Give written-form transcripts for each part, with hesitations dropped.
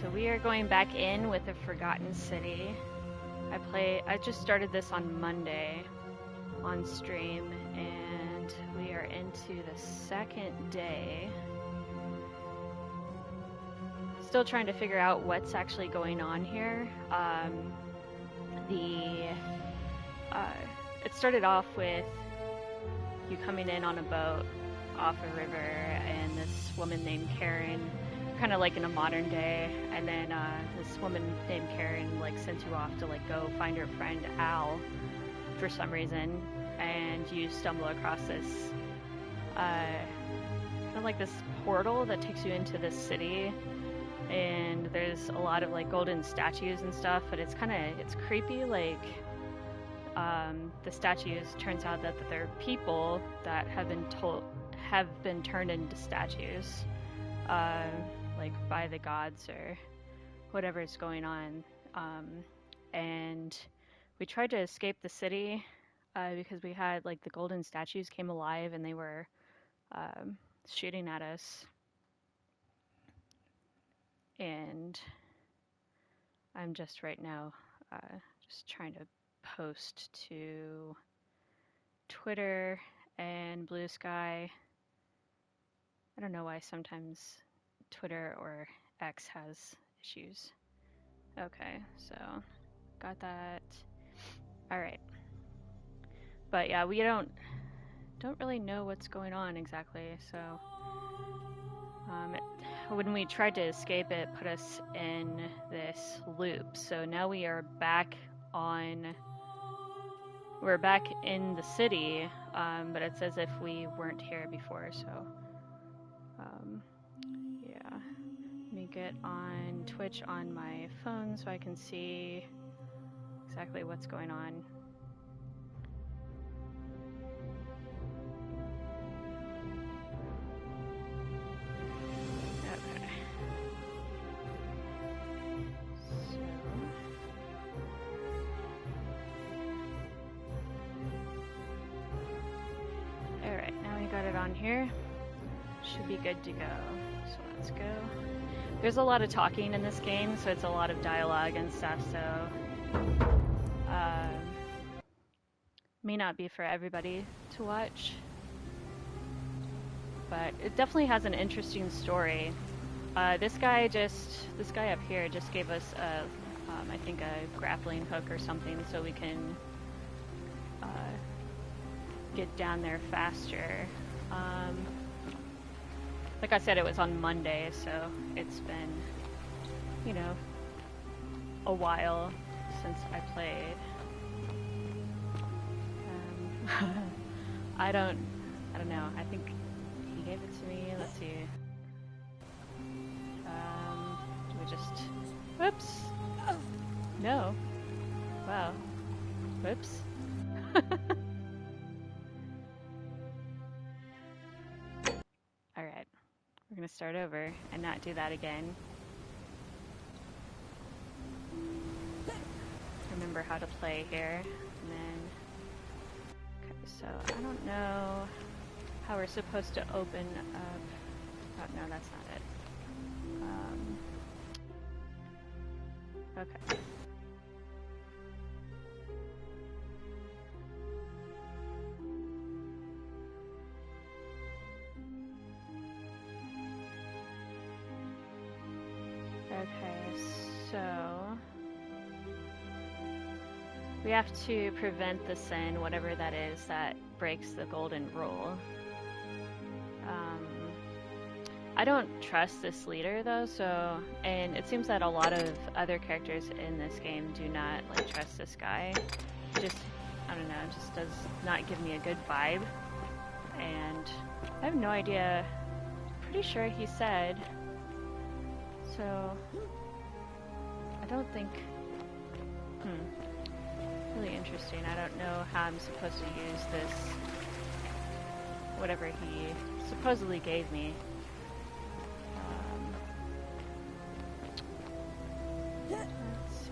so we are going back in with the Forgotten City. I just started this on Monday on stream, and we are into the second day. Still trying to figure out what's actually going on here. It started off with you coming in on a boat off a river, and this woman named Karen, kind of like in a modern day, and then this woman named Karen like sends you off to like go find her friend Al for some reason, and you stumble across this kind of like this portal that takes you into this city, and there's a lot of like golden statues and stuff, but it's creepy. Like the statues, turns out that they're people that have been turned into statues, like by the gods or whatever is going on. And we tried to escape the city because we had like the golden statues came alive and they were shooting at us. And I'm just right now just trying to post to Twitter and Blue Sky. I don't know why sometimes Twitter or X has issues. Okay, so got that. All right. But yeah, we don't really know what's going on exactly. So when we tried to escape, it put us in this loop. So now we are back we're back in the city, but it's as if we weren't here before. So yeah, let me get on Twitch on my phone so I can see exactly what's going on. Okay. So, alright, now we got it on here. Should be good to go. So let's go. There's a lot of talking in this game, so it's a lot of dialogue and stuff, so may not be for everybody to watch, but it definitely has an interesting story. This guy up here just gave us I think a grappling hook or something, so we can get down there faster. Like I said, it was on Monday, so it's been, you know, a while since I played. I don't know. I think he gave it to me. Let's see. Do we just... Whoops! No. Wow. Whoops. Alright. We're gonna start over and not do that again. Remember how to play here. And then... Okay, so I don't know how we're supposed to open up... Oh, no, that's not it. Okay. Okay, so we have to prevent the sin, whatever that is, that breaks the golden rule. I don't trust this leader though, so, and it seems that a lot of other characters in this game do not like trust this guy. Just, I don't know, just does not give me a good vibe. And I have no idea, pretty sure he said, so I don't think, really interesting. I don't know how I'm supposed to use this, whatever he supposedly gave me. Let's see.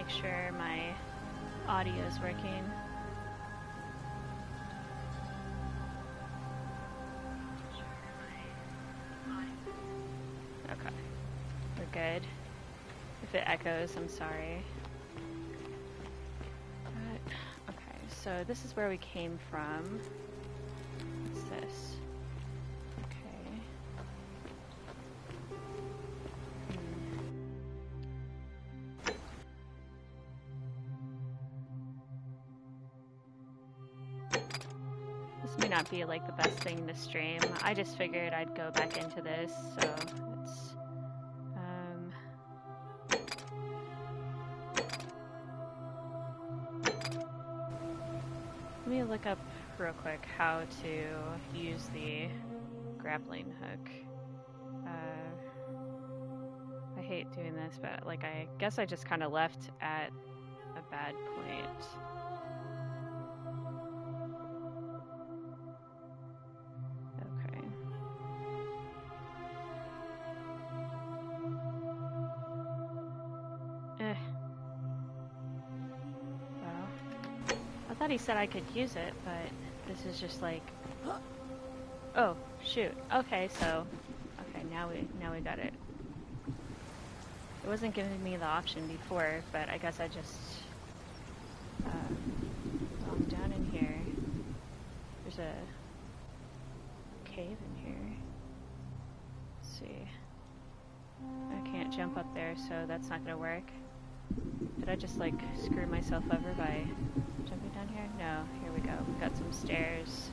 make sure my audio is working. Okay, we're good. If it echoes, I'm sorry. But, okay, so this is where we came from. What's this? Okay. This may not be like the best thing to stream. I just figured I'd go back into this, so it's let me look up real quick how to use the grappling hook. I hate doing this, but like I guess I just kind of left at a bad point. Okay. Well, I thought he said I could use it, but this is just like, oh shoot. Okay, so now we got it. It wasn't giving me the option before, but I guess I just I'm down in here. There's a cave in here. Let's see. I can't jump up there, so that's not gonna work. Did I just like screw myself over by jumping down here? No, here we go. We've got some stairs.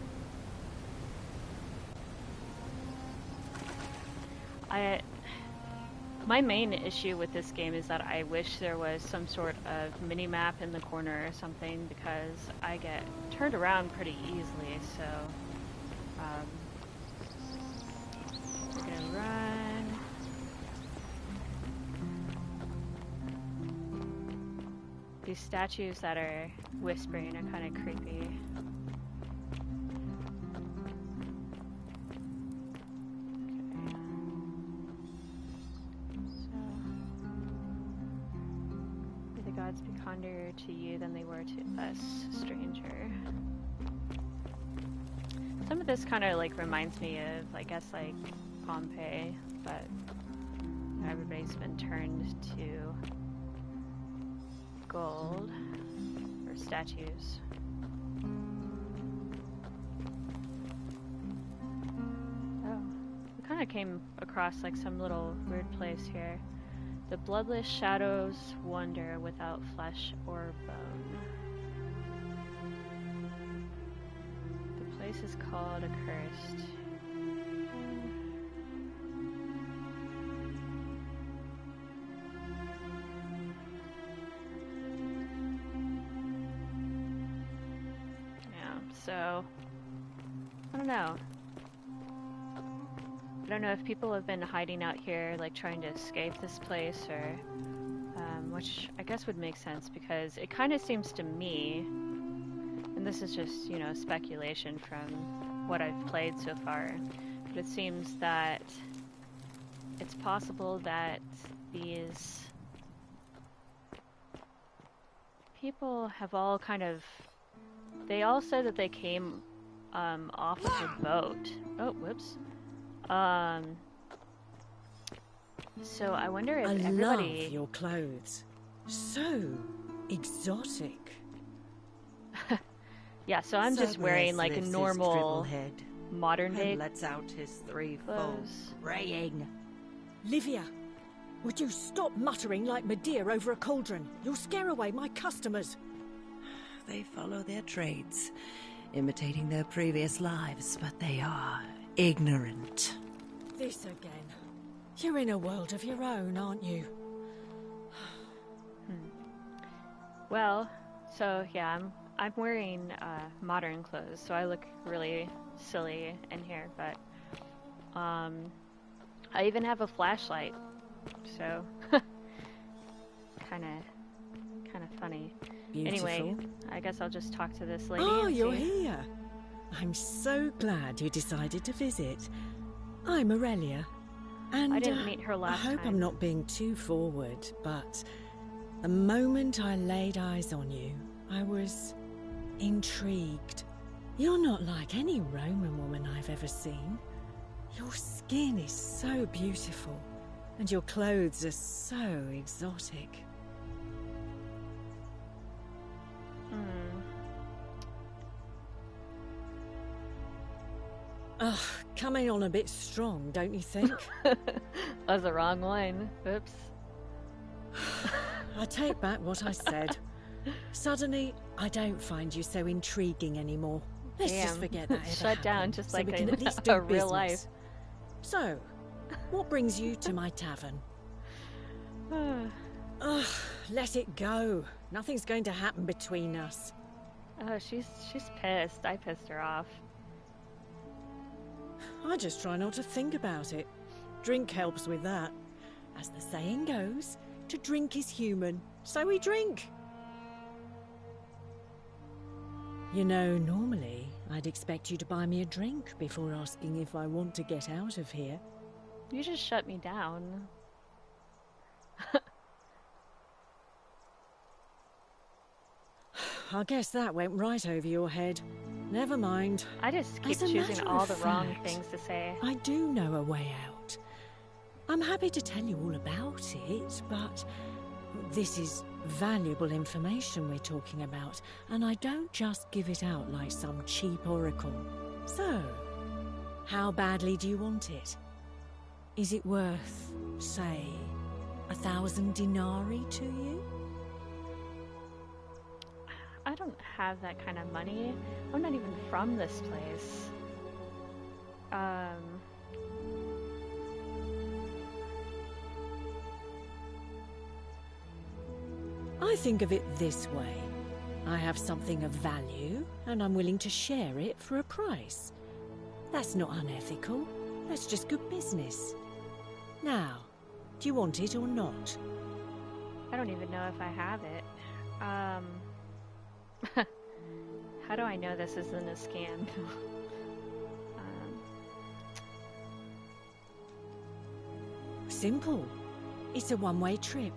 My main issue with this game is that I wish there was some sort of mini-map in the corner or something, because I get turned around pretty easily, so we're gonna run. These statues that are whispering are kind of creepy. Be kinder to you than they were to us, stranger. Some of this kind of like reminds me of, I guess, like Pompeii, but everybody's been turned to gold or statues. Oh, we kind of came across like some little weird place here. The bloodless shadows wander without flesh or bone. The place is called Accursed. Yeah, so I don't know. I don't know if people have been hiding out here, like trying to escape this place, or which I guess would make sense, because it kind of seems to me, and this is just, you know, speculation from what I've played so far, but it seems that it's possible that these people have all kind of, they all said that they came off of a boat. Oh, whoops. So I wonder if everybody... I love your clothes. So exotic. Yeah, so I'm just wearing like a normal modern day lets out his threefold clothes. braying. Livia, would you stop muttering like Medea over a cauldron? You'll scare away my customers. They follow their trades, imitating their previous lives, but they are ignorant. This again. You're in a world of your own, aren't you? Well, so yeah, I'm wearing modern clothes, so I look really silly in here, but I even have a flashlight, so kind of funny. Beautiful. Anyway, I guess I'll just talk to this lady. Oh, and you're see. here. I'm so glad you decided to visit. I'm Aurelia, and I didn't meet her last I hope time. I'm not being too forward, but The moment I laid eyes on you, I was intrigued. You're not like any Roman woman I've ever seen. Your skin is so beautiful, and your clothes are so exotic. Ugh, coming on a bit strong, don't you think? That was the wrong one. Oops. I take back what I said. Suddenly, I don't find you so intriguing anymore. Let's just forget that ever Shut down, happened, just so like we can in at least do a real business. life. So, what brings you to my tavern? Ugh, let it go. Nothing's going to happen between us. Oh, she's pissed. I pissed her off. I just try not to think about it. Drink helps with that. As the saying goes, to drink is human, so we drink. You know, normally, I'd expect you to buy me a drink before asking if I want to get out of here. You just shut me down. I guess that went right over your head. Never mind. I just keep As a choosing matter all of the wrong fact, things to say. I do know a way out. I'm happy to tell you all about it, but this is valuable information we're talking about, and I don't just give it out like some cheap oracle. So, how badly do you want it? Is it worth, say, 1,000 denarii to you? I don't have that kind of money. I'm not even from this place. I think of it this way. I have something of value, and I'm willing to share it for a price. That's not unethical. That's just good business. Now, do you want it or not? I don't even know if I have it. How do I know this isn't a scam? Simple. It's a one-way trip,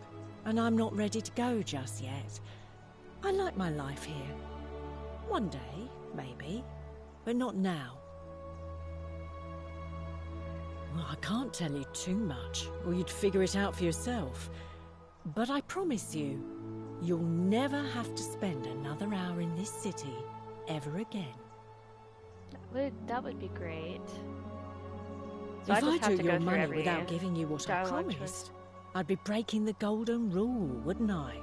and I'm not ready to go just yet. I like my life here. One day, maybe, but not now. Well, I can't tell you too much, or you'd figure it out for yourself. But I promise you, you'll never have to spend another hour in this city ever again. That would be great. So If I just have took to your go through money every without giving you what I dialogue promised, I'd be breaking the golden rule, wouldn't I?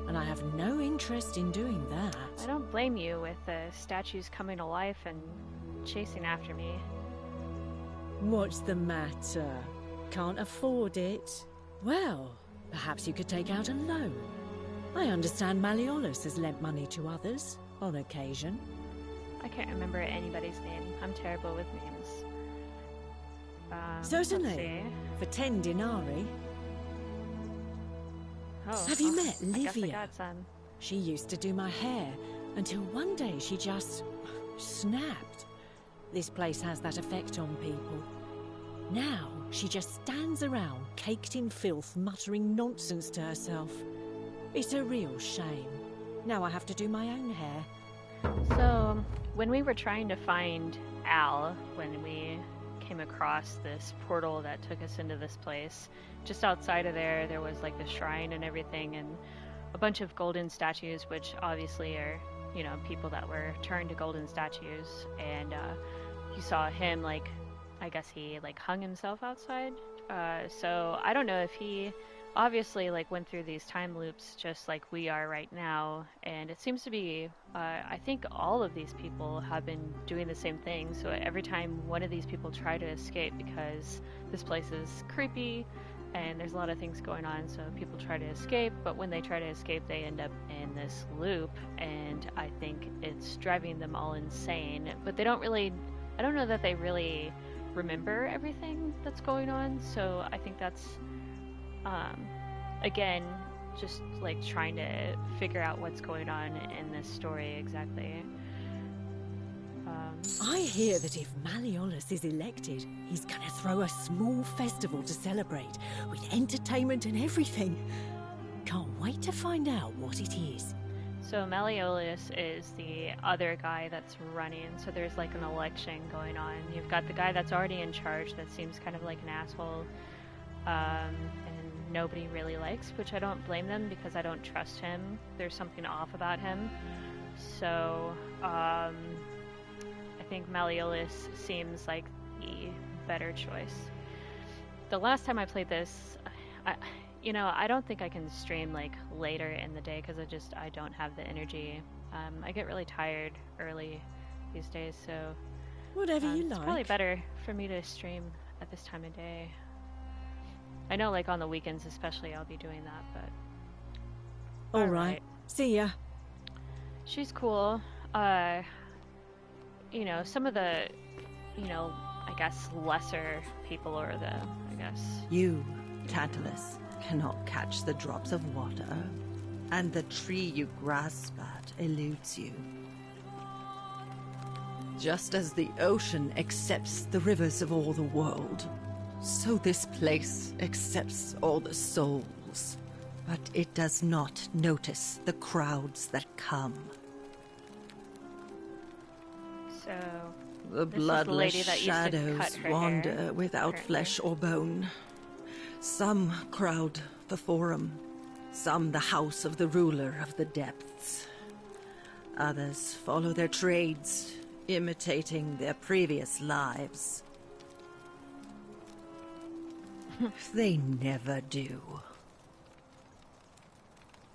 And I have no interest in doing that. I don't blame you with the statues coming to life and chasing after me. What's the matter? Can't afford it? Well, perhaps you could take out a loan. I understand Malleolus has lent money to others, on occasion. I can't remember anybody's name. I'm terrible with names. Let's Certainly, see. for 10 denarii. Oh, Have you well, met I guess I Livia? got some. She used to do my hair, until one day she just snapped. This place has that effect on people. Now, she just stands around, caked in filth, muttering nonsense to herself. It's a real shame. Now I have to do my own hair. So, when we were trying to find Al, when we came across this portal that took us into this place, just outside of there was like the shrine and everything, and a bunch of golden statues, which obviously are, you know, people that were turned to golden statues. And you saw him, like, I guess he like hung himself outside. So I don't know if he obviously like went through these time loops just like we are right now, and it seems to be I think all of these people have been doing the same thing. So every time one of these people try to escape, because this place is creepy and there's a lot of things going on, so people try to escape, but when they try to escape they end up in this loop, and I think it's driving them all insane. But they don't really, I don't know that they really remember everything that's going on, so I think that's again just like trying to figure out what's going on in this story exactly. I hear that if Malleolus is elected, he's gonna throw a small festival to celebrate, with entertainment and everything. can't wait to find out what it is. So Malleolus is the other guy that's running. So there's like an election going on. You've got the guy that's already in charge that seems kind of like an asshole, and nobody really likes, which I don't blame them because I don't trust him. There's something off about him. So I think Malleolus seems like the better choice. The last time I played this, I don't think I can stream like later in the day because I don't have the energy. I get really tired early these days, so Whatever you it's like. probably better for me to stream at this time of day. I know, like on the weekends especially, I'll be doing that, but All right. See ya. she's cool. Some of the, I guess lesser people or You, Tantalus, cannot catch the drops of water, and the tree you grasp at eludes you. Just as the ocean accepts the rivers of all the world, so this place accepts all the souls. But it does not notice the crowds that come. So The this is bloodless lady that used to cut shadows her wander hair, without apparently. flesh or bone. Some crowd the forum, some the house of the ruler of the depths. Others follow their trades, imitating their previous lives. They never do.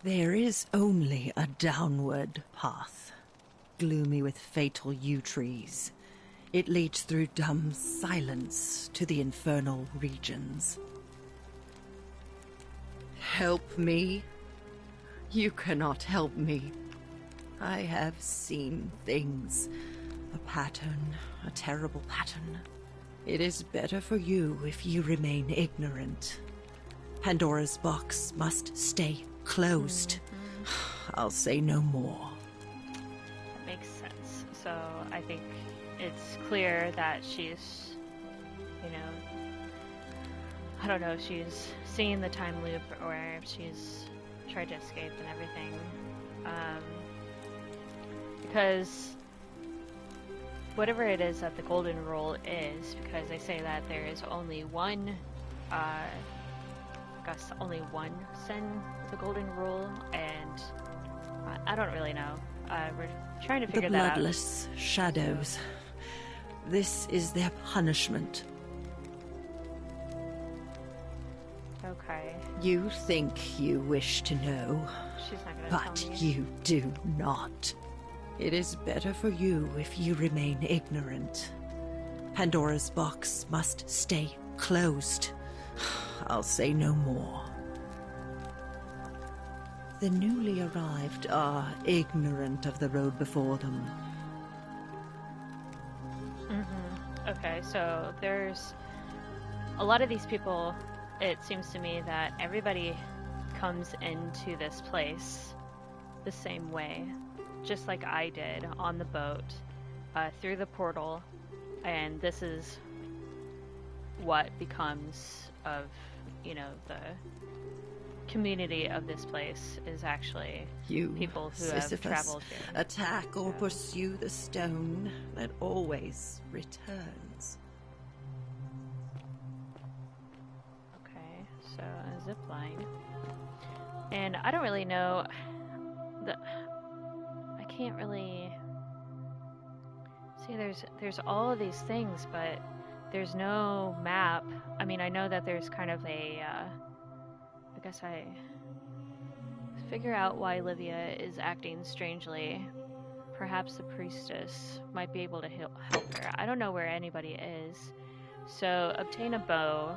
There is only a downward path, gloomy with fatal yew trees. It leads through dumb silence to the infernal regions. Help me? You cannot help me. I have seen things. A pattern, a terrible pattern. It is better for you if you remain ignorant. Pandora's box must stay closed. I'll say no more. That makes sense. So I think it's clear that she's, I don't know if she's seeing the time loop or if she's tried to escape and everything. Because whatever it is that the golden rule is, because they say that there is only one, only one sin with the golden rule, and I don't really know. We're trying to The figure that out. bloodless shadows. This is their punishment. Okay, You think you wish to know, she's not gonna but tell me. you do not. It is better for you if you remain ignorant. Pandora's box must stay closed. I'll say no more. The newly arrived are ignorant of the road before them. Okay, so there's a lot of these people. It seems to me that everybody comes into this place the same way, just like I did on the boat, through the portal, and this is what becomes of, the community of this place is actually You, people who Sisyphus, have traveled here. attack or pursue the stone that always returns. Okay, so a zip line. And I don't really know I can't really see there's all of these things, but there's no map. I mean, I know that there's kind of a I guess I figure out why Livia is acting strangely. Perhaps the priestess might be able to help her. I don't know where anybody is. So, obtain a bow.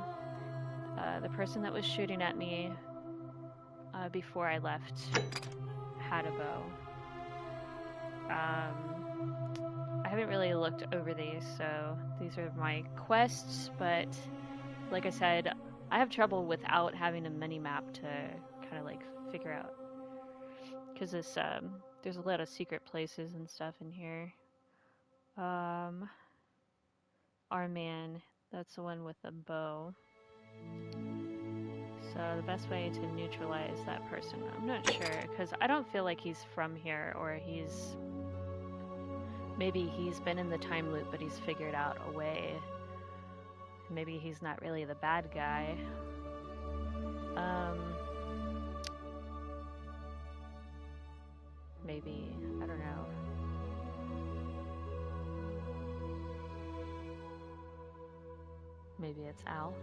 The person that was shooting at me before I left had a bow. I haven't really looked over these, so these are my quests, but like I said, I have trouble without having a mini-map to kind of like figure out. Because there's a lot of secret places and stuff in here. Our man, that's the one with the bow. So the best way to neutralize that person, I'm not sure, because I don't feel like he's from here, or maybe he's been in the time loop, but he's figured out a way. Maybe he's not really the bad guy. Maybe, I don't know. Maybe it's Al.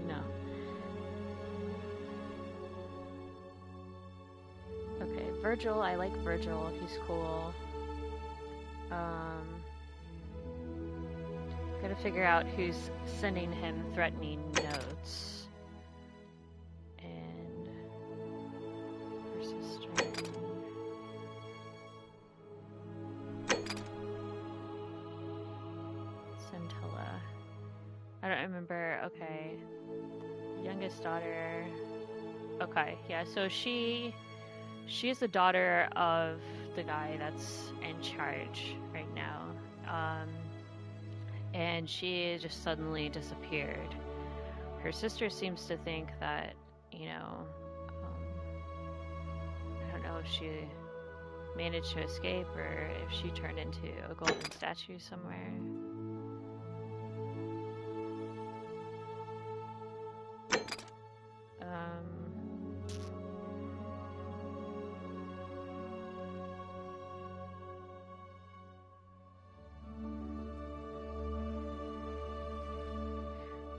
No. Okay, Virgil, I like Virgil, he's cool. Gotta figure out who's sending him threatening notes. And her sister. Centella. I don't remember. Okay. Youngest daughter. Okay, yeah, so she's the daughter of the guy that's in charge right now. And she just suddenly disappeared. Her sister seems to think that, you know, I don't know if she managed to escape or if she turned into a golden statue somewhere.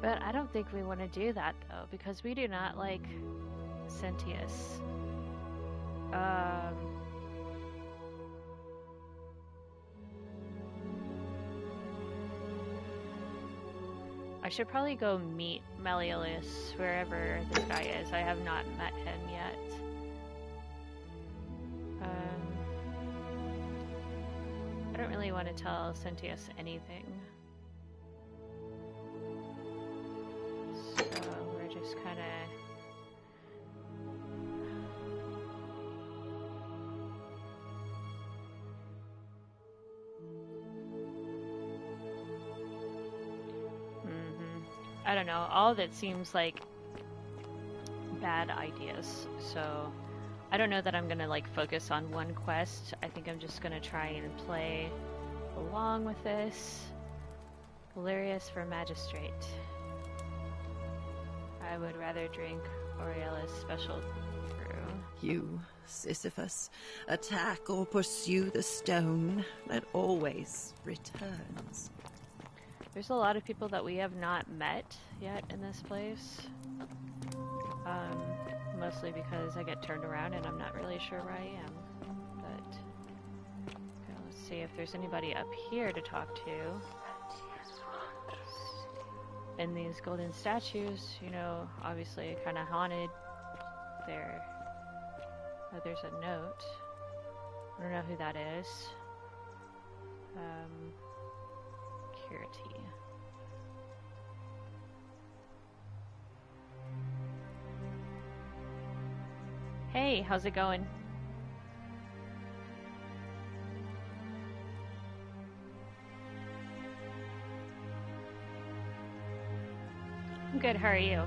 But I don't think we want to do that, though, because we do not like Sentius. I should probably go meet Malleolus wherever this guy is. I have not met him yet. I don't really want to tell Sentius anything. So we're just kind of... I don't know, all of it seems like bad ideas, so I don't know that I'm gonna like focus on one quest. I think I'm just gonna try and play along with this. Valerius for Magistrate. I would rather drink Aureola's special brew. You, Sisyphus, attack or pursue the stone that always returns. There's a lot of people that we have not met yet in this place. Mostly because I get turned around and I'm not really sure where I am. But okay, let's see if there's anybody up here to talk to. And these golden statues, you know, obviously kind of haunted. There. Oh, there's a note. I don't know who that is. Curity. Hey, how's it going? I'm good, how are you?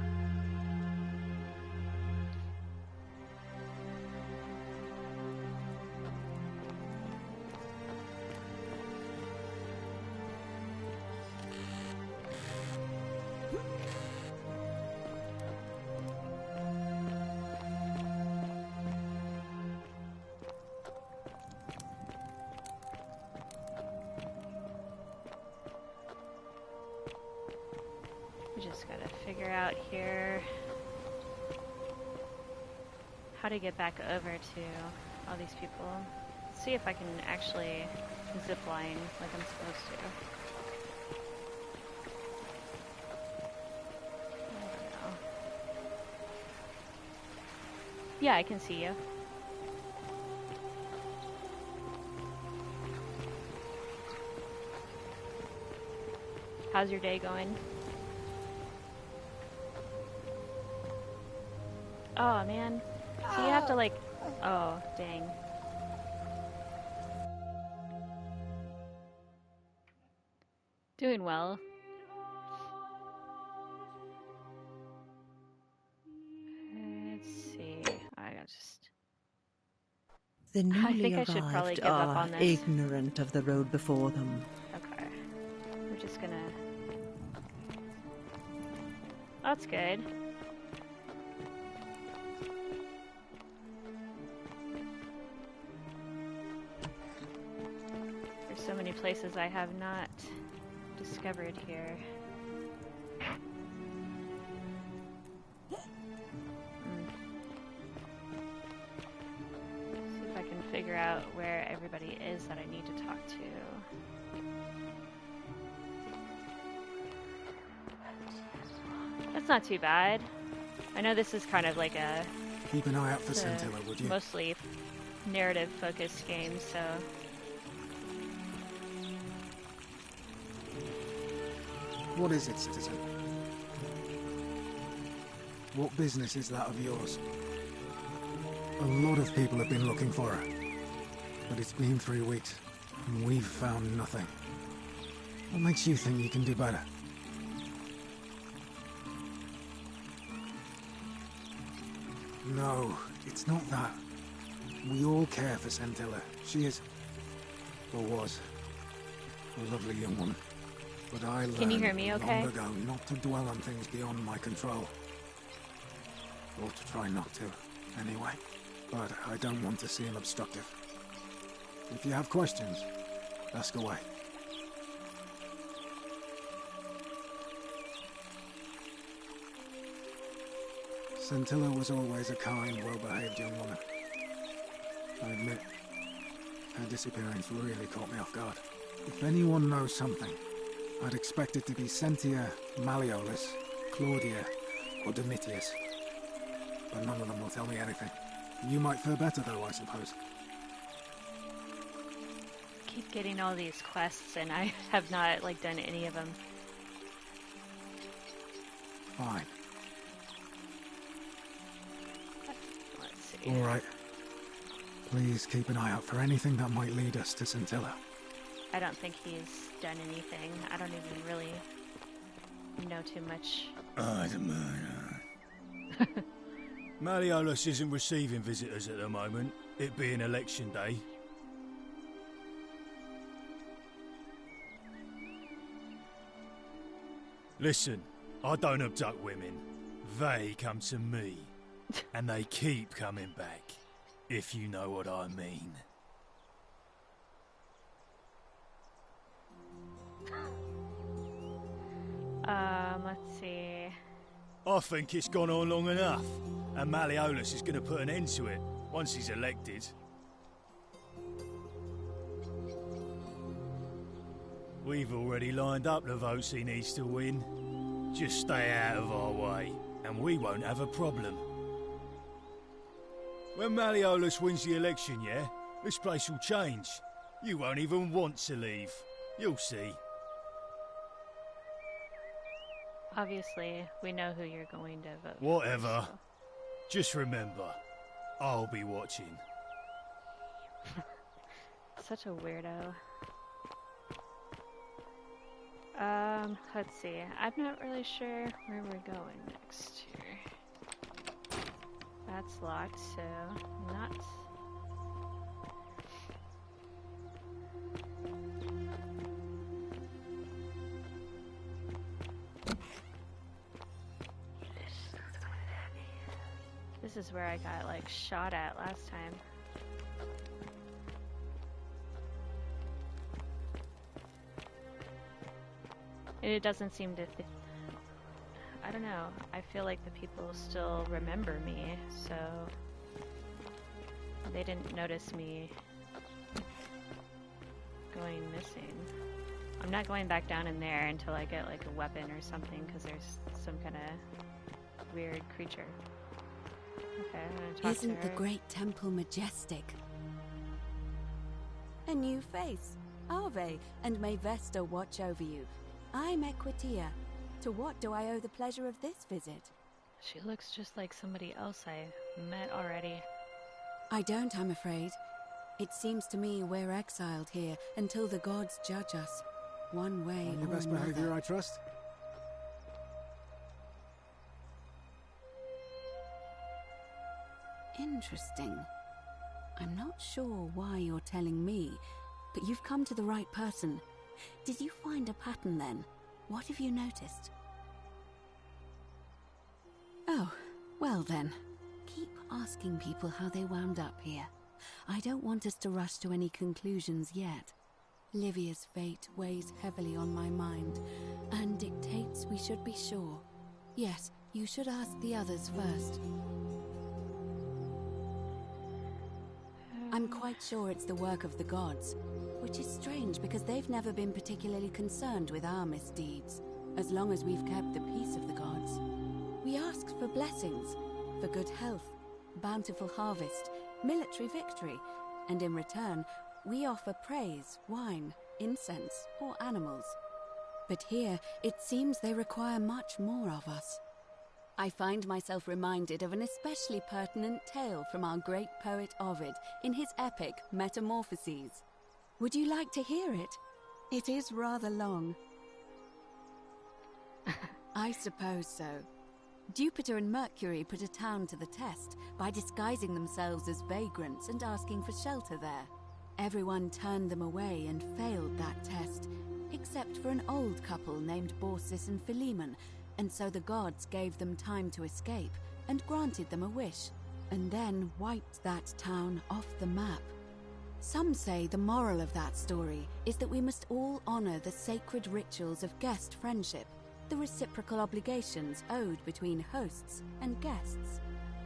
We just gotta figure out here how to get back over to all these people. See if I can actually zip line like I'm supposed to. I don't know. Yeah, I can see you. How's your day going? Oh, man. So you have to, like... Oh, dang. Doing well. The I newly think I should probably arrived give up are on this. ignorant of the road before them. Okay. We're just gonna... That's good. There's so many places I have not discovered here. See if I can figure out where everybody is that I need to talk to. That's not too bad. I know this is kind of like a Keep an eye out for Scintilla, would you? mostly narrative-focused game, so... What is it, citizen? What business is that of yours? A lot of people have been looking for her. But it's been 3 weeks, and we've found nothing. What makes you think you can do better? No, it's not that. We all care for Scintilla. She is, or was, a lovely young woman. But I learned Can you hear me okay? long ago not to dwell on things beyond my control. Or to try not to, anyway. But I don't want to seem obstructive. If you have questions, ask away. Scintilla was always a kind, well-behaved young woman. I admit, her disappearance really caught me off guard. If anyone knows something, I'd expect it to be Sentia, Malleolus, Claudia, or Domitius. But none of them will tell me anything. You might fare better though, I suppose. Keep getting all these quests and I have not, like, done any of them. Fine. Let's see. Alright. Please keep an eye out for anything that might lead us to Scintilla. I don't think he's done anything. I don't even really know too much. Malleolus isn't receiving visitors at the moment, it being election day. Listen, I don't abduct women. They come to me. And they keep coming back, if you know what I mean. Let's see. I think it's gone on long enough, and Malleolus is going to put an end to it once he's elected. We've already lined up the votes he needs to win. Just stay out of our way, and we won't have a problem. When Malleolus wins the election, yeah, this place will change. You won't even want to leave. You'll see. Obviously, we know who you're going to vote for. Whatever. So. Just remember, I'll be watching. Such a weirdo. Let's see. I'm not really sure where we're going next here. That's locked, so not... This is where I got, like, shot at last time. And it doesn't seem to... I don't know. I feel like the people still remember me, so... They didn't notice me going missing. I'm not going back down in there until I get, like, a weapon or something, because there's some kind of weird creature. Okay, I'm gonna talk Isn't to the her. great temple majestic? A new face. Ave, and may Vesta watch over you. I'm Equitia. To what do I owe the pleasure of this visit? She looks just like somebody else I met already. I don't, I'm afraid. It seems to me we're exiled here until the gods judge us. One way On your or best another. behavior, I trust? Interesting. I'm not sure why you're telling me, but you've come to the right person. Did you find a pattern then? What have you noticed? Oh, well then. Keep asking people how they wound up here. I don't want us to rush to any conclusions yet. Livia's fate weighs heavily on my mind, and dictates we should be sure. Yes, you should ask the others first. I'm quite sure it's the work of the gods, which is strange because they've never been particularly concerned with our misdeeds, as long as we've kept the peace of the gods. We asked for blessings, for good health, bountiful harvest, military victory, and in return, we offer praise, wine, incense, or animals. But here, it seems they require much more of us. I find myself reminded of an especially pertinent tale from our great poet Ovid in his epic Metamorphoses. Would you like to hear it? It is rather long. I suppose so. Jupiter and Mercury put a town to the test by disguising themselves as vagrants and asking for shelter there. Everyone turned them away and failed that test, except for an old couple named Baucis and Philemon, and so the gods gave them time to escape and granted them a wish, and then wiped that town off the map. Some say the moral of that story is that we must all honor the sacred rituals of guest friendship, the reciprocal obligations owed between hosts and guests.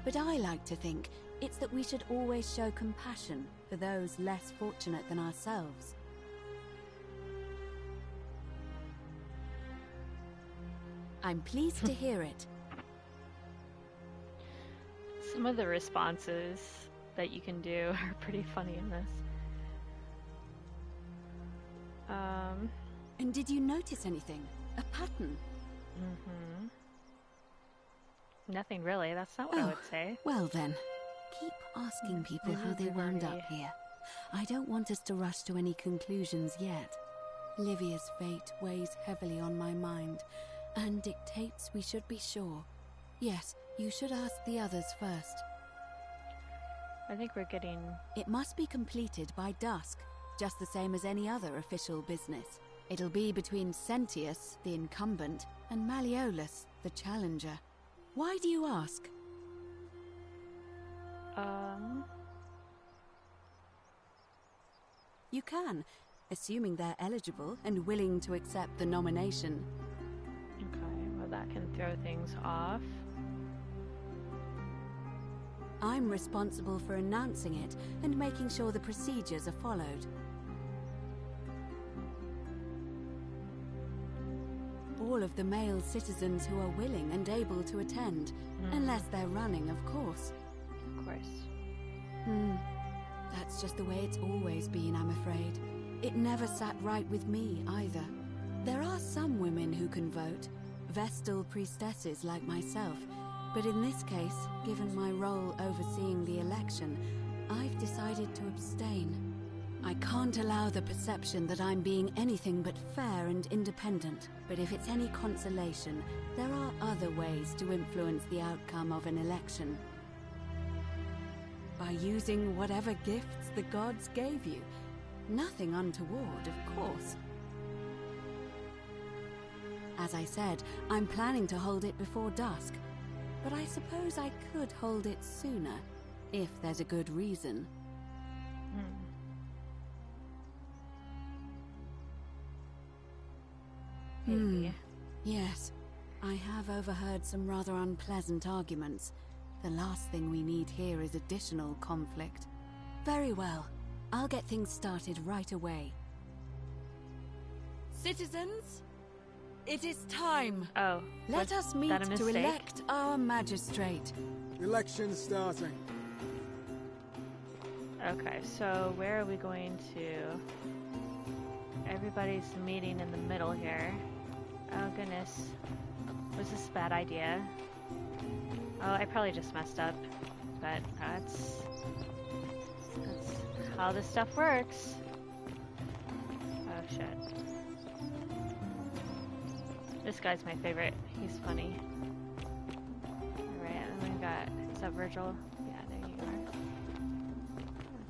But I like to think it's that we should always show compassion for those less fortunate than ourselves. I'm pleased to hear it. Some of the responses that you can do are pretty funny in this. And did you notice anything? A pattern? Nothing really, that's not what I would say. Well then, keep asking people how they wound up here. I don't want us to rush to any conclusions yet. Livia's fate weighs heavily on my mind, and dictates we should be sure. Yes, you should ask the others first. I think we're getting... It must be completed by dusk, just the same as any other official business. It'll be between Sentius, the incumbent, and Malleolus, the challenger. Why do you ask? You can, assuming they're eligible and willing to accept the nomination. Okay, well that can throw things off. I'm responsible for announcing it and making sure the procedures are followed. All of the male citizens who are willing and able to attend, unless they're running, of course. Of course. That's just the way it's always been, I'm afraid. It never sat right with me, either. There are some women who can vote, Vestal priestesses like myself, but in this case, given my role overseeing the election, I've decided to abstain. I can't allow the perception that I'm being anything but fair and independent, but if it's any consolation, there are other ways to influence the outcome of an election. By using whatever gifts the gods gave you. Nothing untoward, of course. As I said, I'm planning to hold it before dusk, but I suppose I could hold it sooner, if there's a good reason. Yes, I have overheard some rather unpleasant arguments. The last thing we need here is additional conflict. Very well. I'll get things started right away. Citizens, it is time. Oh, let us meet to elect our magistrate. Election starting. Okay, so where are we going to? Everybody's meeting in the middle here. Oh goodness. Was this a bad idea? Oh, I probably just messed up. But that's how this stuff works. Oh shit. This guy's my favorite. He's funny. Alright, and then we got... Is that Virgil? Yeah, there you are.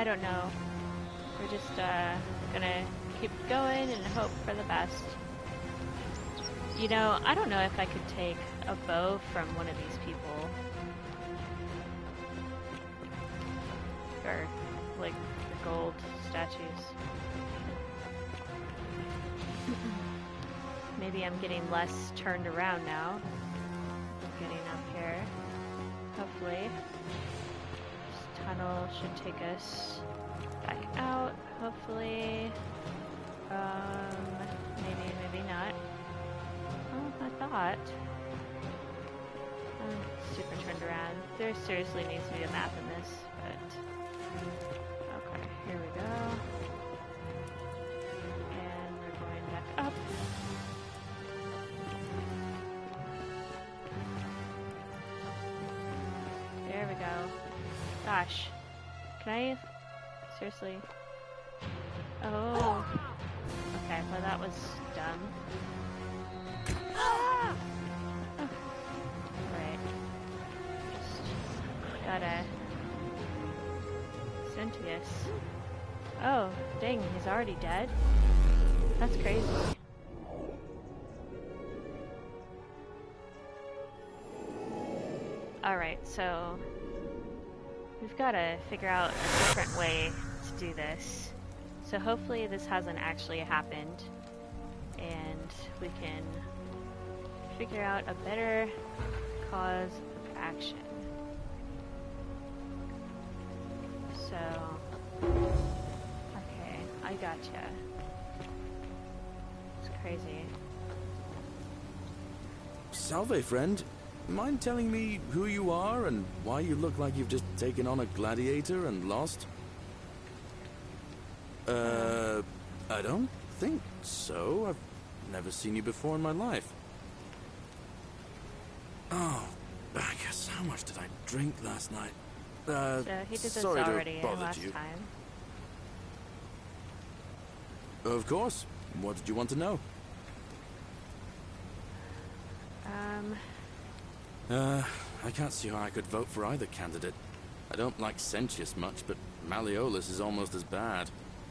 I don't know. We're just gonna keep going and hope for the best. You know, I don't know if I could take a bow from one of these people. Or, like, the gold statues. Maybe I'm getting less turned around now. Getting up here. Hopefully. This tunnel should take us back out, hopefully. Maybe, maybe not. Oh, I thought. I'm super turned around. There seriously needs to be a map in this, but... Okay, here we go. And we're going back up. There we go. Gosh. Can I... Seriously? Oh. Okay, well that was dumb. Ah! Oh. Right. Just gotta... Sentius. Oh, dang, he's already dead? That's crazy. Alright, so... We've gotta figure out a different way to do this. So hopefully this hasn't actually happened, and we can figure out a better cause of action. So, okay, I gotcha. It's crazy. Salve, friend. Mind telling me who you are and why you look like you've just taken on a gladiator and lost? I don't think so. I've never seen you before in my life. Oh, Bacchus, how much did I drink last night? So he did this sorry already to bother last you. time. Of course. What did you want to know? I can't see how I could vote for either candidate. I don't like Sentius much, but Malleolus is almost as bad.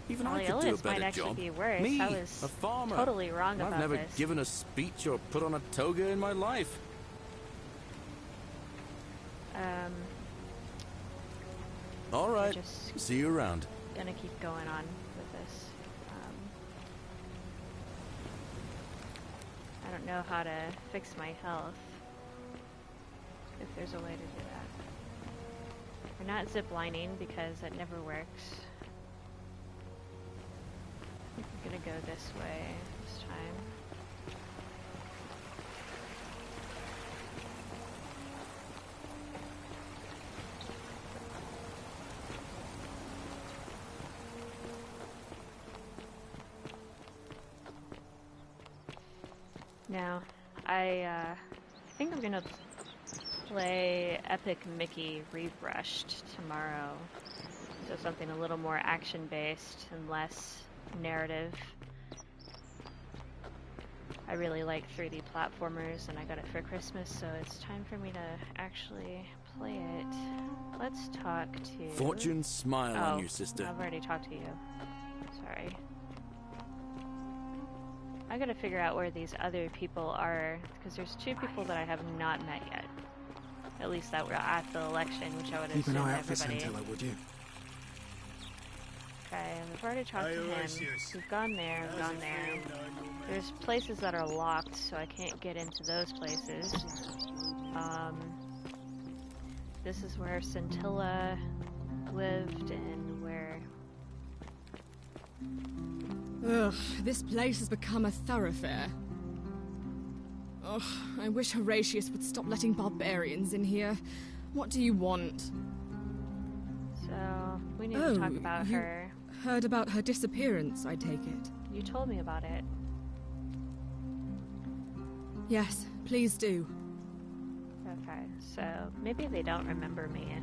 Even I could do a Malleolus better might actually job. be worse. Me, I was a farmer. totally wrong I've about never this. given a speech or put on a toga in my life. All right. Just See you around. gonna keep going on with this. I don't know how to fix my health. If there's a way to do that. We're not ziplining because that never works. I'm gonna go this way this time. Now, I think I'm gonna play Epic Mickey Rebrushed tomorrow. So something a little more action-based and less narrative. I really like 3D platformers and I got it for Christmas, so it's time for me to actually play it. Let's talk to... Fortune smile on you, sister. I've already talked to you. Sorry. I gotta figure out where these other people are, because there's two people that I have not met yet. At least that were at the election, which I would Keep an assume eye out for everybody. Scintilla, would you? Okay, we've already talked to him. We've gone there, we've gone there. There's places that are locked, so I can't get into those places. This is where Scintilla lived and where... Ugh, this place has become a thoroughfare. Ugh, I wish Horatius would stop letting barbarians in here. What do you want? So, we need to talk about you her. Heard about her disappearance, I take it. You told me about it. Yes, please do. Okay, so maybe they don't remember me.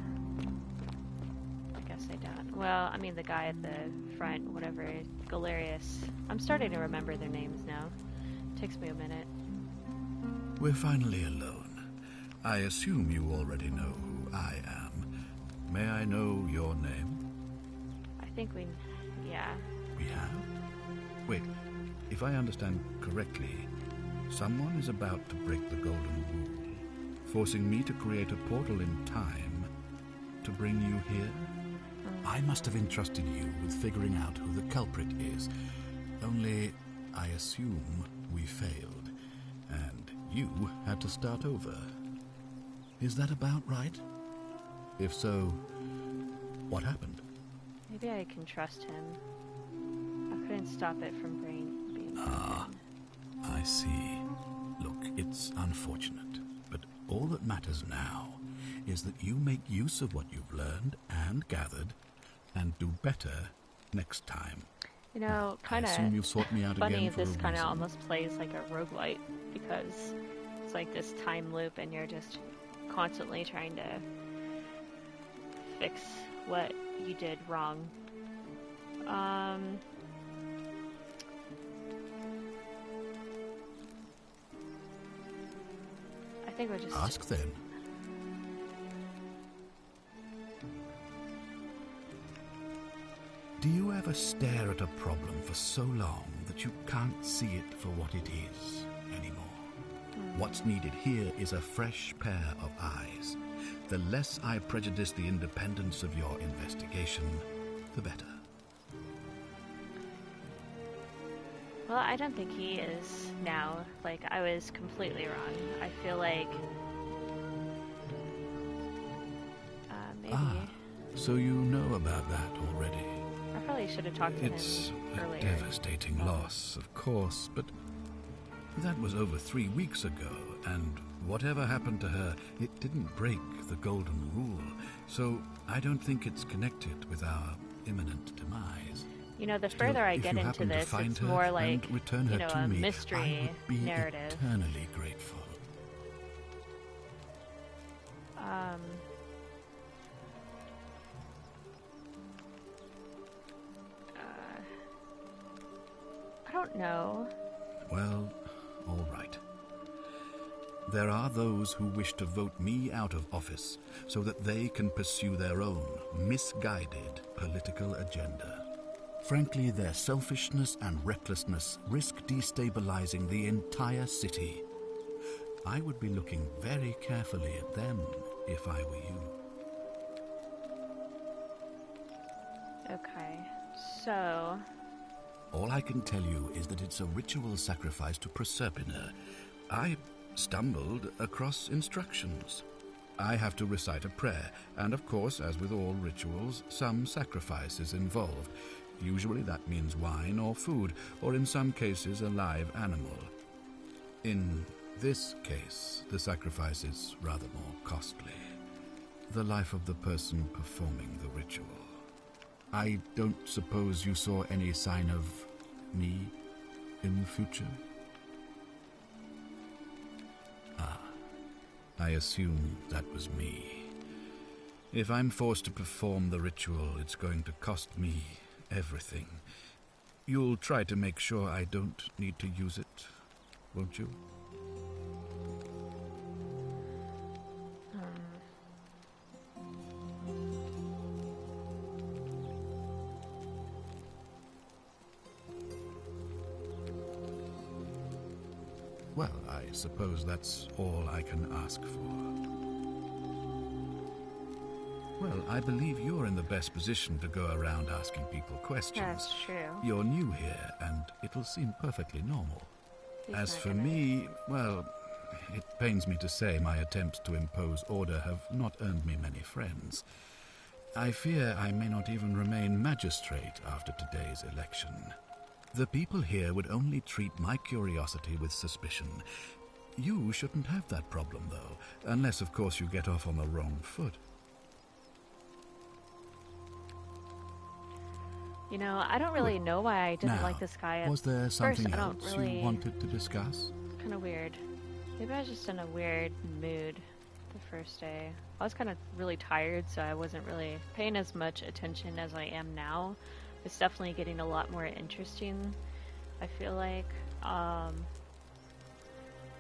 I guess they don't. Well, I mean the guy at the front, whatever, Galerius. I'm starting to remember their names now. Takes me a minute. We're finally alone. I assume you already know who I am. May I know your name? think we... yeah. We have? Wait, if I understand correctly, someone is about to break the Golden Rule, forcing me to create a portal in time to bring you here? I must have entrusted you with figuring out who the culprit is. Only, I assume we failed, and you had to start over. Is that about right? If so, what happened? Maybe I can trust him. I couldn't stop it from being Ah, I see. Look, it's unfortunate, but all that matters now is that you make use of what you've learned and gathered and do better next time. You know, kind of assume you've sought me out funny, again for this a kind of reason. almost plays like a roguelite, because it's like this time loop and you're just constantly trying to fix what you did wrong. I think we'll just... Ask then. Do you ever stare at a problem for so long that you can't see it for what it is anymore? What's needed here is a fresh pair of eyes. The less I prejudice the independence of your investigation, the better. Well, I don't think he is now. Like, I was completely wrong. I feel like... maybe... So you know about that already? I probably should have talked to It's him a earlier. devastating loss, of course, but that was over 3 weeks ago, and whatever happened to her, it didn't break the Golden Rule, so I don't think it's connected with our imminent demise. You know, the Still, further I if get you into happen to this, find it's her more and like, return her you know, to a me, I mystery would be narrative. eternally grateful. I don't know. Well, all right. There are those who wish to vote me out of office so that they can pursue their own misguided political agenda. Frankly, their selfishness and recklessness risk destabilizing the entire city. I would be looking very carefully at them if I were you. Okay, so... All I can tell you is that it's a ritual sacrifice to Proserpina. I stumbled across instructions. I have to recite a prayer, and of course, as with all rituals, some sacrifice is involved. Usually that means wine or food, or in some cases a live animal. In this case, the sacrifice is rather more costly. The life of the person performing the ritual. I don't suppose you saw any sign of me in the future? Ah, I assume that was me. If I'm forced to perform the ritual, it's going to cost me everything. You'll try to make sure I don't need to use it, won't you? Well, I suppose that's all I can ask for. Well, I believe you're in the best position to go around asking people questions. That's true. You're new here, and it'll seem perfectly normal. He's As not for gonna- me, well, it pains me to say my attempts to impose order have not earned me many friends. I fear I may not even remain magistrate after today's election. The people here would only treat my curiosity with suspicion. You shouldn't have that problem, though, unless, of course, you get off on the wrong foot. You know, I don't really know why I didn't Now, like this guy at was there first. something I don't else really... you wanted to discuss? Kind of weird. Maybe I was just in a weird mood the first day. I was kind of really tired, so I wasn't really paying as much attention as I am now. It's definitely getting a lot more interesting, I feel like. I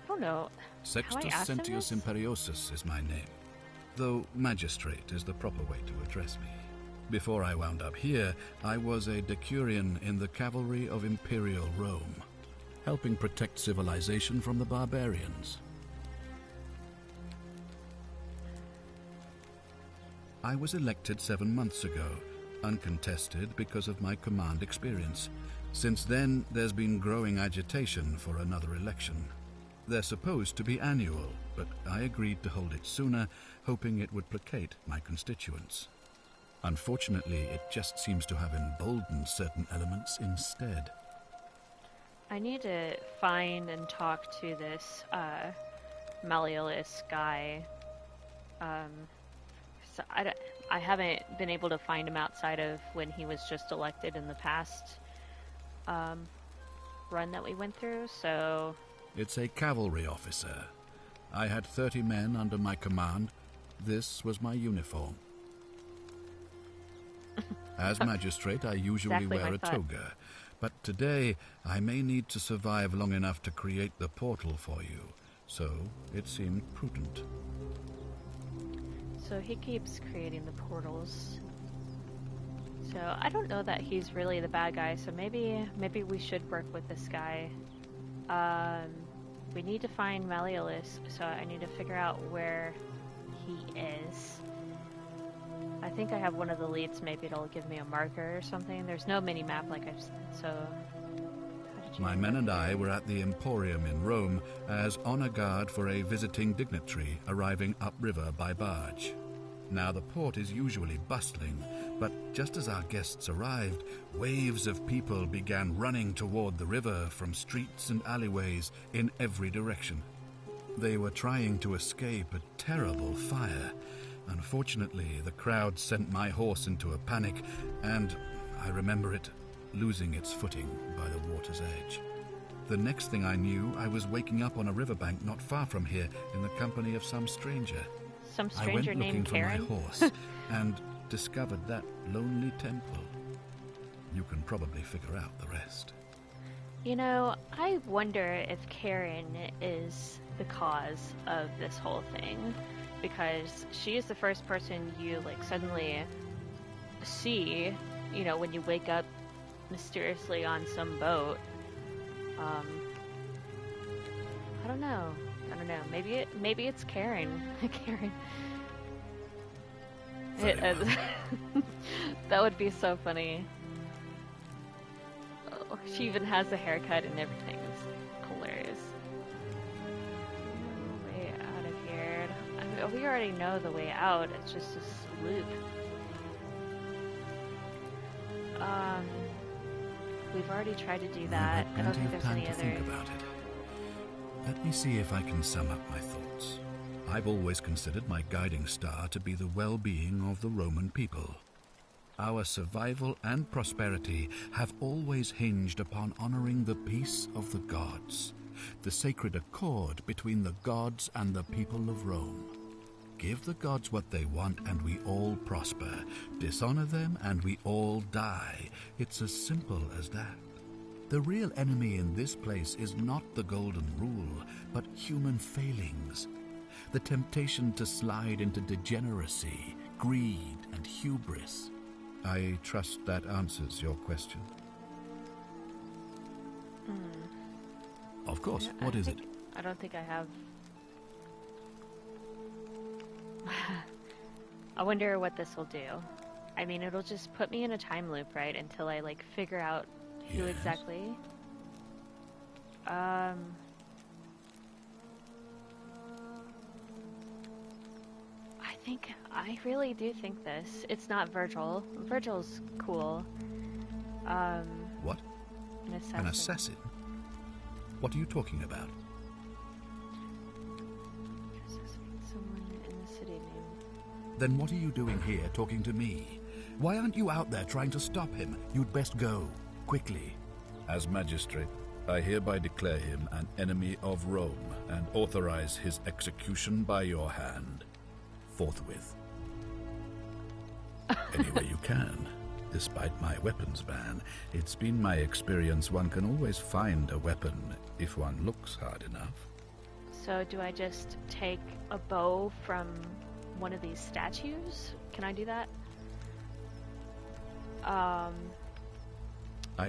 don't know. How I Sextus asked him Sentius this? Imperiosus is my name, though magistrate is the proper way to address me. Before I wound up here, I was a decurion in the cavalry of Imperial Rome, helping protect civilization from the barbarians. I was elected 7 months ago, uncontested because of my command experience. Since then, there's been growing agitation for another election. They're supposed to be annual, but I agreed to hold it sooner, hoping it would placate my constituents. Unfortunately, it just seems to have emboldened certain elements instead. I need to find and talk to this Malleolus guy. So I haven't been able to find him outside of when he was just elected in the past run that we went through, so... It's a cavalry officer. I had 30 men under my command. This was my uniform. As magistrate, I usually wear a toga, but today I may need to survive long enough to create the portal for you, so it seemed prudent. So he keeps creating the portals. So I don't know that he's really the bad guy, so maybe we should work with this guy. We need to find Malleolus, so I need to figure out where he is. I think I have one of the leads. Maybe it'll give me a marker or something. There's no mini-map like I've said, so... My men and I were at the Emporium in Rome as honor guard for a visiting dignitary arriving upriver by barge. Now the port is usually bustling, but just as our guests arrived, waves of people began running toward the river from streets and alleyways in every direction. They were trying to escape a terrible fire. Unfortunately, the crowd sent my horse into a panic, and I remember it losing its footing by the water's edge. The next thing I knew, I was waking up on a riverbank not far from here in the company of some stranger. Some stranger named Karen? I went looking for my horse and discovered that lonely temple. You can probably figure out the rest. You know, I wonder if Karen is the cause of this whole thing, because she is the first person you, like, suddenly see, you know, when you wake up mysteriously on some boat. I don't know. Maybe it's Karen. Karen. That would be so funny. Oh, she even has a haircut and everything. It's hilarious. Way out of here. I mean, we already know the way out. It's just this loop. We've already tried to do that. I don't think there's any other. Think about it. Let me see if I can sum up my thoughts. I've always considered my guiding star to be the well-being of the Roman people. Our survival and prosperity have always hinged upon honoring the peace of the gods, the sacred accord between the gods and the people of Rome. Give the gods what they want and we all prosper. Dishonor them and we all die. It's as simple as that. The real enemy in this place is not the golden rule, but human failings. The temptation to slide into degeneracy, greed, and hubris. I trust that answers your question. Of course. What is it? I don't think I have. I wonder what this will do. I mean, it'll just put me in a time loop, right? Until I, like, figure out who exactly. I really do think this. It's not Virgil. Virgil's cool. What? An assassin. An assassin? What are you talking about? Someone in the city named... Then what are you doing here talking to me? Why aren't you out there trying to stop him? You'd best go. Quickly. As magistrate, I hereby declare him an enemy of Rome and authorize his execution by your hand. Forthwith. Any way you can. Despite my weapons ban, it's been my experience one can always find a weapon if one looks hard enough. So do I just take a bow from one of these statues? Can I do that? I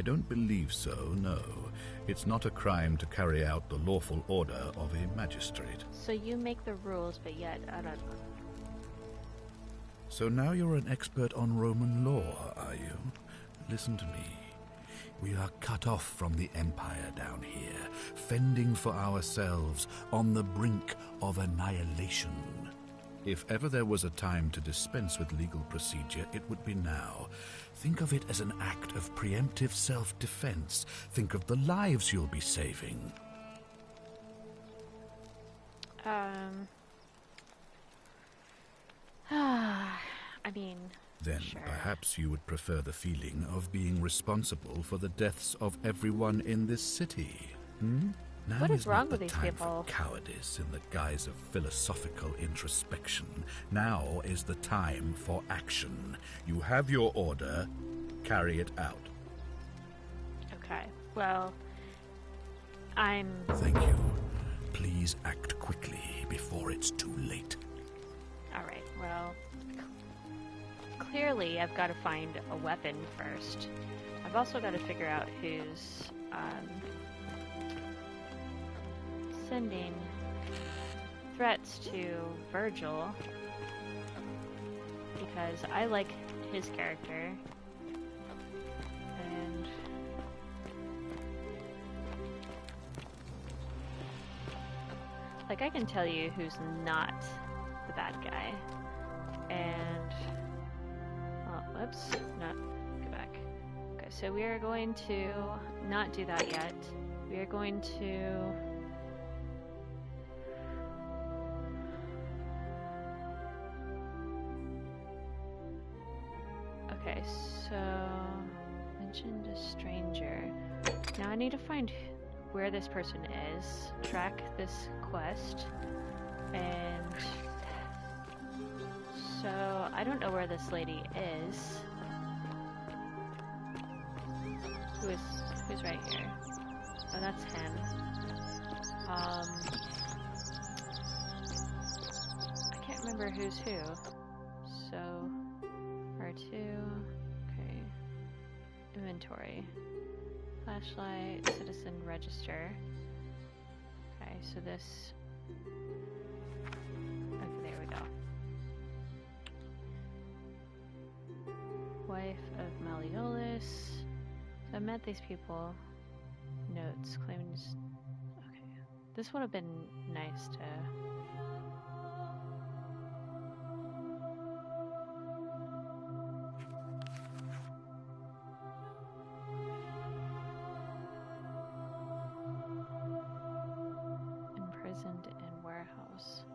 don't believe so, no. It's not a crime to carry out the lawful order of a magistrate. So you make the rules, but yet I don't. So now you're an expert on Roman law, are you? Listen to me. We are cut off from the Empire down here, fending for ourselves on the brink of annihilation. If ever there was a time to dispense with legal procedure, it would be now. Think of it as an act of preemptive self-defense. Think of the lives you'll be saving. I mean... Then sure. perhaps you would prefer the feeling of being responsible for the deaths of everyone in this city. Now What is wrong not with the these time people? for cowardice in the guise of philosophical introspection. Now is the time for action. You have your order. Carry it out. Okay, well... I'm... Thank you. Please act quickly before it's too late. Alright, well... Clearly, I've got to find a weapon first. I've also got to figure out who's sending threats to Virgil, because I like his character, and like I can tell you who's not the bad guy, and whoops, not, go back. Okay, so we are going to not do that yet. We are going to... Okay, so... mentioned a stranger. Now I need to find where this person is, track this quest, and... So, I don't know where this lady is. Who's right here? Oh, that's him. I can't remember who's who. So, R2, okay. Inventory. Flashlight, citizen register. Okay, so this... Okay, there we go. Wife of Malleolus. So I met these people. Notes claiming. Okay, this would have been nice to. Imprisoned in warehouse.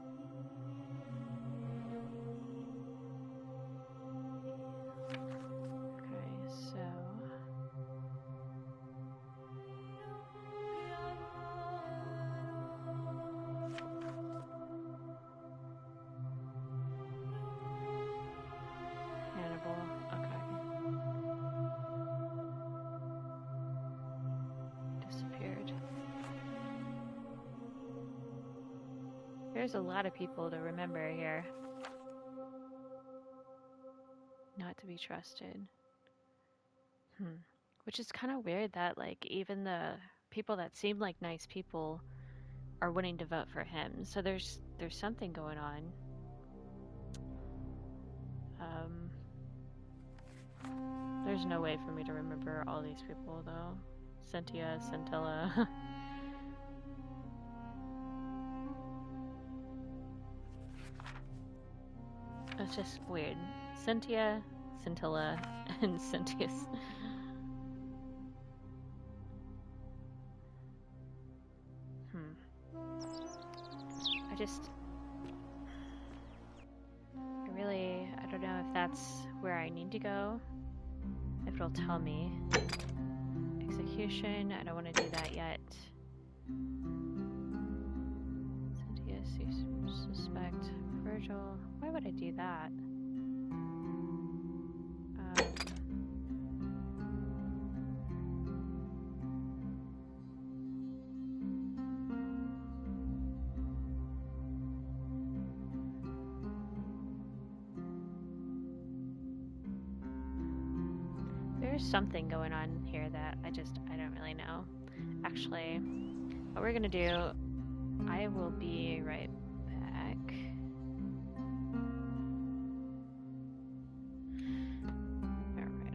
There's a lot of people to remember here. Not to be trusted. Which is kind of weird that, like, even the people that seem like nice people are willing to vote for him. So there's something going on. There's no way for me to remember all these people, though. Cynthia, Scintilla. It's just weird. Cynthia, Scintilla, and Cynthius. I don't know if that's where I need to go. If it'll tell me. Execution, I don't want to do that yet. Cynthius, you suspect Virgil. Why would I do that? There's something going on here that I don't really know. Actually, what we're gonna do, I will be right back. Alright.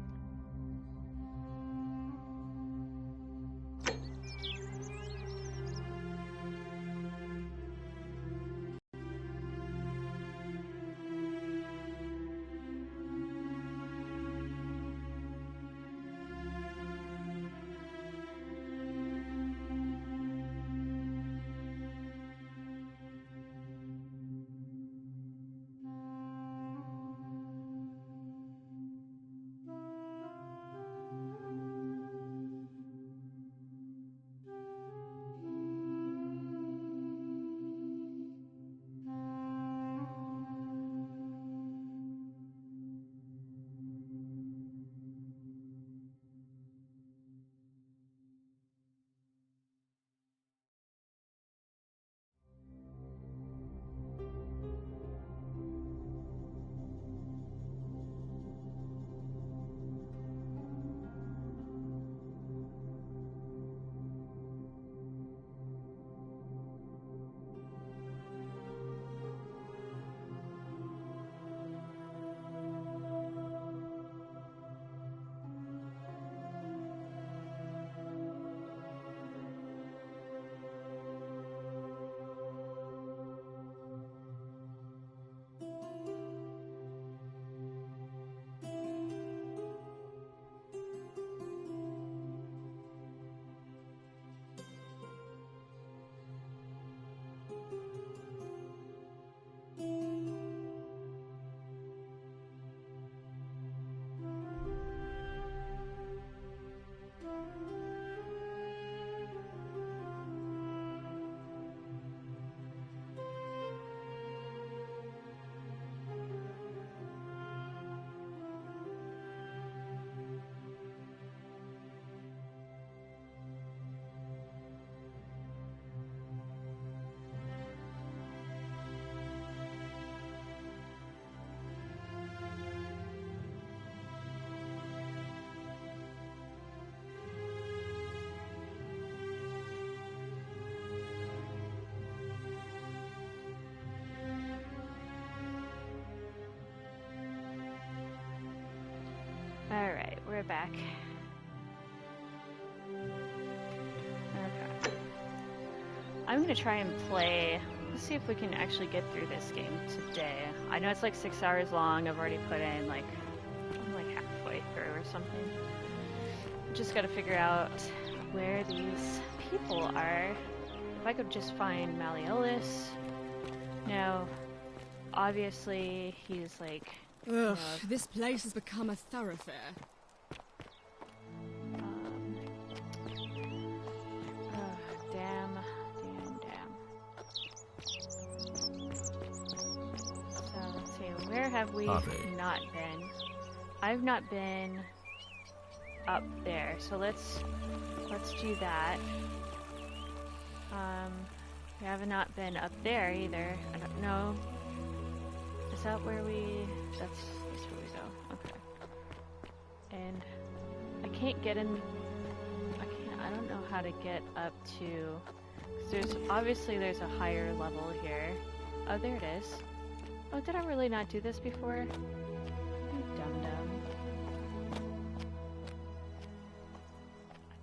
Alright, we're back. Okay. I'm gonna try and play. Let's see if we can actually get through this game today. I know it's like 6 hours long. I've already put in like, I'm like halfway through or something. Just gotta figure out where these people are. If I could just find Malleolus. Now, obviously, he's like. Ugh, this place has become a thoroughfare. Damn. So, let's see, where have we not been? I've not been up there, so let's do that. We have not been up there either. I don't know. Is that where that's where we go. Okay. And I can't get in, I don't know how to get up to, because there's a higher level here. Oh, there it is. Oh, did I really not do this before? You dum-dum.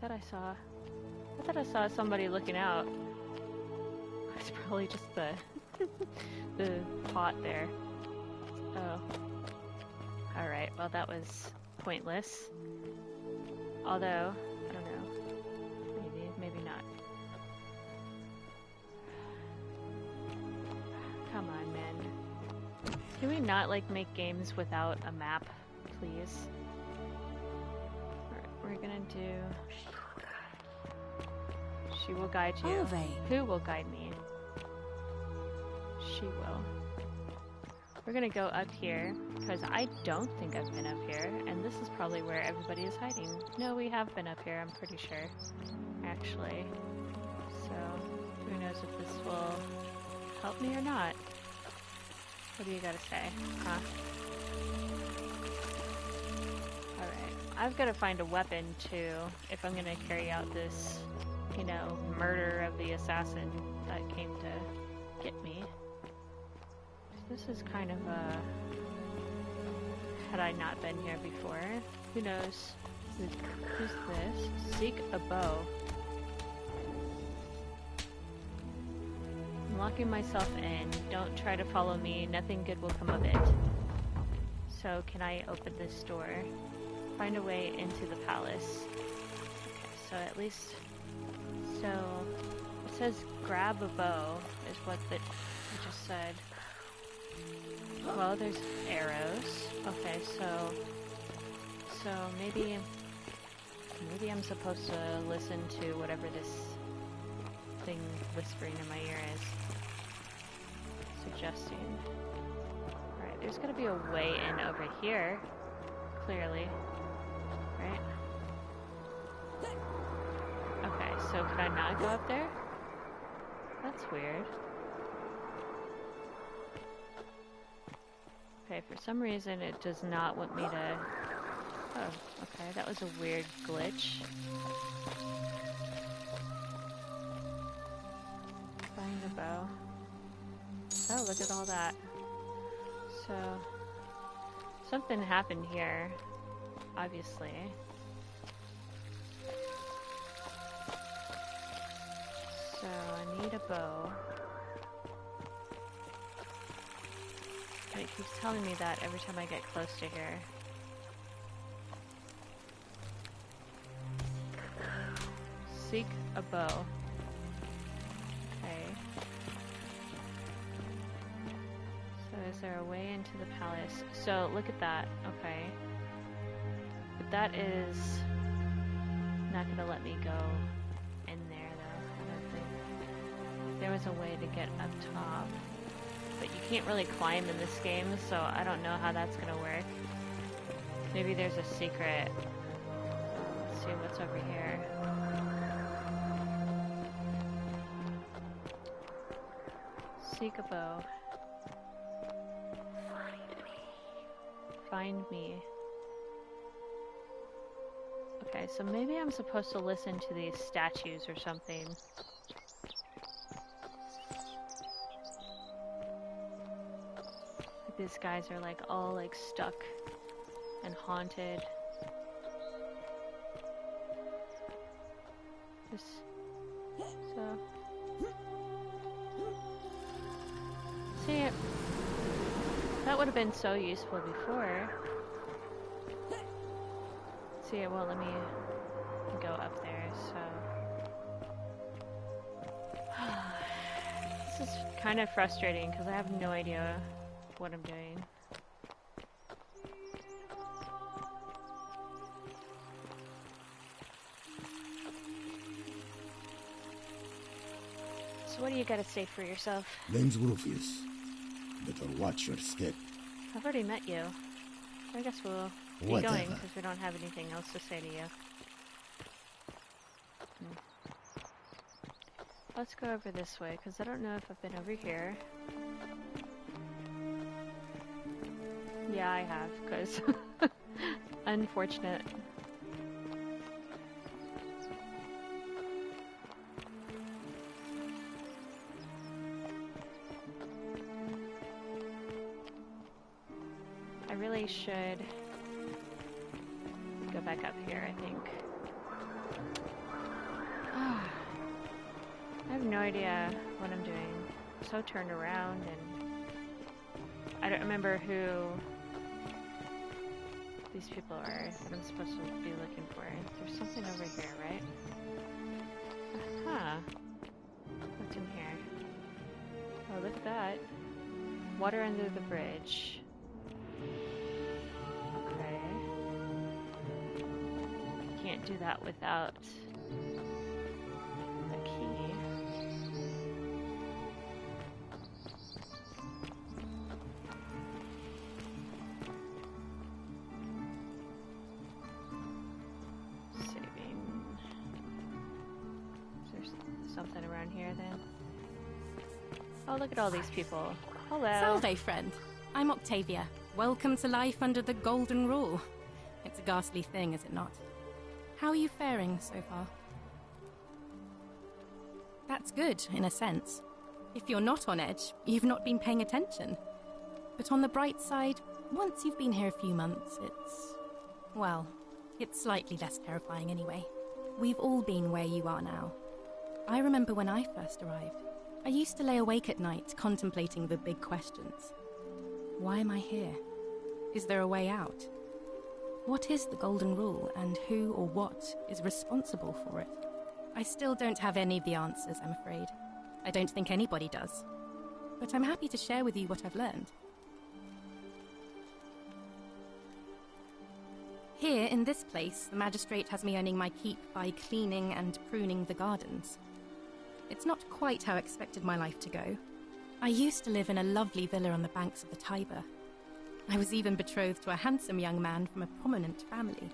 I thought I saw somebody looking out. It's probably just the pot there. Oh. Alright, well that was pointless. Although, I don't know. Maybe not. Come on, man. Can we not, like, make games without a map, please? We're gonna do... She will guide you. Alve. Who will guide me? She will. We're gonna go up here, because I don't think I've been up here, and this is probably where everybody is hiding. No, we have been up here, I'm pretty sure. Actually. So, who knows if this will help me or not? What do you gotta say? Huh? Alright, I've got to find a weapon too if I'm going to carry out this, you know, murder of the assassin that came to get me. So this is kind of a... Had I not been here before, who knows? Who's this? Seek a bow. I'm locking myself in. Don't try to follow me. Nothing good will come of it. So can I open this door? Find a way into the palace. Okay, so at least... So... It says grab a bow, is what it just said. Well, there's arrows. Okay, so maybe I'm supposed to listen to whatever this thing whispering in my ear is suggesting. Alright, there's gotta be a way in over here, clearly. Right? Okay, so could I not go up there? That's weird. Okay, for some reason it does not want me to... Oh, okay, that was a weird glitch. Find the bow. Oh, look at all that. So... Something happened here, obviously. So, I need a bow. And it keeps telling me that every time I get close to here. Seek a bow. Okay. So is there a way into the palace? So look at that. Okay. But that is not gonna let me go in there though, I don't think. There was a way to get up top. But you can't really climb in this game, so I don't know how that's gonna work. Maybe there's a secret. Let's see what's over here. Seek a bow. Find me. Okay, so maybe I'm supposed to listen to these statues or something. These guys are like all like stuck and haunted. So see, that would have been so useful before. See, it won't let me go up there, so this is kind of frustrating because I have no idea what I'm doing. So what do you gotta say for yourself? Name's Rufius. Better watch your step. I've already met you. I guess we'll be going because we don't have anything else to say to you. Let's go over this way because I don't know if I've been over here. Yeah, I have, because unfortunate. I really should go back up here, I think. I have no idea what I'm doing. I'm so turned around and I don't remember who these people are that I'm supposed to be looking for. There's something over here, right? Huh. What's in here? Oh, look at that. Water under the bridge. Okay. Can't do that without a key. Something around here then. Oh, look at all these people. Hello. Salve, friend. I'm Octavia. Welcome to life under the Golden Rule. It's a ghastly thing, is it not? How are you faring so far? That's good, in a sense. If you're not on edge, you've not been paying attention. But on the bright side, once you've been here a few months, it's slightly less terrifying anyway. We've all been where you are now. I remember when I first arrived. I used to lay awake at night contemplating the big questions. Why am I here? Is there a way out? What is the Golden Rule, and who or what is responsible for it? I still don't have any of the answers, I'm afraid. I don't think anybody does. But I'm happy to share with you what I've learned. Here, in this place, the magistrate has me earning my keep by cleaning and pruning the gardens. It's not quite how I expected my life to go. I used to live in a lovely villa on the banks of the Tiber. I was even betrothed to a handsome young man from a prominent family.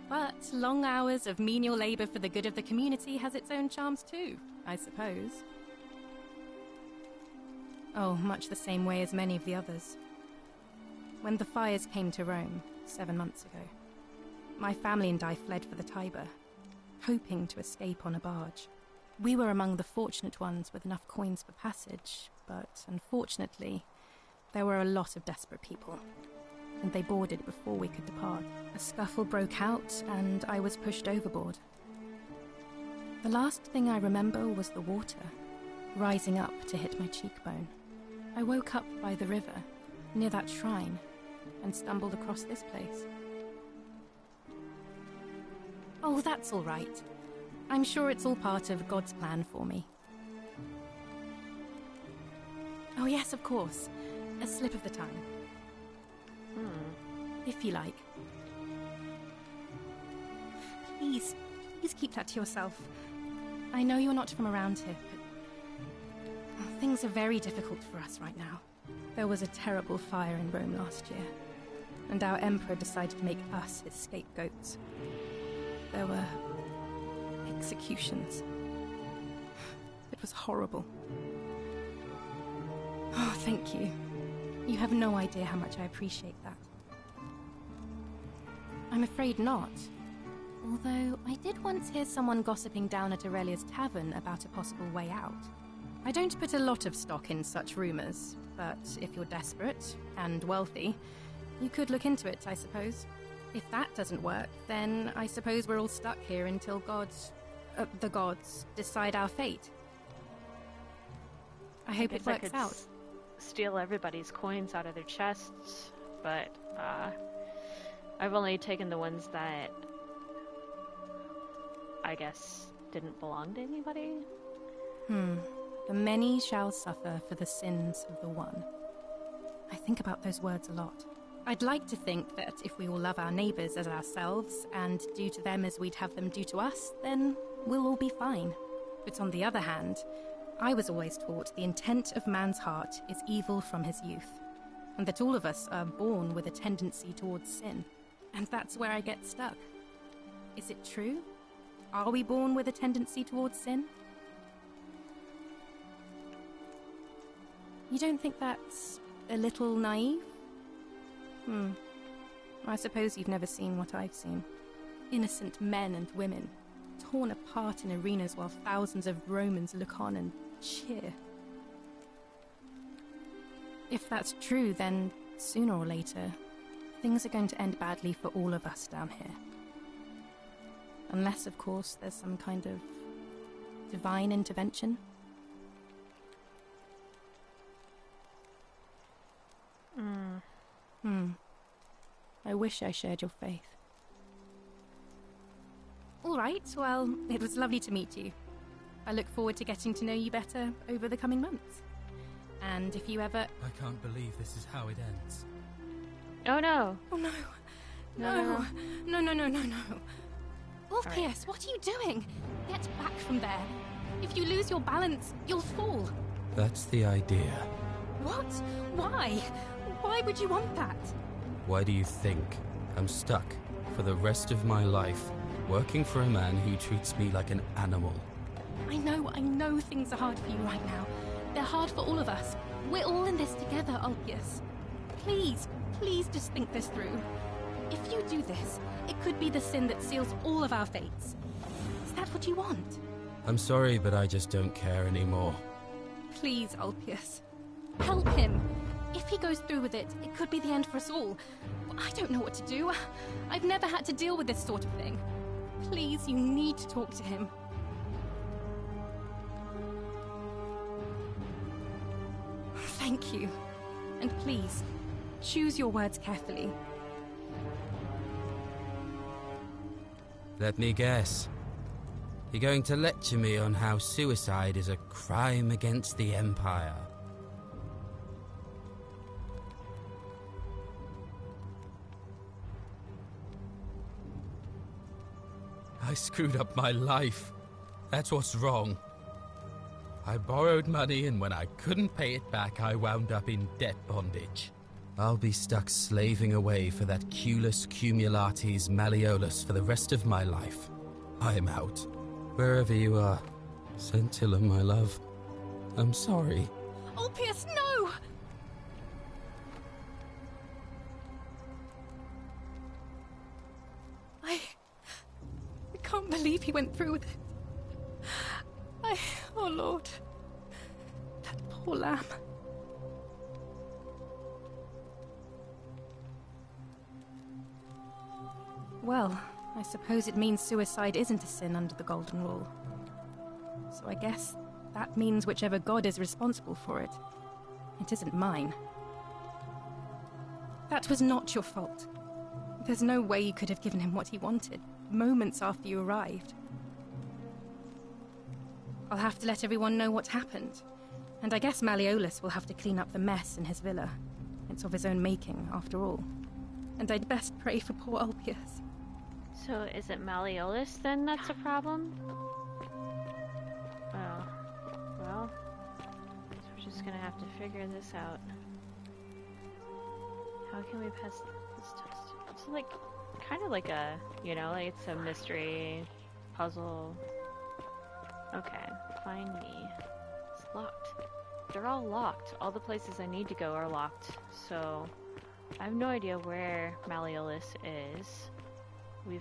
But long hours of menial labour for the good of the community has its own charms too, I suppose. Oh, much the same way as many of the others. When the fires came to Rome, 7 months ago, my family and I fled for the Tiber, hoping to escape on a barge. We were among the fortunate ones with enough coins for passage, but unfortunately, there were a lot of desperate people, and they boarded before we could depart. A scuffle broke out, and I was pushed overboard. The last thing I remember was the water, rising up to hit my cheekbone. I woke up by the river, near that shrine, and stumbled across this place. Oh, that's all right. I'm sure it's all part of God's plan for me. Oh yes, of course. A slip of the tongue. If you like. Please keep that to yourself. I know you're not from around here, but things are very difficult for us right now. There was a terrible fire in Rome last year, and our emperor decided to make us his scapegoats. There were executions. It was horrible. Oh, thank you. You have no idea how much I appreciate that. I'm afraid not. Although, I did once hear someone gossiping down at Aurelia's tavern about a possible way out. I don't put a lot of stock in such rumours, but if you're desperate and wealthy, you could look into it, I suppose. If that doesn't work, then I suppose we're all stuck here until the gods decide our fate. I hope it works out. Steal everybody's coins out of their chests, but I've only taken the ones that I guess didn't belong to anybody. The many shall suffer for the sins of the one. I think about those words a lot. I'd like to think that if we all love our neighbours as ourselves and do to them as we'd have them do to us, then we'll all be fine. But on the other hand, I was always taught the intent of man's heart is evil from his youth, and that all of us are born with a tendency towards sin. And that's where I get stuck. Is it true? Are we born with a tendency towards sin? You don't think that's a little naive? I suppose you've never seen what I've seen. Innocent men and women, torn apart in arenas while thousands of Romans look on and cheer. If that's true, then sooner or later, things are going to end badly for all of us down here. Unless, of course, there's some kind of divine intervention. I wish I shared your faith. All right, well, it was lovely to meet you. I look forward to getting to know you better over the coming months. And if you ever... I can't believe this is how it ends. Oh no. Oh no. No. Ulfius, what are you doing? Get back from there. If you lose your balance, you'll fall. That's the idea. What? Why? Why would you want that? Why do you think I'm stuck for the rest of my life working for a man who treats me like an animal? I know things are hard for you right now. They're hard for all of us. We're all in this together, Ulfius. Please just think this through. If you do this, it could be the sin that seals all of our fates. Is that what you want? I'm sorry, but I just don't care anymore. Please, Ulpius. Help him. If he goes through with it, it could be the end for us all. I don't know what to do. I've never had to deal with this sort of thing. Please, you need to talk to him. Thank you. And please, choose your words carefully. Let me guess. You're going to lecture me on how suicide is a crime against the Empire. I screwed up my life. That's what's wrong. I borrowed money, and when I couldn't pay it back, I wound up in debt bondage. I'll be stuck slaving away for that Culus Cumulatis Malleolus for the rest of my life. I am out. Wherever you are, Scintilla, my love, I'm sorry. Ulpius, no! I can't believe he went through with it. Oh Lord, that poor lamb. Well, I suppose it means suicide isn't a sin under the Golden Rule. So I guess that means whichever god is responsible for it. It isn't mine. That was not your fault. There's no way you could have given him what he wanted, moments after you arrived. I'll have to let everyone know what happened. And I guess Malleolus will have to clean up the mess in his villa. It's of his own making, after all. And I'd best pray for poor Ulpius. So is it Malleolus then that's a problem? Oh. Well, guess we're just gonna have to figure this out. How can we pass this test? It's like, kind of like a, you know, like it's a mystery puzzle. Okay, find me. It's locked. They're all locked. All the places I need to go are locked. So, I have no idea where Malleolus is. We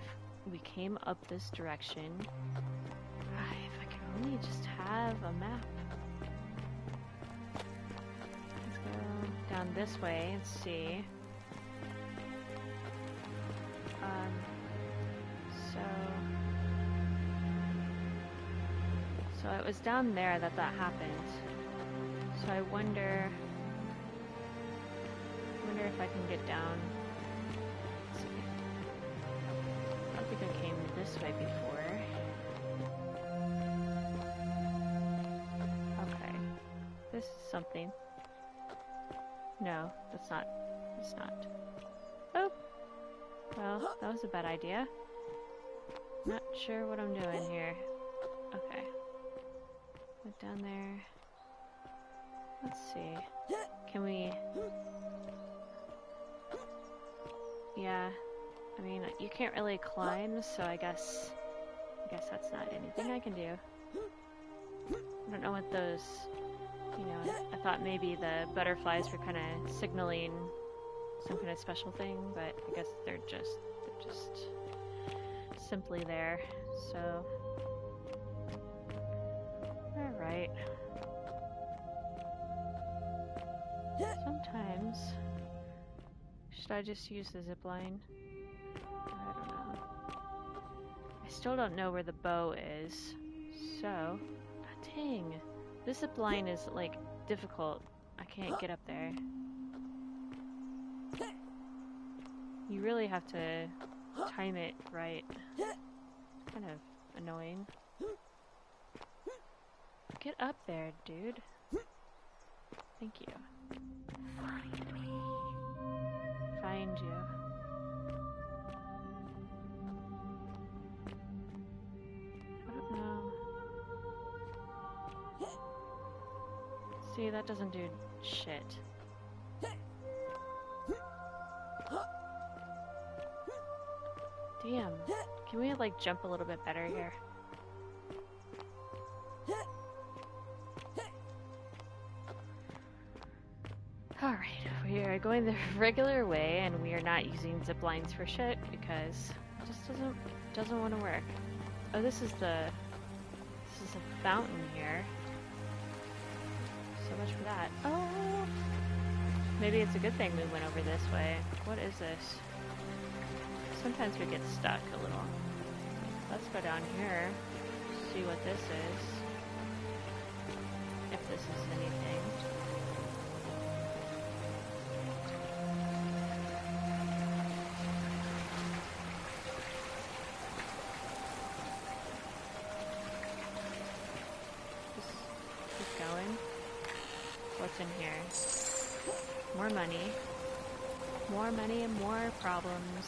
came up this direction. If I could only just have a map. Let's go down this way and see. So it was down there that happened. So I wonder if I can get down. Let's see. I don't think I came this way before. Okay. This is something. No, that's not. It's not. Oh! Well, that was a bad idea. Not sure what I'm doing here. Okay. Went down there. Let's see. Can we... Yeah. I mean, you can't really climb, so I guess that's not anything I can do. I don't know what those... You know, I thought maybe the butterflies were kind of signaling some kind of special thing, but I guess they're just simply there. So... Alright. Sometimes... Should I just use the zipline? I don't know. I still don't know where the bow is. So... dang. This zipline is, like, difficult. I can't get up there. You really have to time it right. Kind of annoying. Get up there, dude. Thank you. Find me. Find you. I don't know. See, that doesn't do shit. Damn. Can we, like, jump a little bit better here? Alright, we are going the regular way, and we are not using zip lines for shit because it just doesn't want to work. Oh, this is a fountain here. So much for that. Oh, maybe it's a good thing we went over this way. What is this? Sometimes we get stuck a little. Let's go down here, see what this is. If this is anything. Just keep going. What's in here? More money. More money and more problems.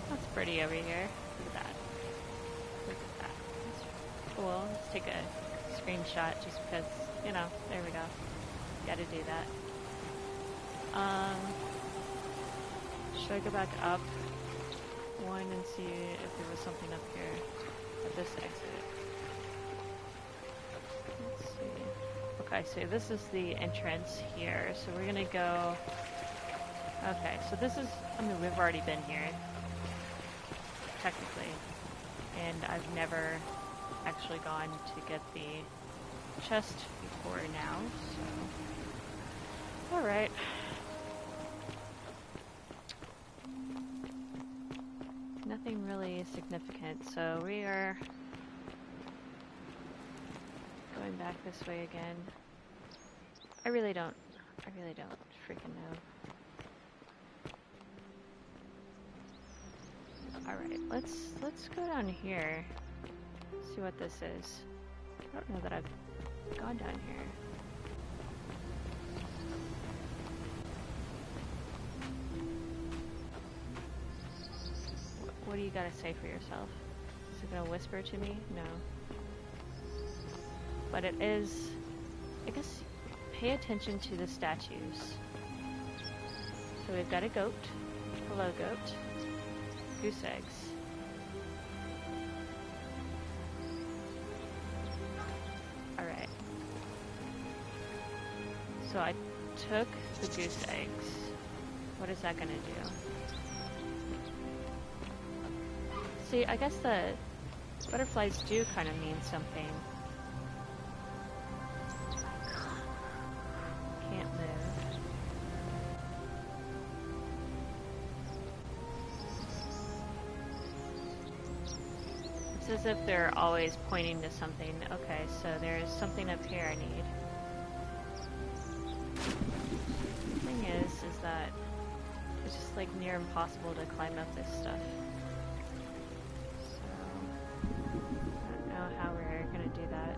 That's pretty over here. Look at that. Look at that. That's cool. Let's take a screenshot just because, you know, there we go. Gotta do that. Should I go back up one and see if there was something up here at this exit? Let's see. Okay, so this is the entrance here. So we're gonna go... Okay, so this is... I mean, we've already been here. Technically, and I've never actually gone to get the chest before now, so alright. Nothing really significant, so we are going back this way again. I really don't freaking know. Alright, let's go down here. See what this is. I don't know that I've gone down here. What do you gotta say for yourself? Is it gonna whisper to me? No. But it is... I guess pay attention to the statues. So we've got a goat. Hello, goat. Goose eggs. Alright. So I took the goose eggs. What is that gonna do? See, I guess the butterflies do kind of mean something. Can't move. It's as if they're always pointing to something. Okay, so there's something up here I need. The thing is that it's just like near impossible to climb up this stuff. So, I don't know how we're gonna do that.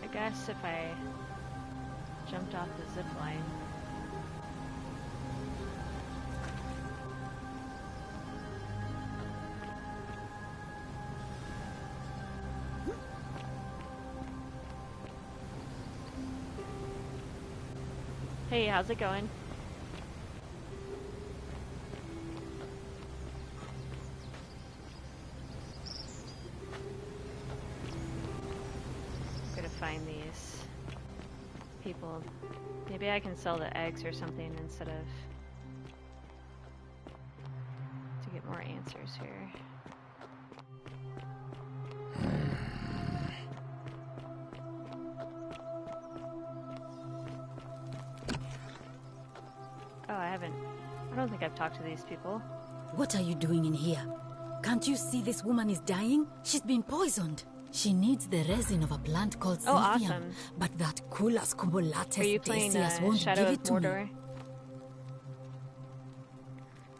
I guess if I jumped off the zip line. Hey, how's it going? I'm gonna find these people. Maybe I can sell the eggs or something instead of... to get more answers here. I don't think I've talked to these people. What are you doing in here? Can't you see this woman is dying? She's been poisoned. She needs the resin of a plant called Silphium. Awesome. But that Culus cumulatus Are you playing won't Shadow give of it to Mordor? me.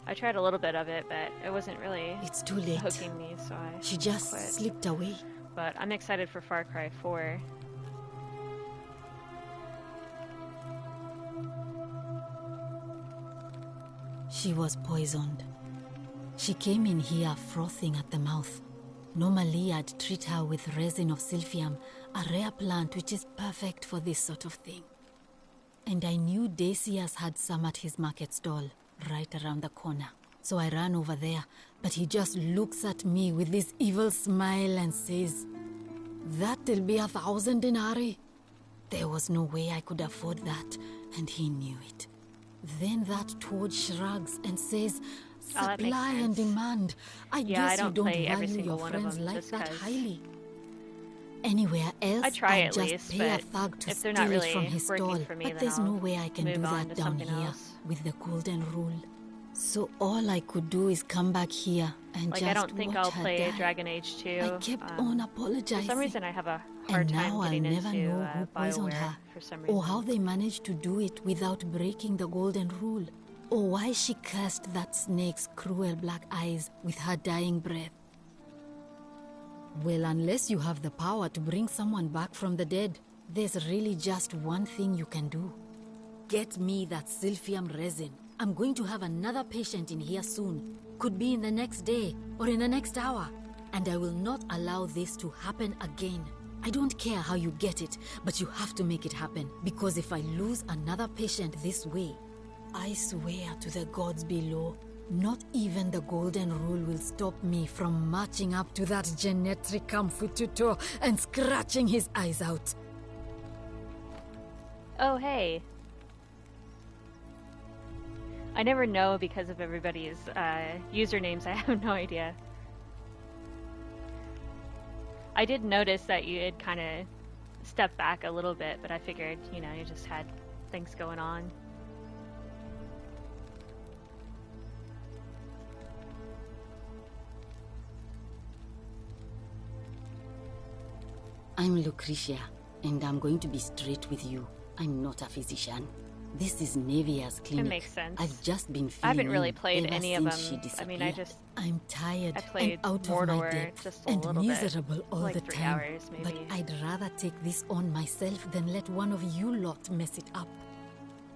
I tried a little bit of it, but it wasn't really It's too late. hooking me, so I She just quit. slipped away. But I'm excited for Far Cry 4. She was poisoned. She came in here frothing at the mouth. Normally, I'd treat her with resin of Silphium, a rare plant which is perfect for this sort of thing. And I knew Decius had some at his market stall, right around the corner. So I ran over there, but he just looks at me with this evil smile and says, That'll be 1,000 denarii. There was no way I could afford that, and he knew it. Then that toad shrugs and says, supply and demand. I guess you don't value your friends like that highly. Anywhere else, I try I'd at just least, pay a but thug to if they're steal not really it from his working stall. for me, But then there's I'll no way I can do move on that to down something here else. with the golden rule. So all I could do is come back here and Like, just I don't think watch I'll her play die. Dragon Age 2. I kept on apologizing. For some reason, I have a hard And time now I'll getting never into know who poisoned BioWare her, for some reason. or how they managed to do it without breaking the golden rule, or why she cursed that snake's cruel black eyes with her dying breath. Well, unless you have the power to bring someone back from the dead, there's really just one thing you can do. Get me that silphium resin. I'm going to have another patient in here soon. Could be in the next day, or in the next hour. And I will not allow this to happen again. I don't care how you get it, but you have to make it happen. Because if I lose another patient this way, I swear to the gods below, not even the golden rule will stop me from marching up to that Genetricum Fututor and scratching his eyes out. Oh, hey. I never know because of everybody's usernames. I have no idea. I did notice that you had kind of stepped back a little bit, but I figured, you know, you just had things going on. I'm Lucretia, and I'm going to be straight with you. I'm not a physician. This is Nevia's clinic. It makes sense. I've just been feeling I haven't really ill played ever any of since them. she disappeared. I mean, I just... I'm tired I played and out Mordor of my depth just a and little bit, miserable all like the 3 time. hours, maybe. But I'd rather take this on myself than let one of you lot mess it up.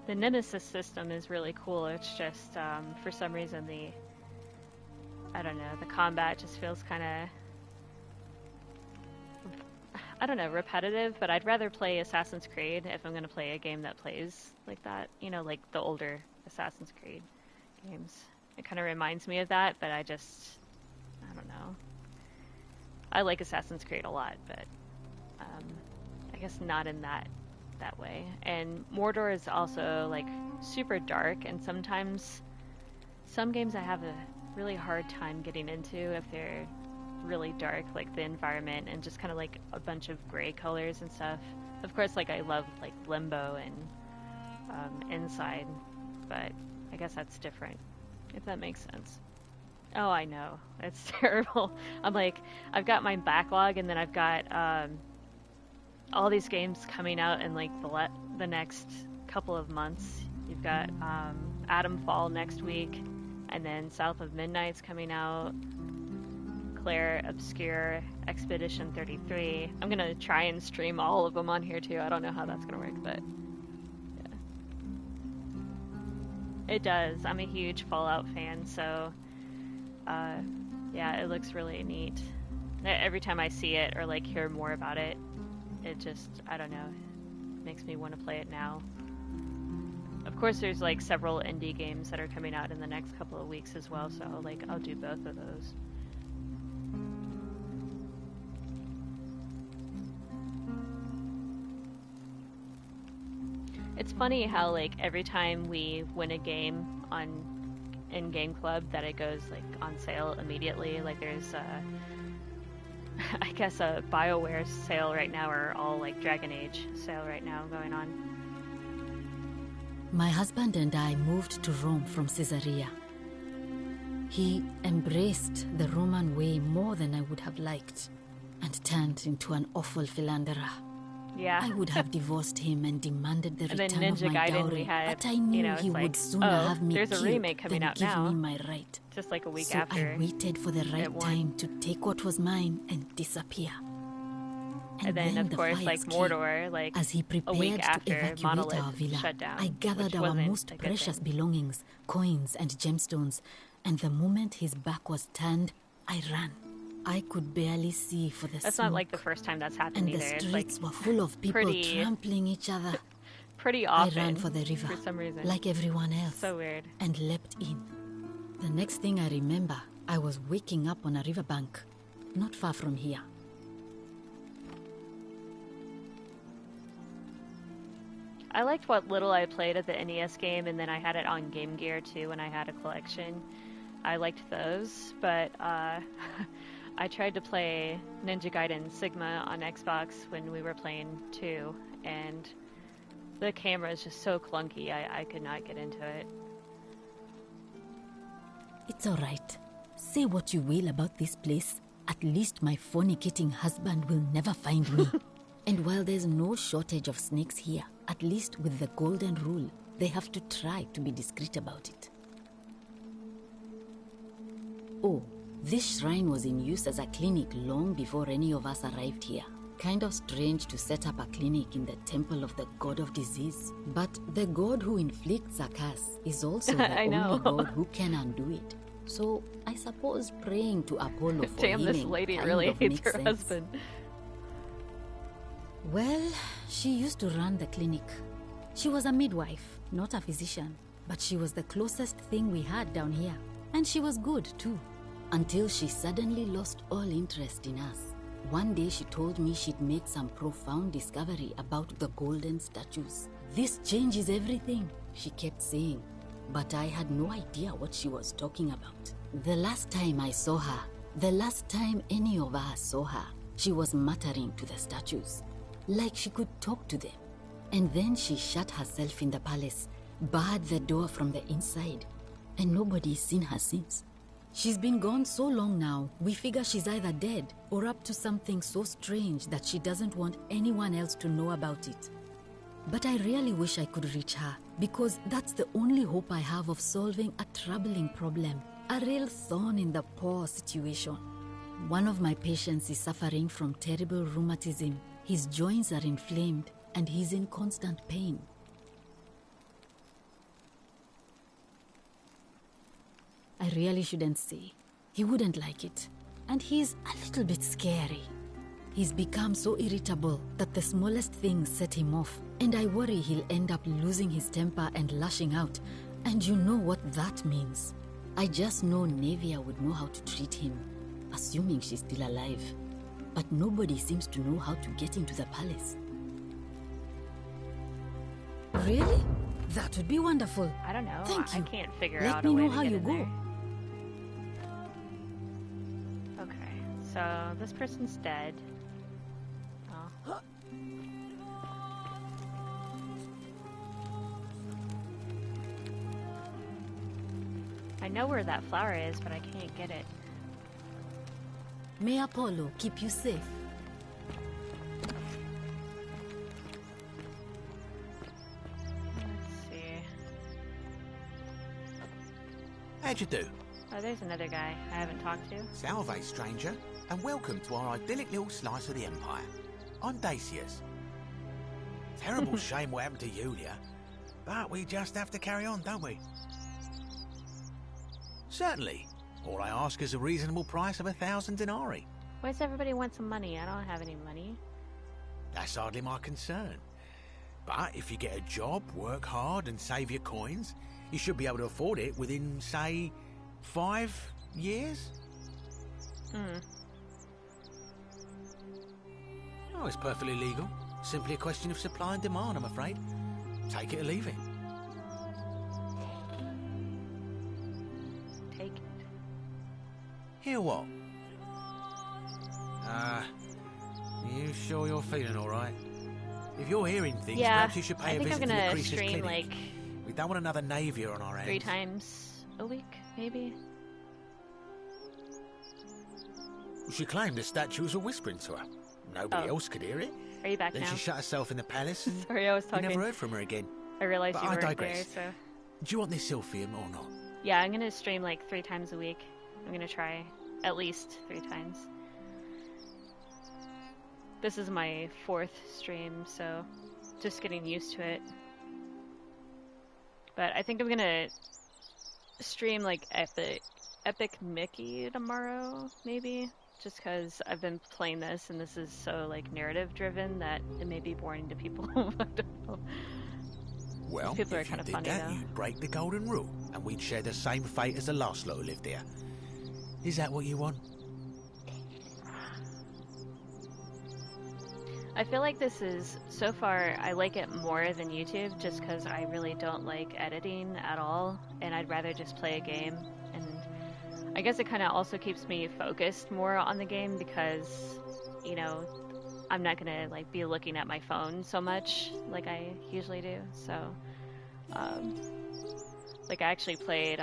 The Nemesis system is really cool. It's just, for some reason, I don't know, the combat just feels kind of... I don't know, repetitive, but I'd rather play Assassin's Creed if I'm going to play a game that plays like that. You know, like the older Assassin's Creed games. It kind of reminds me of that, but I don't know. I like Assassin's Creed a lot, but I guess not in that way. And Mordor is also like super dark, and sometimes some games I have a really hard time getting into if they're really dark, like the environment and just kind of like a bunch of gray colors and stuff. Of course, like I love like Limbo and Inside, but I guess that's different, if that makes sense. Oh, I know, it's terrible. I'm like, I've got my backlog, and then I've got all these games coming out in like the next couple of months. You've got Atomfall next week, and then South of Midnight's coming out. Claire Obscure, Expedition 33. I'm gonna try and stream all of them on here too. I don't know how that's gonna work, but yeah. It does. I'm a huge Fallout fan, so yeah, it looks really neat. Every time I see it or like hear more about it, it just, I don't know, makes me want to play it now. Of course, there's like several indie games that are coming out in the next couple of weeks as well, so like I'll do both of those. It's funny how like every time we win a game in Game Club that it goes like on sale immediately. Like there's I guess a BioWare sale right now, or all like Dragon Age sale right now going on. My husband and I moved to Rome from Caesarea. He embraced the Roman way more than I would have liked, and turned into an awful philanderer. Yeah. I would have divorced him and demanded the and return then of Ninja my Gaiden dowry, we had, but I knew you know, he it's would like, sooner have me there's killed a remake coming than out give now. me my right. Just like a week So after. I waited for the right time to take what was mine and disappear. And then of the course, fires like came. Mordor, like As he a prepared week to after evacuate Monolith our villa, shut down, I gathered which our wasn't most a good precious thing. belongings, coins and gemstones, and the moment his back was turned, I ran. I could barely see for the That's smoke. not like the first time that's happened And either. the It's streets like were full of people pretty- trampling each other. pretty I often. ran for the river, for some reason. like everyone else, So weird. and leapt in. The next thing I remember, I was waking up on a riverbank, not far from here. I liked what little I played at the NES game, and then I had it on Game Gear too when I had a collection. I liked those, but I tried to play Ninja Gaiden Sigma on Xbox when we were playing 2, and the camera is just so clunky, I could not get into it. It's all right. Say what you will about this place. At least my fornicating husband will never find me. And while there's no shortage of snakes here, at least with the golden rule, they have to try to be discreet about it. Oh, this shrine was in use as a clinic long before any of us arrived here. Kind of strange to set up a clinic in the temple of the god of disease. But the god who inflicts a curse is also the only god who can undo it. So I suppose praying to Apollo for Damn, healing this lady kind really of hates makes her sense. husband. Well, she used to run the clinic. She was a midwife, not a physician, but she was the closest thing we had down here. And she was good, too, until she suddenly lost all interest in us. One day she told me she'd made some profound discovery about the golden statues. This changes everything, she kept saying, but I had no idea what she was talking about. The last time I saw her, the last time any of us saw her, she was muttering to the statues, like she could talk to them. And then she shut herself in the palace, barred the door from the inside, and nobody's seen her since. She's been gone so long now, we figure she's either dead or up to something so strange that she doesn't want anyone else to know about it. But I really wish I could reach her, because that's the only hope I have of solving a troubling problem, a real thorn in the paw situation. One of my patients is suffering from terrible rheumatism. His joints are inflamed, and he's in constant pain. I really shouldn't say. He wouldn't like it. And he's a little bit scary. He's become so irritable that the smallest things set him off. And I worry he'll end up losing his temper and lashing out. And you know what that means. I just know Nevia would know how to treat him, assuming she's still alive. But nobody seems to know how to get into the palace. Really? That would be wonderful. I don't know. Thank you. I can't figure Let out me a way know to how get you in go. there. Okay, so this person's dead. Oh. I know where that flower is, but I can't get it. May Apollo keep you safe. Let's see. How'd you do? Oh, there's another guy I haven't talked to. Salve, stranger, and welcome to our idyllic little slice of the Empire. I'm Dacius. Terrible shame what happened to Yulia, but we just have to carry on, don't we? Certainly. All I ask is a reasonable price of 1,000 denarii. Why does everybody want some money? I don't have any money. That's hardly my concern. But if you get a job, work hard and save your coins, you should be able to afford it within, say, 5 years? Oh, it's perfectly legal. Simply a question of supply and demand, I'm afraid. Take it or leave it. Take it. Hear what? You sure you're feeling all right? If you're hearing things, Yeah, perhaps you should pay I a think visit I'm to the gonna Croesus stream Clinic. like We don't want another Navia on our hands. 3 times a week, maybe. She claimed the statues were whispering to her. Nobody else could hear it. Are you back Then now? she shut herself in the palace and Sorry, I was we talking. never heard from her again. I realized But you I weren't digress. there, so Do you want this Sylphium or not? yeah, I'm gonna stream like 3 times a week. I'm gonna try at least 3 times. This is my 4th stream, so just getting used to it. But I think I'm gonna stream like Epic Mickey tomorrow, maybe. Just because I've been playing this and this is so like narrative driven that it may be boring to people. I don't know. Well, People are if you kind of did funny that, though. you'd break the golden rule, and we'd share the same fate as the last lot who lived here. Is that what you want? I feel like this is, so far, I like it more than YouTube just because I really don't like editing at all, and I'd rather just play a game. And I guess it kind of also keeps me focused more on the game because, you know, I'm not gonna like be looking at my phone so much like I usually do. So, like I actually played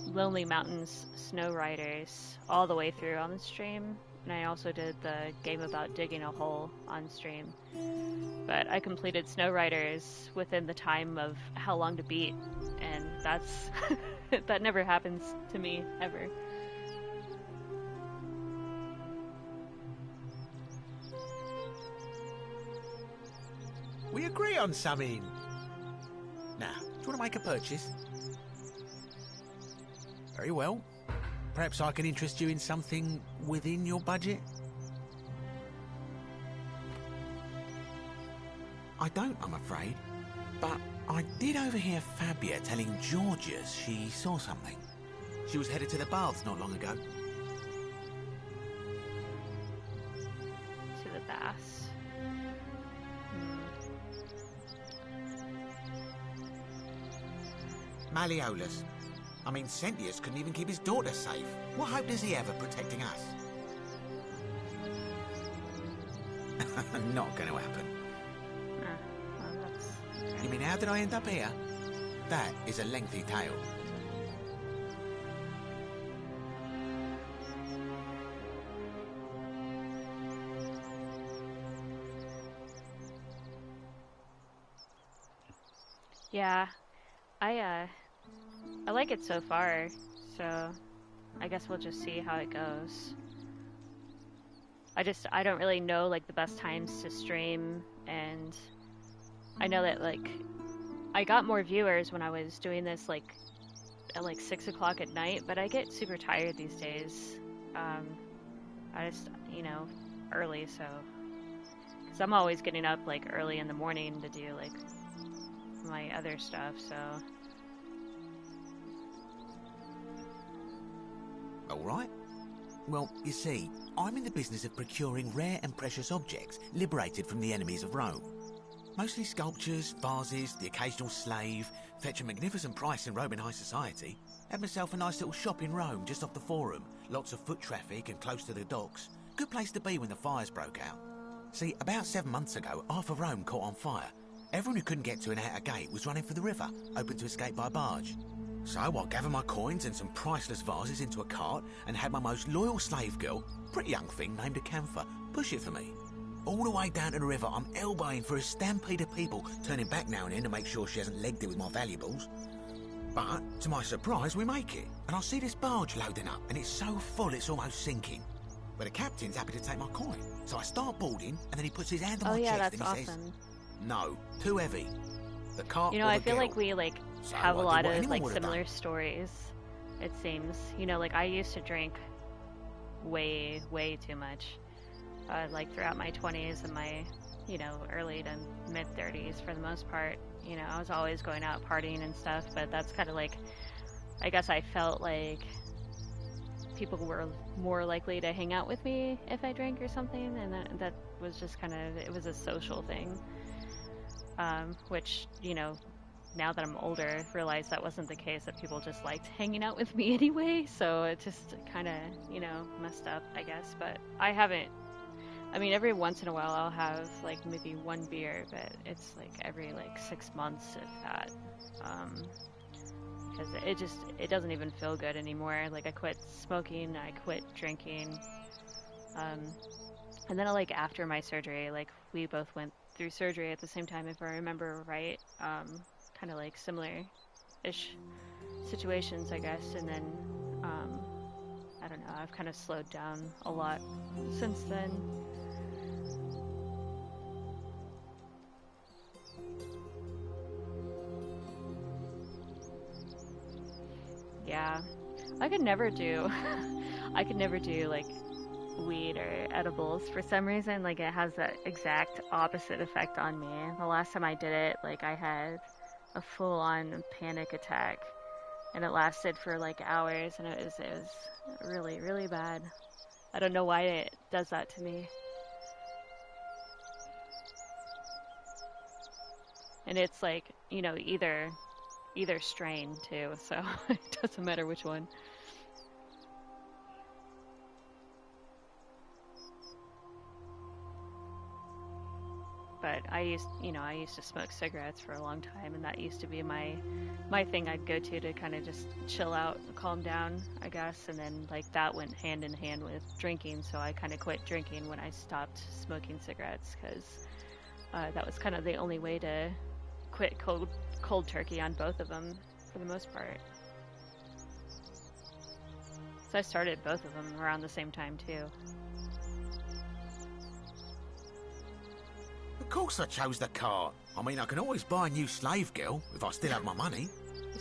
Lonely Mountains Snow Riders all the way through on the stream, and I also did the game about digging a hole on stream. But I completed Snow Riders within the time of how long to beat, and that's that never happens to me ever. We agree on something. Now, do you want to make a purchase? Very well. Perhaps I can interest you in something within your budget? I don't, I'm afraid. But I did overhear Fabia telling Georgius she saw something. She was headed to the baths not long ago. To the baths. Malleolus. I mean, Sentius couldn't even keep his daughter safe. What hope does he have of protecting us? Not going to happen. You mean, how did I end up here? That is a lengthy tale. Yeah, I like it so far, so I guess we'll just see how it goes. I don't really know like the best times to stream, and I know that like I got more viewers when I was doing this like at like 6 o'clock at night, but I get super tired these days. I just, you know, early, so because I'm always getting up like early in the morning to do like my other stuff, so. All right. Well, you see, I'm in the business of procuring rare and precious objects liberated from the enemies of Rome. Mostly sculptures, vases, the occasional slave, fetch a magnificent price in Roman high society. Had myself a nice little shop in Rome just off the Forum. Lots of foot traffic and close to the docks. Good place to be when the fires broke out. See, about 7 months ago, half of Rome caught on fire. Everyone who couldn't get to an outer gate was running for the river, open to escape by barge. So I gathered my coins and some priceless vases into a cart and had my most loyal slave girl, pretty young thing named Acantha, push it for me. All the way down to the river, I'm elbowing for a stampede of people, turning back now and then to make sure she hasn't legged it with my valuables. But, to my surprise, we make it, and I see this barge loading up, and it's so full it's almost sinking. But the captain's happy to take my coin, so I start boarding, and then he puts his hand on my chest and he says, "No, too heavy. The cart." You know, I feel like we have a lot of like would have similar done. stories. It seems, you know, like I used to drink way too much, like throughout my 20s and my, you know, early to mid 30s for the most part. You know, I was always going out partying and stuff, but that's kind of like, I guess I felt like people were more likely to hang out with me if I drank or something, and that was just kind of, it was a social thing, which, you know, now that I'm older, realize that wasn't the case, that people just liked hanging out with me anyway, so it just kind of, you know, messed up, I guess. But I haven't, I mean, every once in a while I'll have like maybe one beer, but it's like every like 6 months if that, because it doesn't even feel good anymore. Like I quit smoking, I quit drinking, and then like after my surgery, like we both went through surgery at the same time, if I remember right, kind of like similar-ish situations, I guess, and then, I don't know, I've kind of slowed down a lot since then. Yeah, I could never do like weed or edibles for some reason. Like it has that exact opposite effect on me. The last time I did it, like I had a full-on panic attack, and it lasted for like hours, and it was really bad. I don't know why it does that to me. And it's like, you know, either strain too, so it doesn't matter which one. But I used to smoke cigarettes for a long time, and that used to be my thing I'd go to kind of just chill out and calm down, I guess. And then like that went hand in hand with drinking, so I kind of quit drinking when I stopped smoking cigarettes, because that was kind of the only way to quit cold turkey on both of them for the most part. So I started both of them around the same time too. Of course I chose the car. I mean, I can always buy a new slave girl if I still have my money.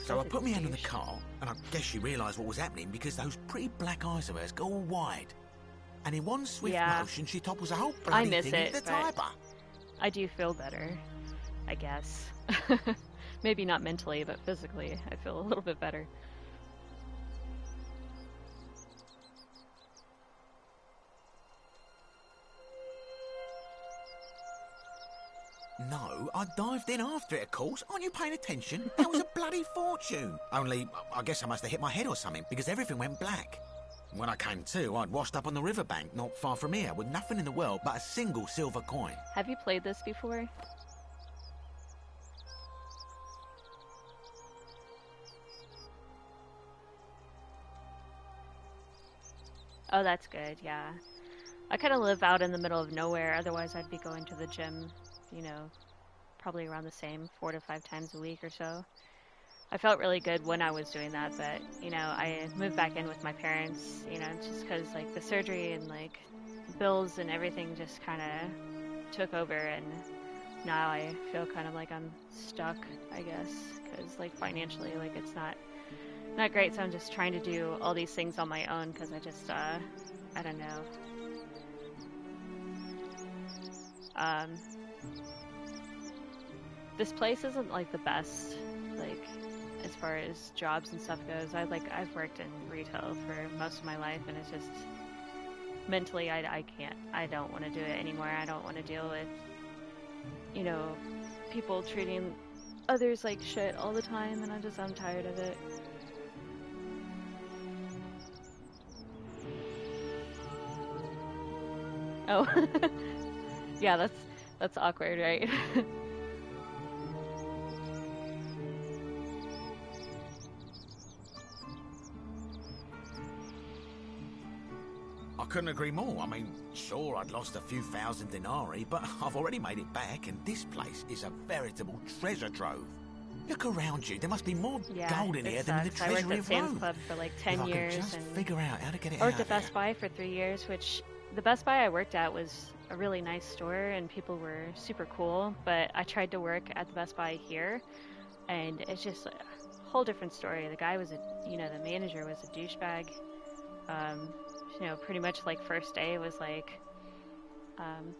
So I put my hand on the car, and I guess she realised what was happening because those pretty black eyes of hers go all wide. And in one swift motion, she topples the whole bloody thing into the Tiber. I do feel better, I guess. Maybe not mentally, but physically, I feel a little bit better. No, I dived in after it, of course. Aren't you paying attention? That was a bloody fortune. Only, I guess I must have hit my head or something, because everything went black. When I came to, I'd washed up on the riverbank not far from here, with nothing in the world but a single silver coin. Have you played this before? Oh, that's good, yeah. I kind of live out in the middle of nowhere, otherwise I'd be going to the gym, you know, probably around the same 4 to 5 times a week or so. I felt really good when I was doing that, but, you know, I moved back in with my parents, you know, just because, like, the surgery and, like, bills and everything just kind of took over, and now I feel kind of like I'm stuck, I guess, because, like, financially, like, it's not great, so I'm just trying to do all these things on my own, because I just, I don't know. This place isn't, like, the best, like, as far as jobs and stuff goes. I've worked in retail for most of my life, and it's just, mentally, I don't want to do it anymore. I don't want to deal with, you know, people treating others like shit all the time, and I'm tired of it. Oh, yeah, that's awkward, right? I couldn't agree more. I mean, sure, I'd lost a few thousand denarii, but I've already made it back, and this place is a veritable treasure trove. Look around you. There must be more gold in here than in the treasury of Rome. I worked at Sam's Club for like 10 years. If I could just figure out how to get it out. I worked at Best Buy for 3 years, which the Best Buy I worked at was a really nice store, and people were super cool, but I tried to work at the Best Buy here, and it's just a whole different story. The guy was the manager was a douchebag. You know, pretty much like first day was like,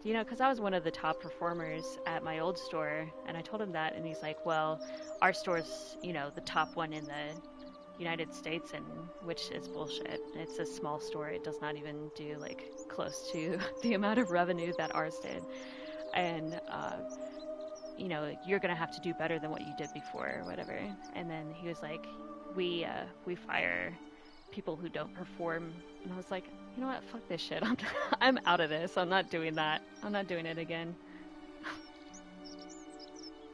you know, because I was one of the top performers at my old store, and I told him that, and he's like, well, our store's, you know, the top one in the United States, and which is bullshit. It's a small store. It does not even do like close to the amount of revenue that ours did. And, you know, you're going to have to do better than what you did before or whatever. And then he was like, we fire people who don't perform. And I was like, you know what, fuck this shit. I'm out of this. I'm not doing that. I'm not doing it again.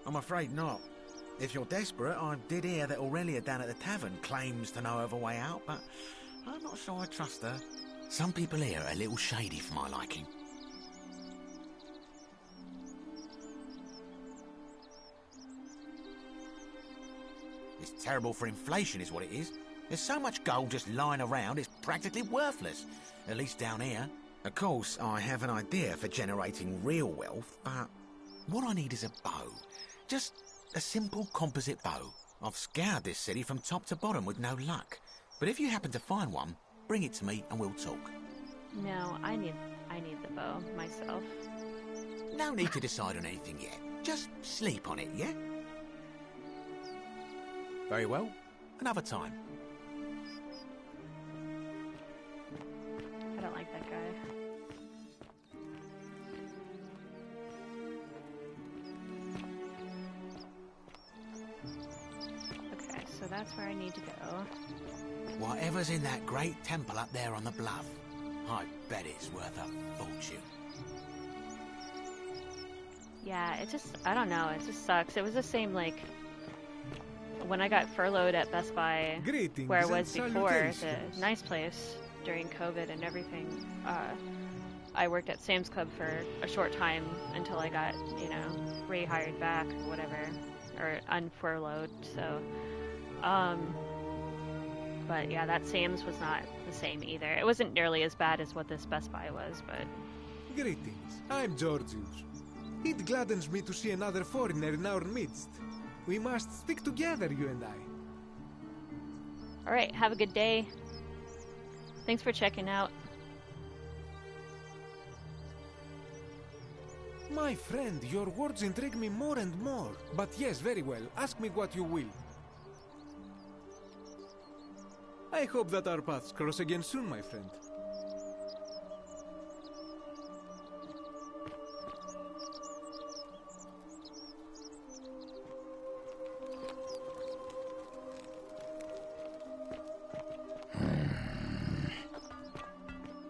I'm afraid not. If you're desperate, I did hear that Aurelia down at the tavern claims to know of a way out, but I'm not sure I trust her. Some people here are a little shady for my liking. It's terrible for inflation is what it is. There's so much gold just lying around, it's practically worthless. At least down here. Of course, I have an idea for generating real wealth, but what I need is a bow. Just a simple composite bow. I've scoured this city from top to bottom with no luck. But if you happen to find one, bring it to me and we'll talk. No, I need the bow myself. No need to decide on anything yet. Just sleep on it, yeah? Very well. Another time. I don't like that guy. that's where I need to go. Whatever's in that great temple up there on the bluff, I bet it's worth a fortune. Yeah, it just, I don't know, it just sucks. It was the same, like, when I got furloughed at Best Buy, Greetings where I was and before, the salutations. nice place during COVID and everything. I worked at Sam's Club for a short time until I got, you know, rehired back or whatever, or unfurloughed, so, but yeah, that Sam's was not the same either. It wasn't nearly as bad as what this Best Buy was, but... Greetings. I'm Georgius. It gladdens me to see another foreigner in our midst. We must stick together, you and I. Alright, have a good day. Thanks for checking out. My friend, your words intrigue me more and more. But yes, very well. Ask me what you will. I hope that our paths cross again soon, my friend.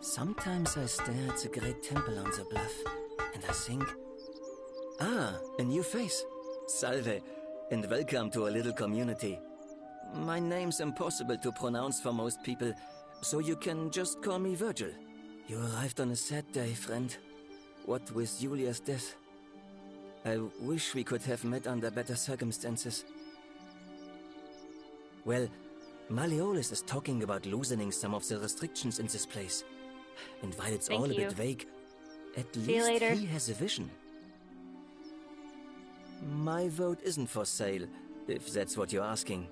Sometimes I stare at the great temple on the bluff, and I think, ah, a new face. Salve, and welcome to a little community. My name's impossible to pronounce for most people, so you can just call me Virgil. You arrived on a sad day, friend. What with Julia's death. I wish we could have met under better circumstances. Well, Malleolus is talking about loosening some of the restrictions in this place. And while it's all a bit vague, at least he has a vision. My vote isn't for sale, if that's what you're asking.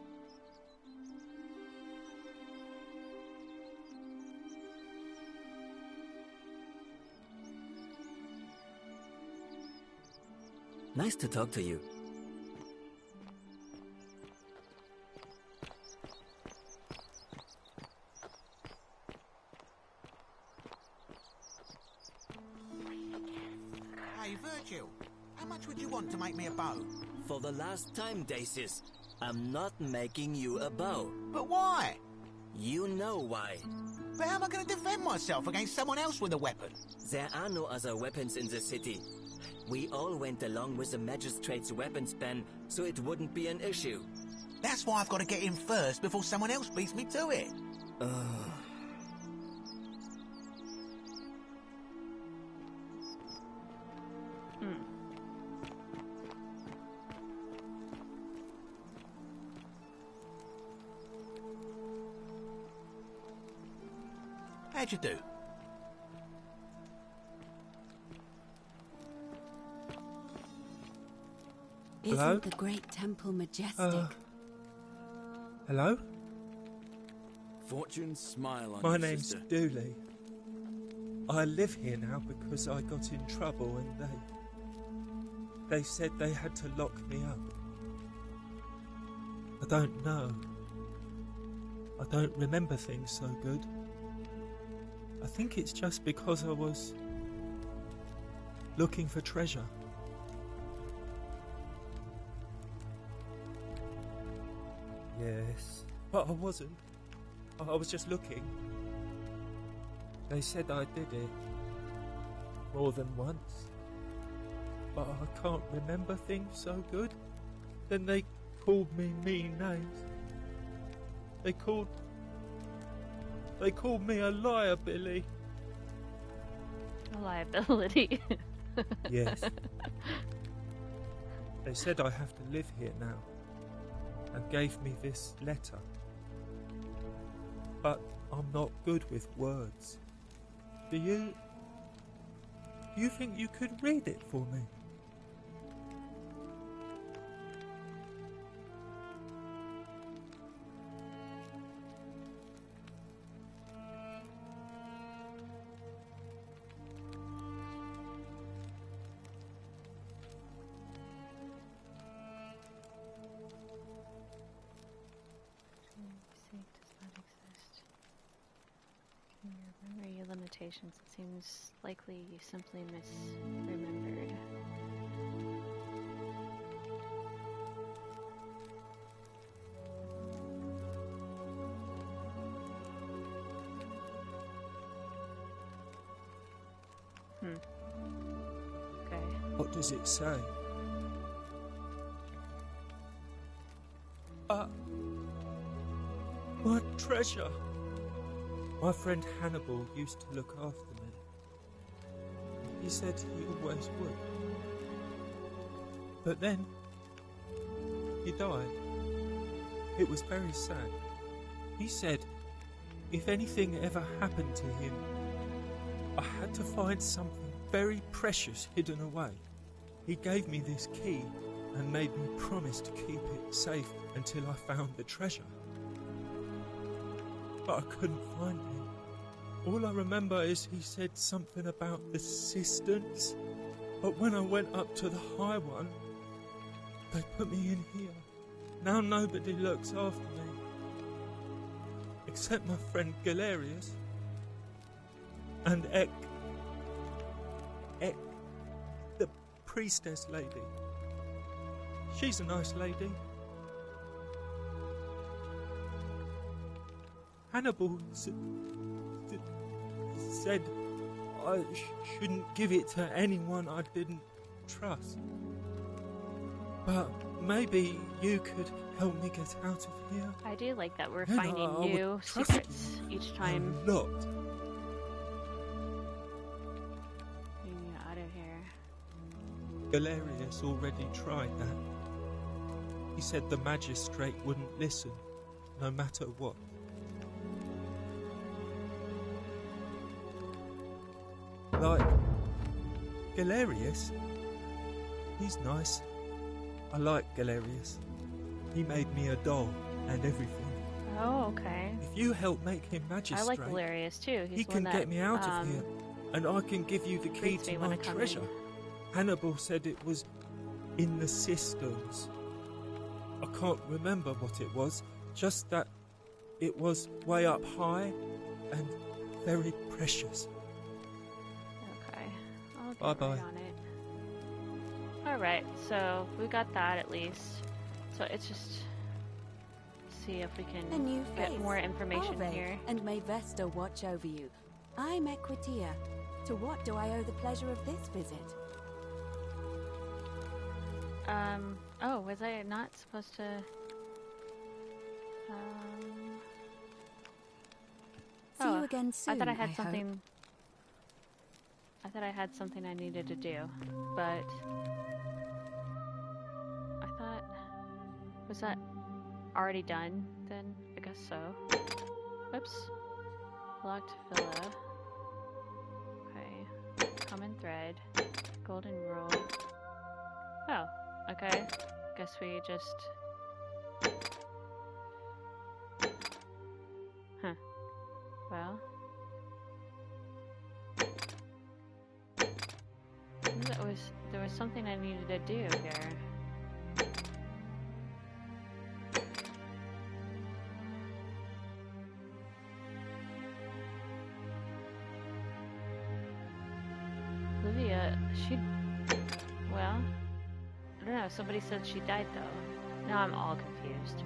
Nice to talk to you. Hey, Virgil, how much would you want to make me a bow? For the last time, Dacis, I'm not making you a bow. But why? You know why. But how am I going to defend myself against someone else with a weapon? There are no other weapons in the city. We all went along with the magistrate's weapons ban, so it wouldn't be an issue. That's why I've got to get in first before someone else beats me to it. How'd you do? Hello? Isn't the great temple majestic? Hello? Fortune smile on My you, name's sister. Dooley. I live here now because I got in trouble and they said they had to lock me up. I don't know. I don't remember things so good. I think it's just because I was looking for treasure. Yes, but I wasn't. I was just looking. They said I did it more than once, but I can't remember things so good. Then they called me mean names. They called me a liar, Billy. A liability. Yes. They said I have to live here now, and gave me this letter. But I'm not good with words. Do you think you could read it for me? Remember your limitations. It seems likely you simply misremembered. What does it say? My treasure! My friend Hannibal used to look after me. He said he always would. But then, he died. It was very sad. He said, if anything ever happened to him, I had to find something very precious hidden away. He gave me this key and made me promise to keep it safe until I found the treasure. But I couldn't find it. All I remember is he said something about the cisterns, but when I went up to the high one, they put me in here. Now nobody looks after me, except my friend Galerius and Ek, the priestess lady. She's a nice lady. Hannibal said I shouldn't give it to anyone I didn't trust. But maybe you could help me get out of here. I do like that we're Then finding I would new trust secrets each time. A lot. Getting you out of here. Galerius already tried that. He said the magistrate wouldn't listen, no matter what. Like Galerius, he's nice. I like Galerius. He made me a doll and everything. Oh, okay. If you help make him magistrate, I like Galerius too. He's he the one can that, get me out of here, and I can give you the key greets to me when my I come treasure. in. Hannibal said it was in the cisterns. I can't remember what it was, just that it was way up high and very precious. Okay. I'll get Bye-bye. right on it. Alright, so we got that at least. So it's just see if we A new can get face. more information Arve, here. And may Vesta watch over you. I'm Equitia. To what do I owe the pleasure of this visit? Oh, was I not supposed to... See you again soon, I thought I had I something... hope. I thought I had something I needed to do, but... I thought... Was that already done, then? I guess so. Whoops. Locked villa. Okay. Common thread. Golden rule. Oh, okay. Guess we just... Huh. Well... There was something I needed to do here. Livia, well, I don't know, somebody said she died though. Now I'm all confused.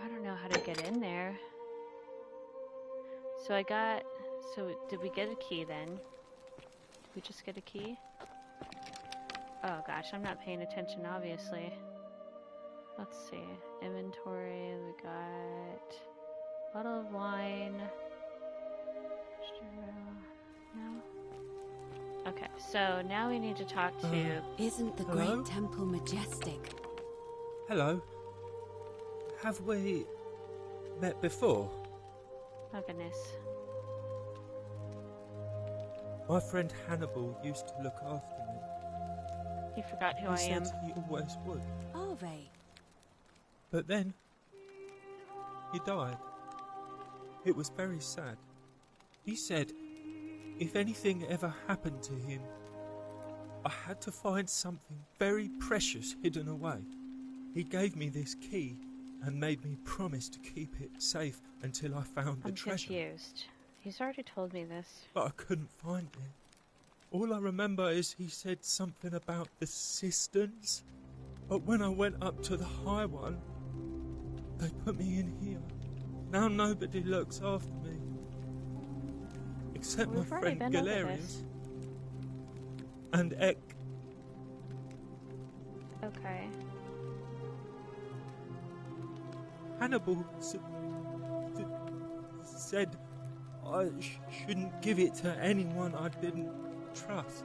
I don't know how to get in there. So did we get a key then? Did we just get a key? Oh gosh, I'm not paying attention obviously. Let's see. Inventory, we got bottle of wine. No? Okay, so now we need to talk to... Isn't the Hello? great temple majestic? Hello. Have we met before? Oh goodness. My friend Hannibal used to look after me. He forgot who He I said am. he always would. Arve. But then, he died. It was very sad. He said, if anything ever happened to him, I had to find something very precious hidden away. He gave me this key and made me promise to keep it safe until I found the I'm treasure. confused. He's already told me this. But I couldn't find it. All I remember is he said something about the cisterns. But when I went up to the high one, they put me in here. Now nobody looks after me. Except my friend Galerius. And Ek. Okay. Hannibal said I shouldn't give it to anyone I didn't trust.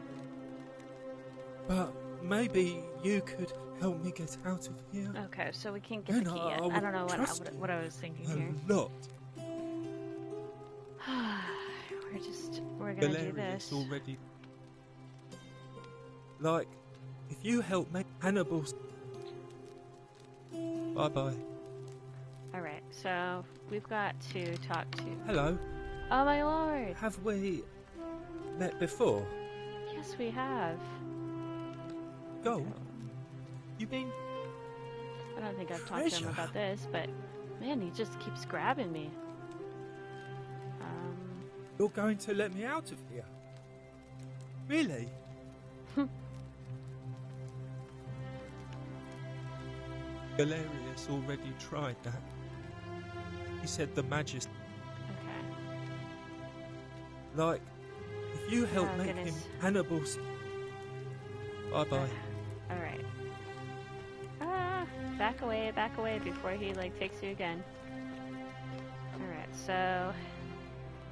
But maybe you could help me get out of here. Okay, so we can't get the key yet. I don't know what I was thinking here. A lot. We're gonna do this. Already. Like, if you help make Hannibal's... Bye-bye. Alright, so we've got to talk to... Hello. Oh my lord! Have we met before? Yes, we have. Gold? You mean... I don't think I've talked to him about this, but man, he just keeps grabbing me. You're going to let me out of here? Really? Galerius already tried that. He said the Magus... Okay. Like, if you help make him Hannibal's... Bye-bye. Alright. Back away before he, takes you again. Alright, so...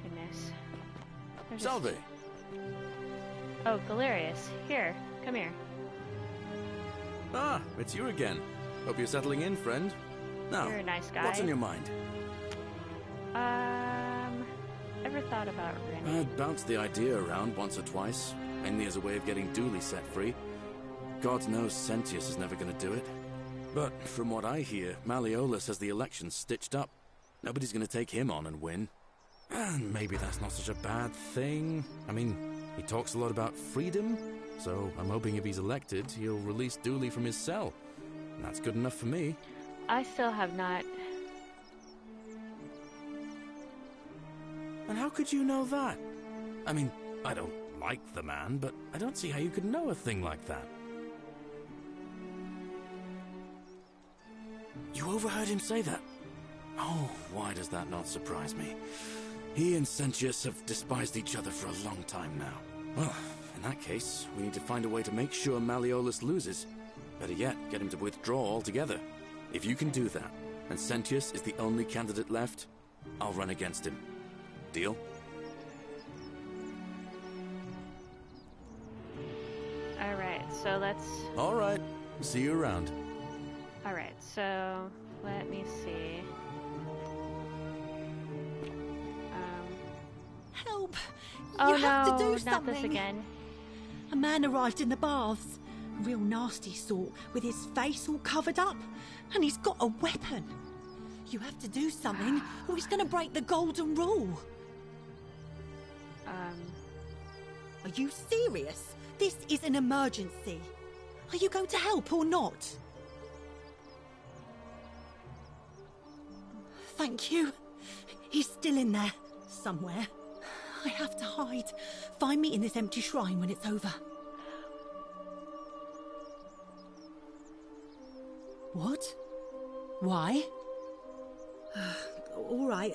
Goodness. Salve! Oh, Galerius. Here, come here. Ah, it's you again. Hope you're settling in, friend. Now, you're a nice guy. What's on your mind? Ever thought about Rennie? I'd bounced the idea around once or twice, mainly as a way of getting Dooley set free. God knows Sentius is never going to do it. But from what I hear, Malleolus has the election stitched up. Nobody's going to take him on and win. And maybe that's not such a bad thing. I mean, he talks a lot about freedom, so I'm hoping if he's elected, he'll release Dooley from his cell. And that's good enough for me. I still have not... And how could you know that? I mean, I don't like the man, but I don't see how you could know a thing like that. You overheard him say that? Oh, why does that not surprise me? He and Sentius have despised each other for a long time now. Well, in that case, we need to find a way to make sure Malleolus loses. Better yet, get him to withdraw altogether. If you can do that, and Sentius is the only candidate left, I'll run against him. Deal? Alright, so let's... Alright, see you around. Alright, so let me see. Help! Oh, you have to do not something. this again. A man arrived in the baths. A real nasty sort, with his face all covered up. And he's got a weapon. You have to do something, or he's going to break the golden rule. Are you serious? This is an emergency. Are you going to help or not? Thank you. He's still in there, somewhere. I have to hide. Find me in this empty shrine when it's over. What? Why? All right,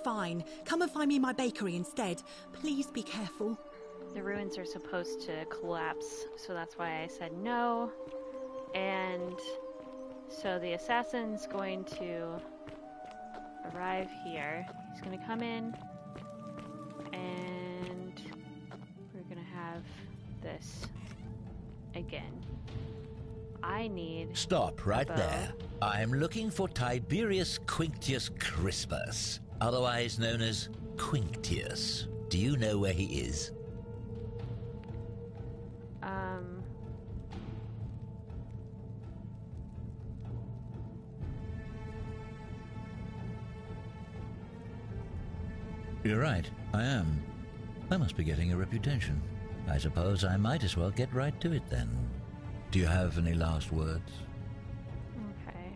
fine. Come and find me in my bakery instead. Please be careful. The ruins are supposed to collapse, so that's why I said no. And so the assassin's going to arrive here. He's going to come in, and we're going to have this again. I need... Stop right there. I'm looking for Tiberius Quinctius Crispus, otherwise known as Quinctius. Do you know where he is? You're right, I am. I must be getting a reputation. I suppose I might as well get right to it then. Do you have any last words? Okay.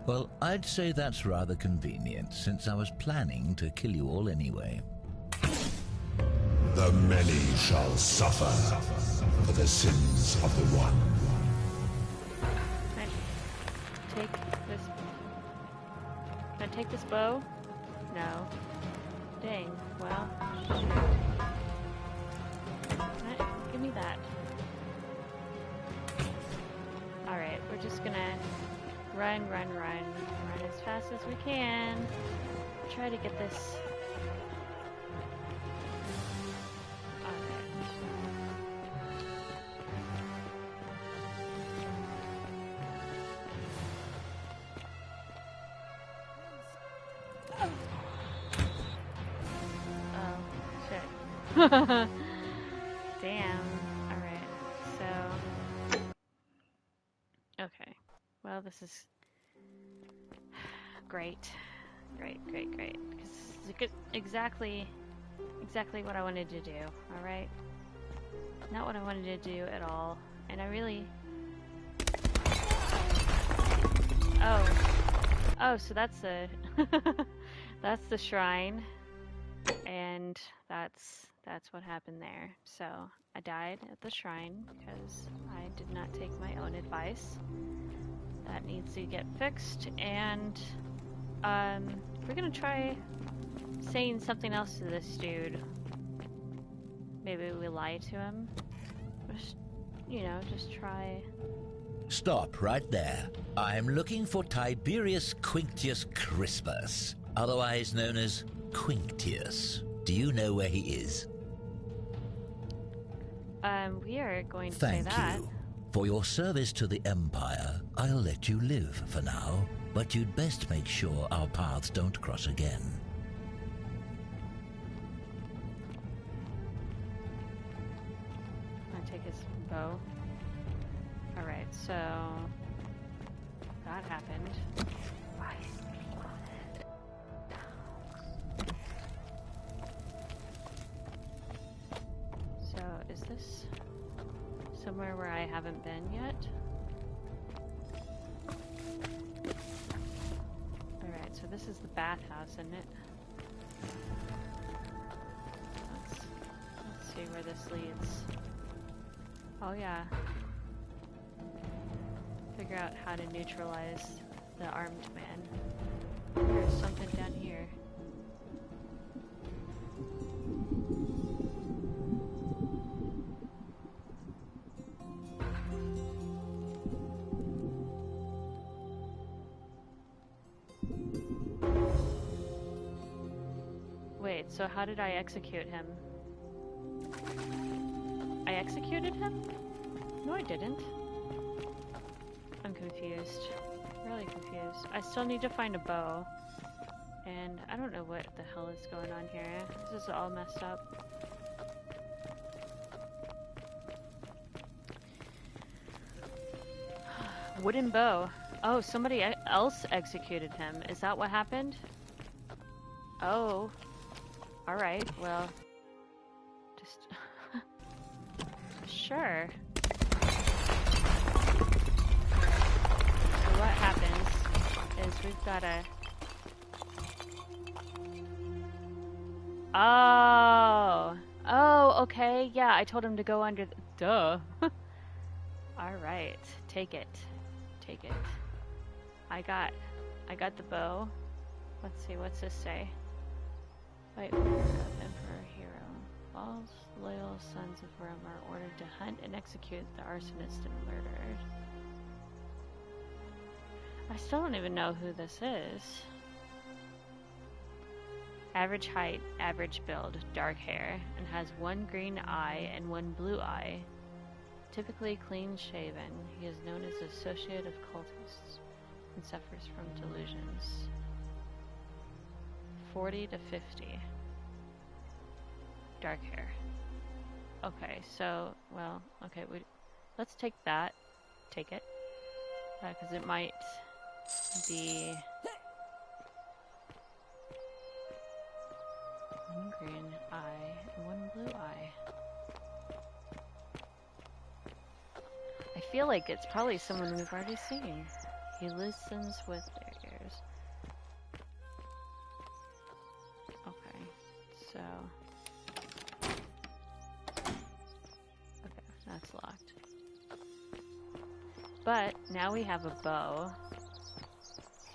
Well, I'd say that's rather convenient, since I was planning to kill you all anyway. The many shall suffer for the sins of the one. Can I take this? Can I take this bow? No. Dang. Well, shoot. Give me that. Alright, we're just gonna run as fast as we can. Try to get this. Damn. Alright. So. Okay. Well, this is great. Great. Because it's exactly what I wanted to do. Alright? Not what I wanted to do at all. And I really. Oh, so that's the. That's the shrine. And that's what happened there. So I died at the shrine because I did not take my own advice. That needs to get fixed, and we're gonna try saying something else to this dude. Maybe we lie to him. Just, just try. Stop right there. I'm looking for Tiberius Quinctius Crispus, otherwise known as Quinctius. Do you know where he is? We are going to say that. Thank you. For your service to the Empire, I'll let you live for now, but you'd best make sure our paths don't cross again. I'll take his bow. Alright, so that happened. So, is this somewhere where I haven't been yet? Alright, so this is the bathhouse, isn't it? Let's see where this leads. Oh yeah. Figure out how to neutralize the armed man. There's something down here. Wait, so how did I execute him? I executed him? No, I didn't. I'm confused. Really confused. I still need to find a bow. And I don't know what the hell is going on here. This is all messed up. Wooden bow. Oh, somebody else executed him. Is that what happened? Oh. Alright, well. Just... Sure. So what happens is we've got a... Oh, okay. Yeah, I told him to go under the... Duh. Alright. Take it. Take it. I got the bow. Let's see, what's this say? Fight order of Emperor Hero. All loyal sons of Rome are ordered to hunt and execute the arsonist and murdered. I still don't even know who this is. Average height, average build, dark hair, and has one green eye and one blue eye. Typically clean shaven, he is known as associate of cultists and suffers from delusions. 40 to 50. Dark hair. Okay, so, well, okay, let's take that. Take it. Because it might be... One green eye and one blue eye. I feel like it's probably someone we've already seen. He listens with... There you But now we have a bow.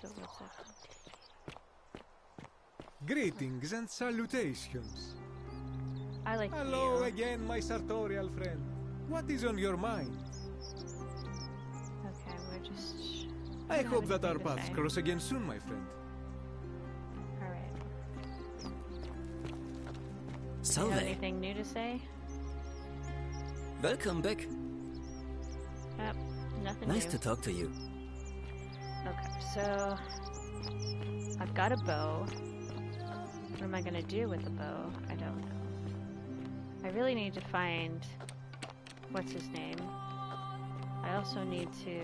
So what's that? Greetings and salutations. I like Hello you. again, my sartorial friend. What is on your mind? Okay, we're just... I don't hope have that our anything to paths say. cross again soon, my friend. Alright. Do you Salve. have anything new to say? Welcome back. Yep, nothing Nice new. to talk to you. Okay, so... I've got a bow. What am I gonna do with the bow? I don't know. I really need to find... What's his name? I also need to...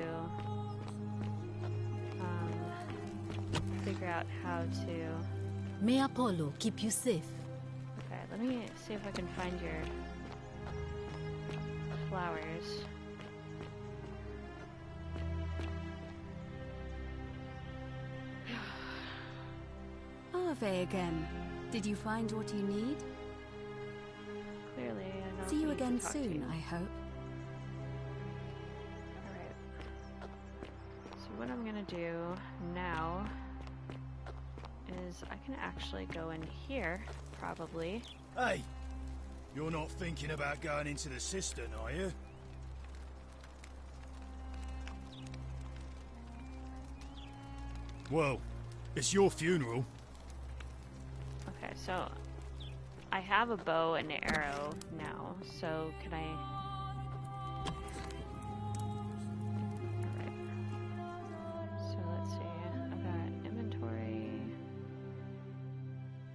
figure out how to... May Apollo keep you safe. Okay, let me see if I can find your... flowers. Ave again. Did you find what you need? Clearly, I don't See you need to again talk to soon, you. I hope. Alright. So what I'm gonna do now is I can actually go in here, probably. Hey! You're not thinking about going into the cistern, are you? Well, it's your funeral. Okay, so I have a bow and an arrow now, so can I... Alright. So let's see, I've got inventory,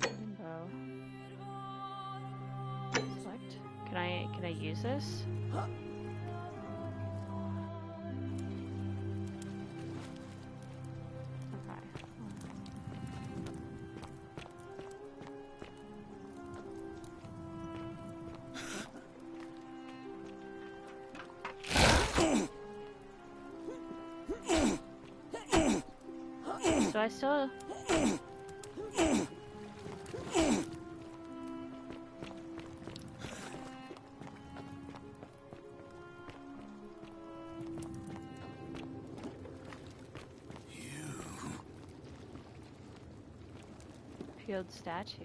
and bow. Select. Can I use this? So I still... Peeled statue.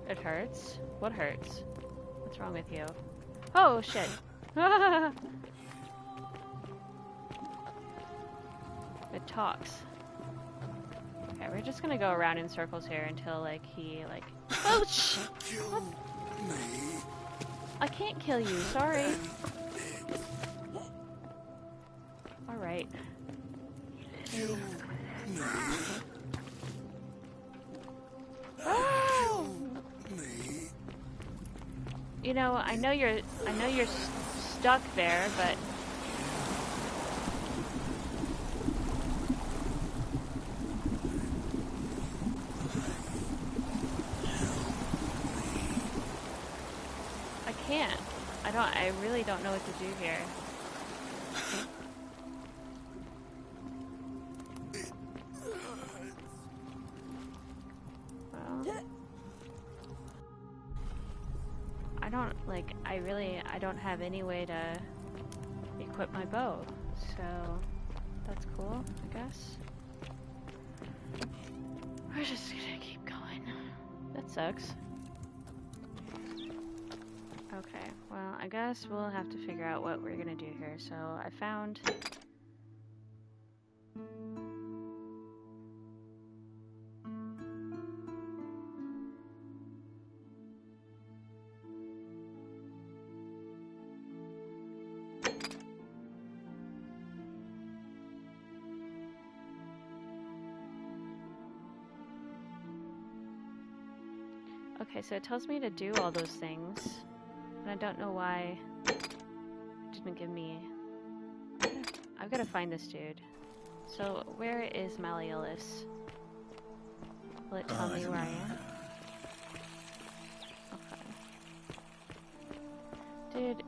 It hurts? What hurts? What's wrong with you? Oh, shit. It talks. Okay, we're just gonna go around in circles here until, like, he, like... Oh, shit! I can't kill you, sorry. Alright. Oh! You know, I know you're stuck there, but I can't. I really don't know what to do here. I don't have any way to equip my bow, so that's cool, I guess. We're just gonna keep going. That sucks. Okay, well, I guess we'll have to figure out what we're gonna do here. So I found... Okay, so it tells me to do all those things, and I don't know why it didn't give me... I've got to find this dude. So, where is Malleolus? Will it tell me where I am? Okay. Dude,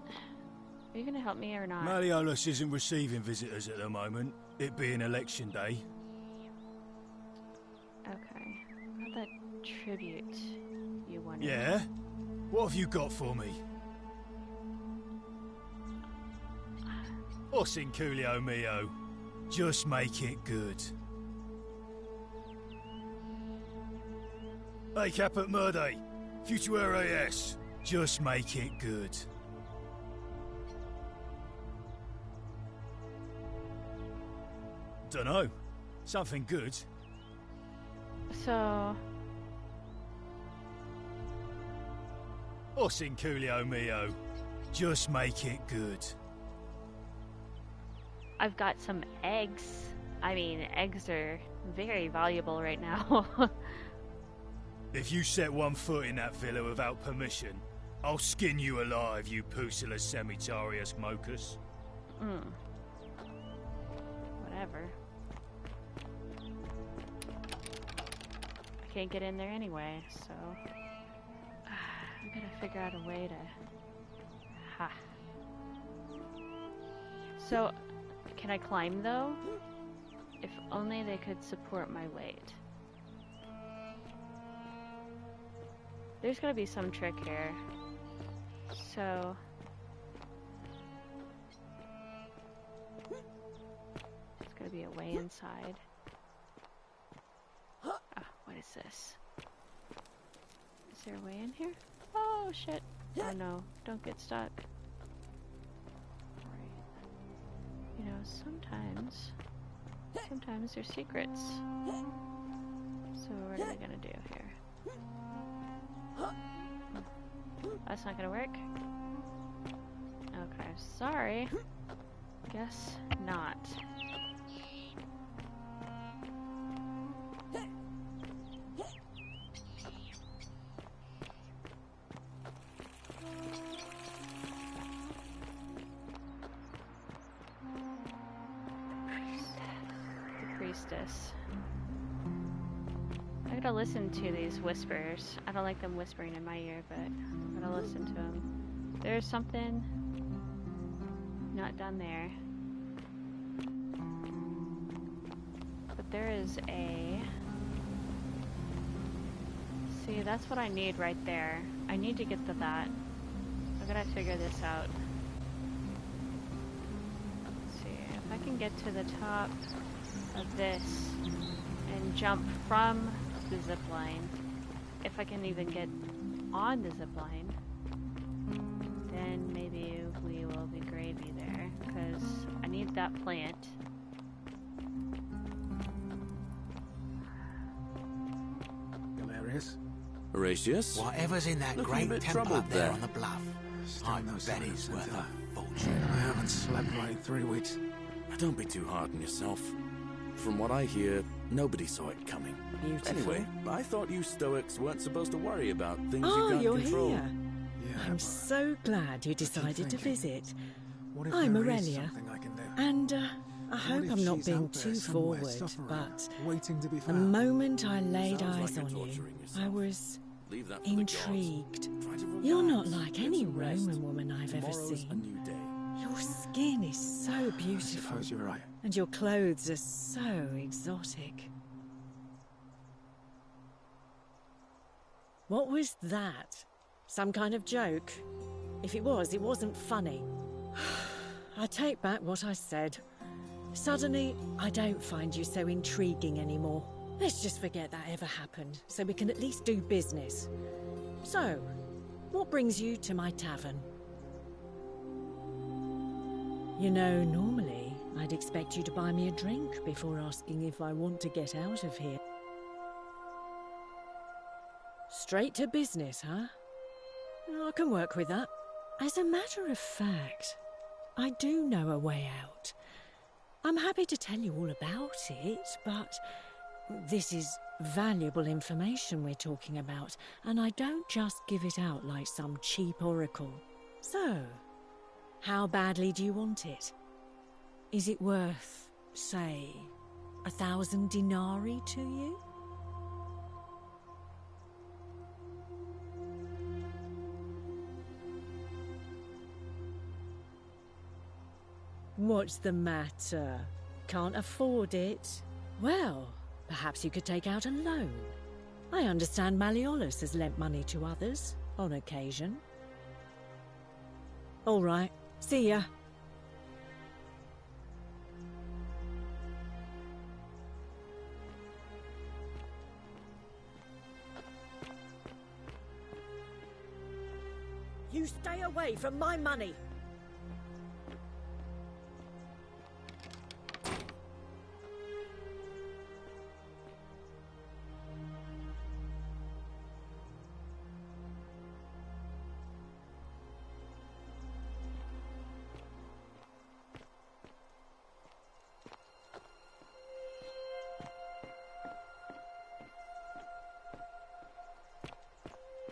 are you gonna help me or not? Malleolus isn't receiving visitors at the moment, it being election day. Okay. Got that tribute, you wonder? Yeah? What have you got for me? Os in Coolio mio. Just make it good. Hey, Caput Murde. Futuero es. Just make it good. Dunno. Something good. So... Os in Coolio mio. Just make it good. I've got some eggs. I mean, eggs are very valuable right now. If you set one foot in that villa without permission, I'll skin you alive, you Pusillus Semitarius Mocus. Whatever. I can't get in there anyway, so... I gotta figure out a way to... Ha. So, can I climb though? If only they could support my weight. There's gotta be some trick here. So... there's gotta be a way inside. Oh, what is this? Is there a way in here? Oh shit. Oh no, don't get stuck. Right. You know, sometimes there's secrets. So what are we gonna do here? That's not gonna work? Okay, sorry. Guess not. I gotta listen to these whispers. I don't like them whispering in my ear, but I'm gonna listen to them. There's something not done there. But there is a... See, that's what I need right there. I need to get to that. I gotta figure this out. Let's see, if I can get to the top of this and jump from the zip line, if I can even get on the zip line, then maybe we will be gravy there, because I need that plant. Galerius? Horatius? Whatever's in that Looking a great bit temple troubled up there there. on the bluff, I bet it's worth a fortune. I haven't slept right in 3 weeks. Don't be too hard on yourself. From what I hear, nobody saw it coming. Beautiful. Anyway, I thought you Stoics weren't supposed to worry about things you Oh, can't you're control. here. I'm so glad you decided to visit. What if I'm there is Aurelia, something I can do? and I What hope if I'm not she's being out there too somewhere forward, suffering, but waiting to be the found? moment I laid Sounds like eyes you're on you, torturing yourself. I was Leave that for the gods. intrigued. Try to You're relax, not like get any some rest. Roman woman I've ever Tomorrow's a seen. new day. Your skin is so beautiful, I suppose you're right. and your clothes are so exotic. What was that? Some kind of joke? If it was, it wasn't funny. I take back what I said. Suddenly, I don't find you so intriguing anymore. Let's just forget that ever happened, so we can at least do business. So, what brings you to my tavern? You know, normally, I'd expect you to buy me a drink before asking if I want to get out of here. Straight to business, huh? I can work with that. As a matter of fact, I do know a way out. I'm happy to tell you all about it, but this is valuable information we're talking about, and I don't just give it out like some cheap oracle. So, how badly do you want it? Is it worth, say, 1,000 denarii to you? What's the matter? Can't afford it? Well, perhaps you could take out a loan. I understand Malleolus has lent money to others, on occasion. All right, see ya. You stay away from my money!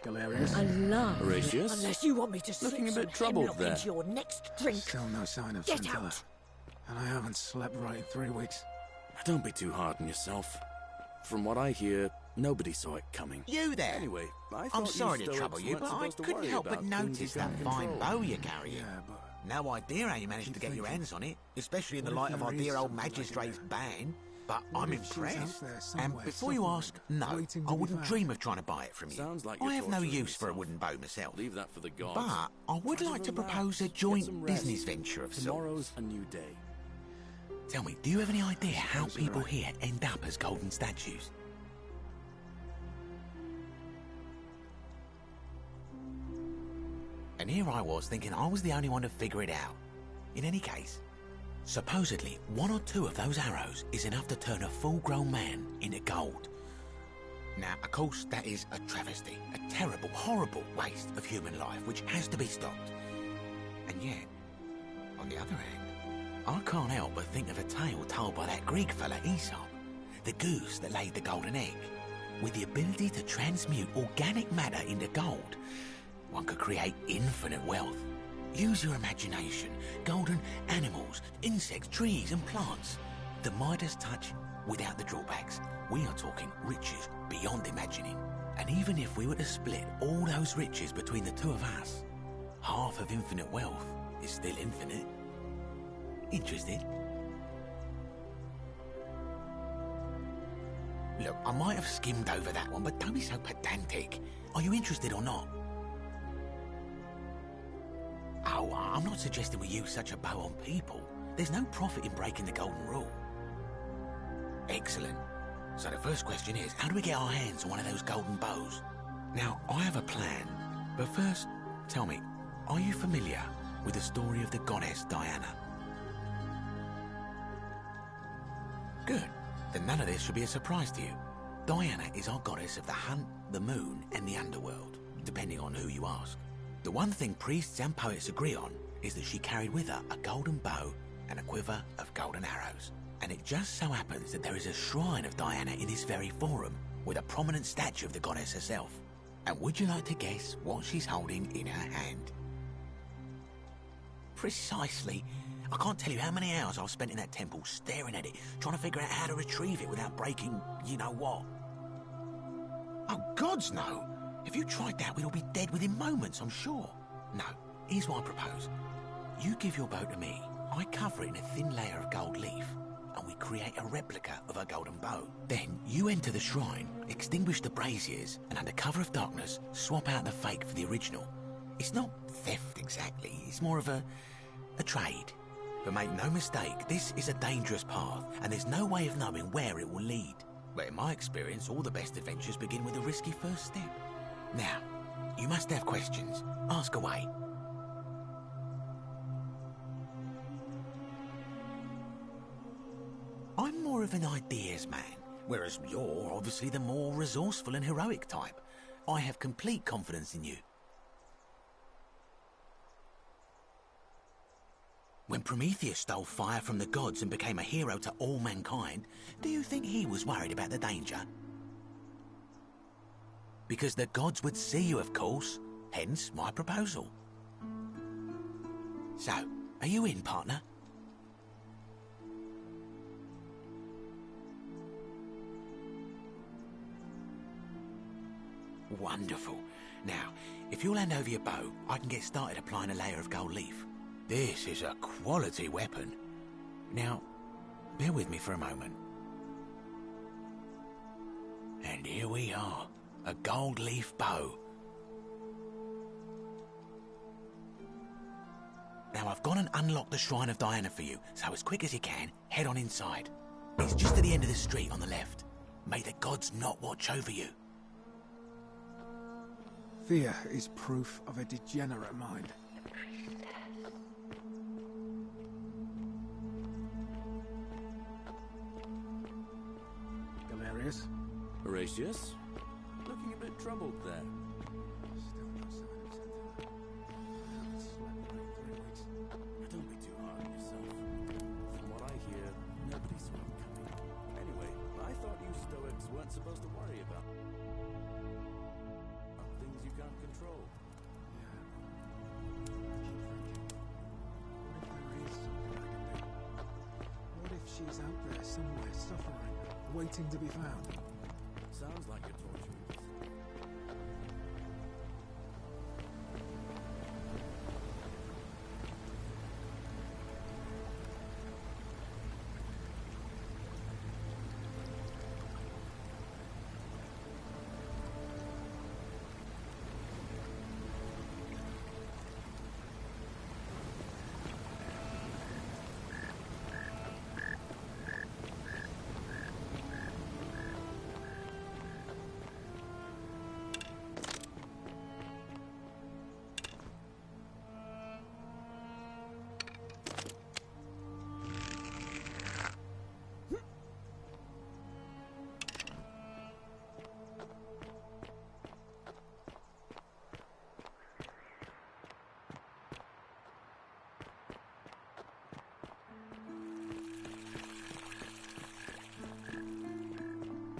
Galerius? I love Horatius? Unless you want me to slip Looking a bit some troubled hemlock there. into your next drink. Still no sign of Get Scintilla. out. And I haven't slept right in 3 weeks. Don't be too hard on yourself. From what I hear, nobody saw it coming. You there? Anyway, I I'm thought sorry you to trouble Stoics you, weren't but I supposed to couldn't worry help but about things notice you that can't fine control. bow you're carrying. Yeah, but... No idea how you managed to get your hands on it, especially in the What light if of our there is dear old something like magistrate's that? ban. But What I'm if she's impressed. out there And somewhere, before you suffering, ask, no, waiting to I be wouldn't found? dream of trying to buy it from you. Sounds like I you're have no torturing use for a yourself. wooden bow myself. Leave that for the gods. But I would Try like to relax, propose a get joint some rest. business venture of sorts. Tomorrow's a new day. Tell me, do you have any idea how people here end up as golden statues? And here I was thinking I was the only one to figure it out. In any case, supposedly 1 or 2 of those arrows is enough to turn a full-grown man into gold. Now, of course, that is a travesty, a terrible, horrible waste of human life which has to be stopped. And yet, on the other hand, I can't help but think of a tale told by that Greek fella Aesop, the goose that laid the golden egg. With the ability to transmute organic matter into gold, one could create infinite wealth. Use your imagination. Golden animals, insects, trees and plants. The Midas touch without the drawbacks. We are talking riches beyond imagining. And even if we were to split all those riches between the 2 of us, half of infinite wealth is still infinite. Interested? Look, I might have skimmed over that one, but don't be so pedantic. Are you interested or not? Oh, I'm not suggesting we use such a bow on people. There's no profit in breaking the golden rule. Excellent. So the first question is, how do we get our hands on one of those golden bows? Now, I have a plan. But first, tell me, are you familiar with the story of the goddess Diana? Good. Then none of this should be a surprise to you. Diana is our goddess of the hunt, the moon, and the underworld, depending on who you ask. The one thing priests and poets agree on is that she carried with her a golden bow and a quiver of golden arrows. And it just so happens that there is a shrine of Diana in this very forum, with a prominent statue of the goddess herself. And would you like to guess what she's holding in her hand? Precisely. I can't tell you how many hours I've spent in that temple staring at it, trying to figure out how to retrieve it without breaking you-know-what. Oh, gods, no! If you tried that, we'd all be dead within moments, I'm sure. No, here's what I propose. You give your bow to me, I cover it in a thin layer of gold leaf, and we create a replica of a golden bow. Then you enter the shrine, extinguish the braziers, and under cover of darkness, swap out the fake for the original. It's not theft exactly, it's more of a trade. But make no mistake, this is a dangerous path, and there's no way of knowing where it will lead. But in my experience, all the best adventures begin with a risky first step. Now, you must have questions. Ask away. I'm more of an ideas man, whereas you're obviously the more resourceful and heroic type. I have complete confidence in you. When Prometheus stole fire from the gods and became a hero to all mankind, do you think he was worried about the danger? Because the gods would see you, of course, hence my proposal. So, are you in, partner? Wonderful. Now, if you'll hand over your bow, I can get started applying a layer of gold leaf. This is a quality weapon. Now, bear with me for a moment. And here we are. A gold leaf bow. Now I've gone and unlocked the Shrine of Diana for you, so as quick as you can, head on inside. It's just at the end of the street on the left. May the gods not watch over you. Fear is proof of a degenerate mind. Galerius? Horatius? Looking a bit troubled there. Don't be too hard on yourself. From what I hear, nobody saw it coming. Anyway, I thought you Stoics weren't supposed to worry about things you can't control. What if she's out there somewhere suffering, waiting to be found? Sounds like you're torturing us.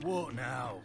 What now?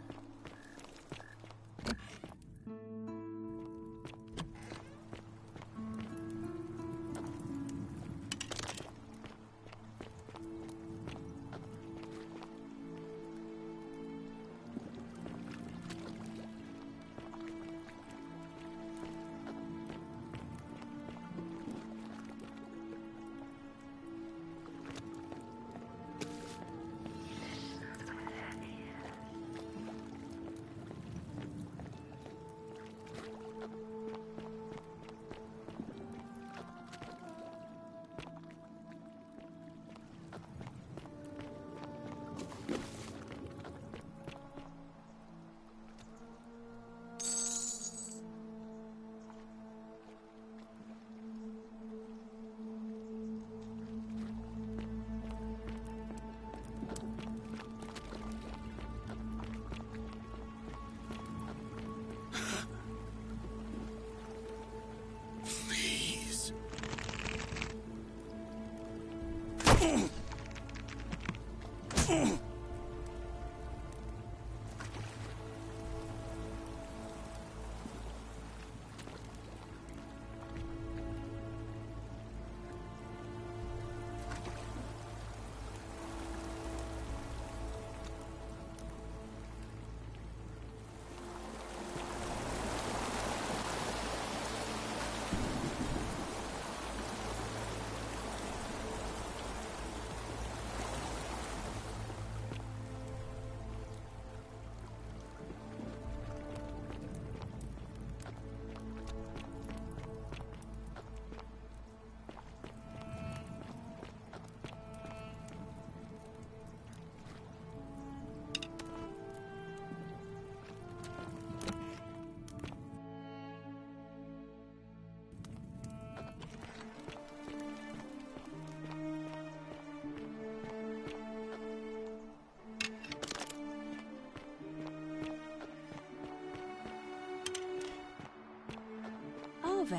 Ave.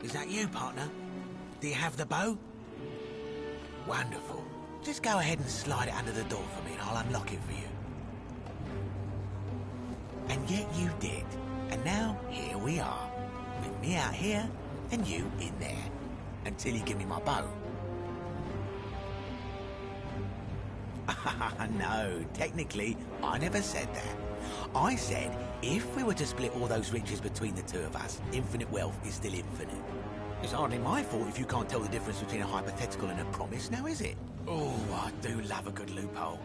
Is that you, partner? Do you have the bow? Wonderful. Just go ahead and slide it under the door for me and I'll unlock it for you. And yet you did. And now, here we are. With me out here, and you in there. Until you give me my bow. No, technically, I never said that. I said, if we were to split all those riches between the two of us, infinite wealth is still infinite. It's hardly my fault if you can't tell the difference between a hypothetical and a promise, now is it? Oh, I do love a good loophole.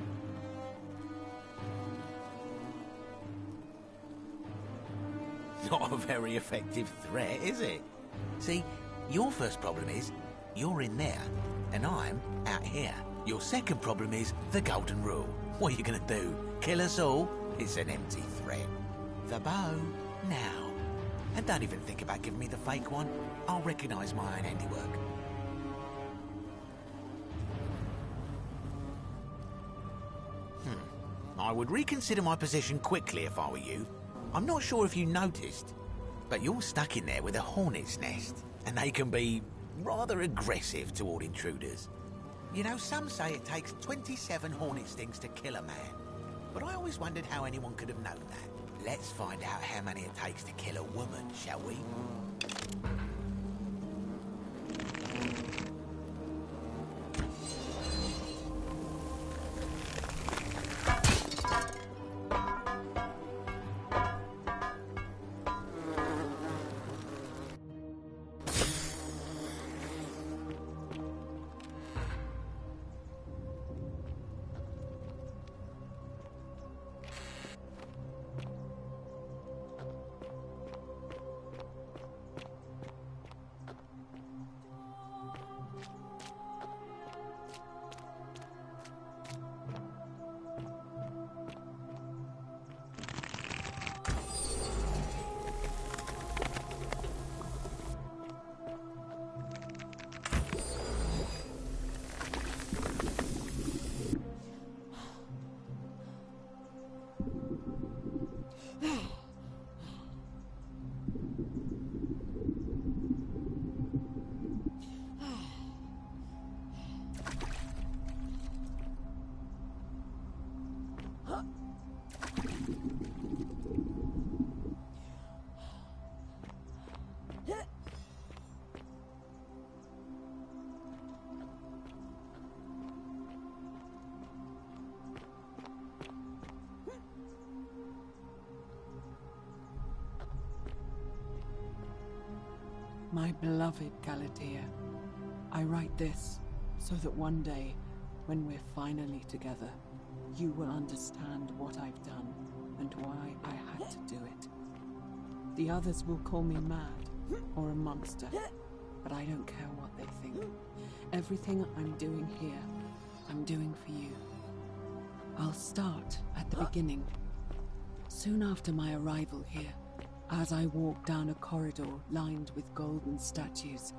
Not a very effective threat, is it? See, your first problem is, you're in there, and I'm out here. Your second problem is the golden rule. What are you gonna do? Kill us all? It's an empty threat. The bow, now. And don't even think about giving me the fake one. I'll recognise my own handiwork. I would reconsider my position quickly if I were you. I'm not sure if you noticed, but you're stuck in there with a hornet's nest, and they can be rather aggressive toward intruders. You know, some say it takes 27 hornet stings to kill a man, but I always wondered how anyone could have known that. Let's find out how many it takes to kill a woman, shall we? My beloved Galatea, I write this so that one day, when we're finally together, you will understand what I've done and why I had to do it. The others will call me mad or a monster, but I don't care what they think. Everything I'm doing here, I'm doing for you. I'll start at the beginning. Soon after my arrival here, as I walked down a corridor lined with golden statues,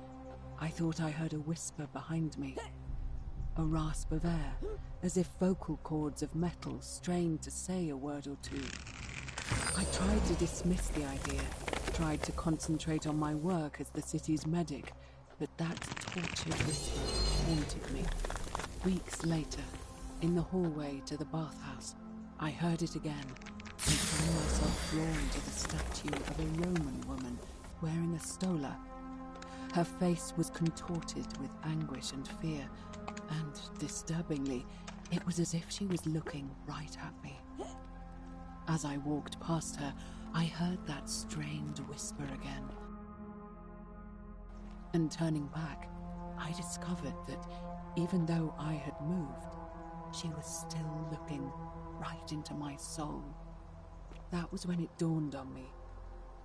I thought I heard a whisper behind me. A rasp of air, as if vocal cords of metal strained to say a word or two. I tried to dismiss the idea, tried to concentrate on my work as the city's medic, but that tortured whisper haunted me. Weeks later, in the hallway to the bathhouse, I heard it again, and found myself drawn to the statue of a Roman woman wearing a stola. Her face was contorted with anguish and fear, and, disturbingly, it was as if she was looking right at me. As I walked past her, I heard that strained whisper again. And turning back, I discovered that, even though I had moved, she was still looking right into my soul. That was when it dawned on me.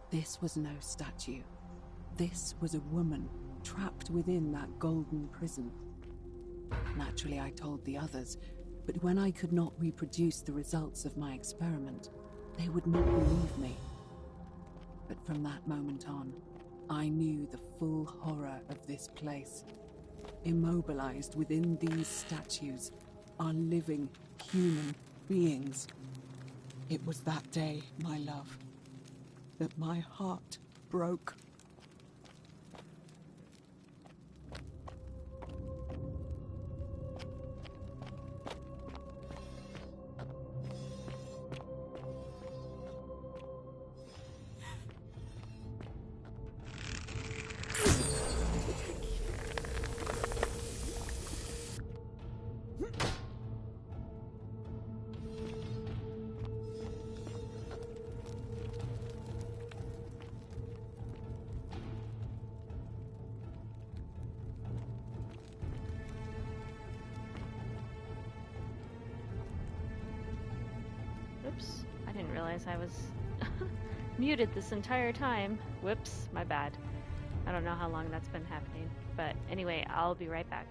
This was no statue. This was a woman trapped within that golden prison. Naturally, I told the others, but when I could not reproduce the results of my experiment, they would not believe me. But from that moment on, I knew the full horror of this place. Immobilized within these statues are living human beings. It was that day, my love, that my heart broke. didn't realize I was muted this entire time. Whoops, my bad. I don't know how long that's been happening. But anyway, I'll be right back.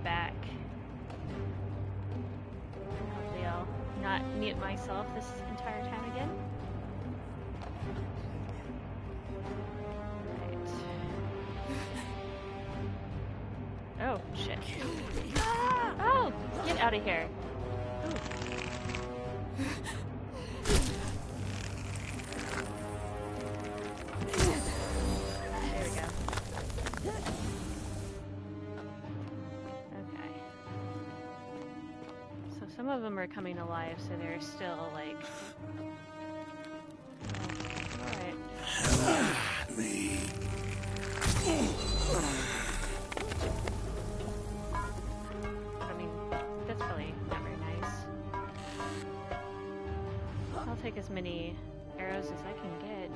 Back. Hopefully I'll not mute myself this entire time again. Right. Oh, shit. Oh, get out of here. There we go. Some of them are coming alive, so they're still like. Alright. Me. I mean, that's probably not very nice. I'll take as many arrows as I can get.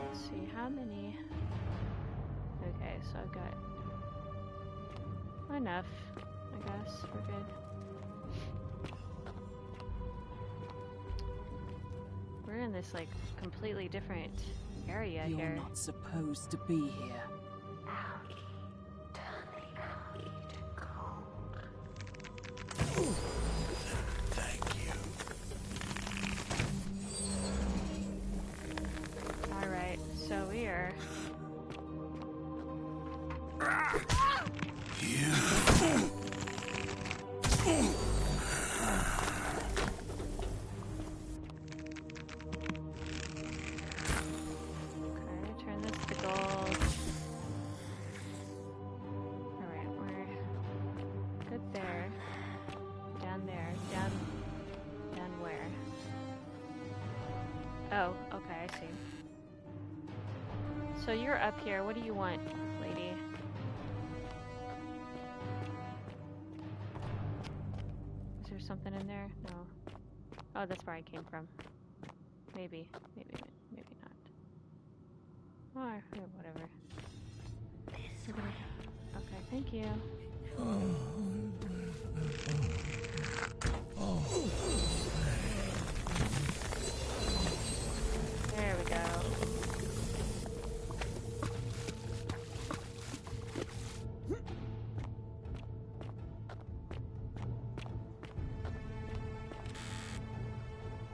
Let's see, how many? Okay, so I've got enough. I guess we're good. We're in this like completely different area here. You're not supposed to be here. Thank you. All right, so we are. Oh, okay, I see. So you're up here. What do you want, lady? Is there something in there? No. Oh, that's where I came from. Maybe. Maybe not. Or whatever. Okay, thank you. There we go.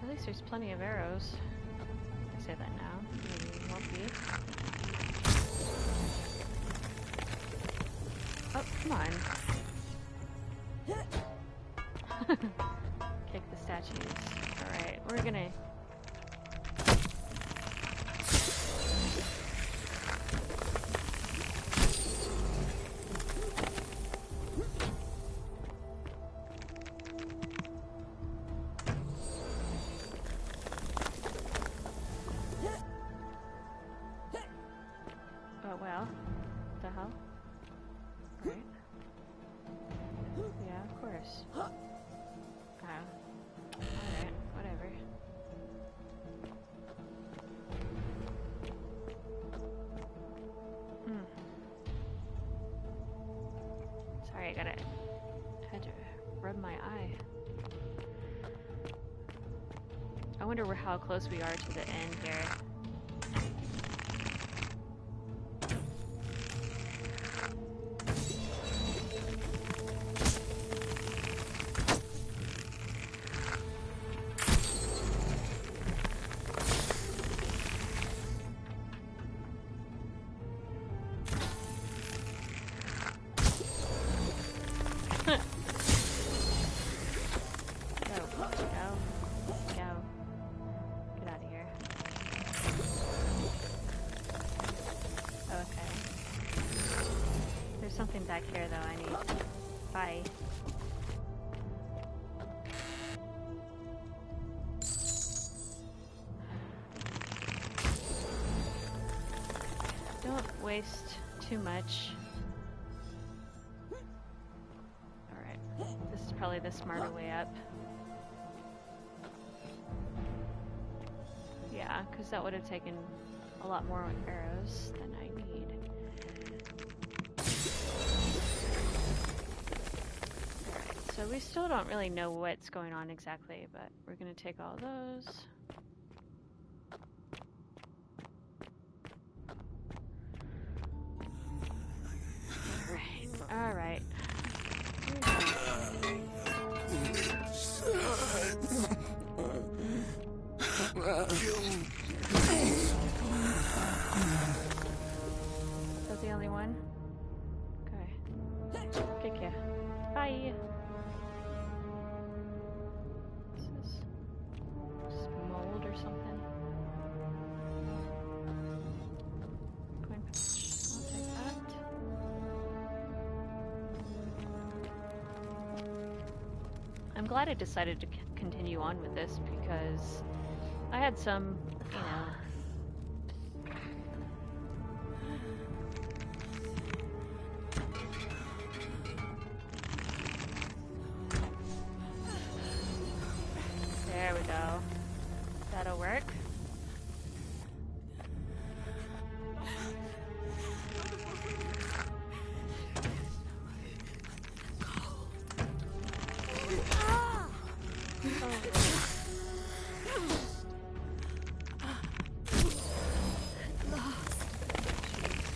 At least there's plenty of arrows. I say that now. Maybe it won't be. Come on. Kick the statues. Alright, we're gonna... Oh well. What the hell? Right. Yeah, of course. Oh. Alright, whatever. Sorry, I had to rub my eye. I wonder how close we are to the end here. Something back here though I need. Bye. Don't waste too much. Alright. This is probably the smarter way up. Yeah, because that would have taken a lot more arrows than I need. So we still don't really know what's going on exactly, but we're gonna take all those. All right. Is that the only one? Okay. Kick ya. Bye. Something. Coin pouch. I'll take that. I'm glad I decided to continue on with this because I had some, you know. There we go. That'll work.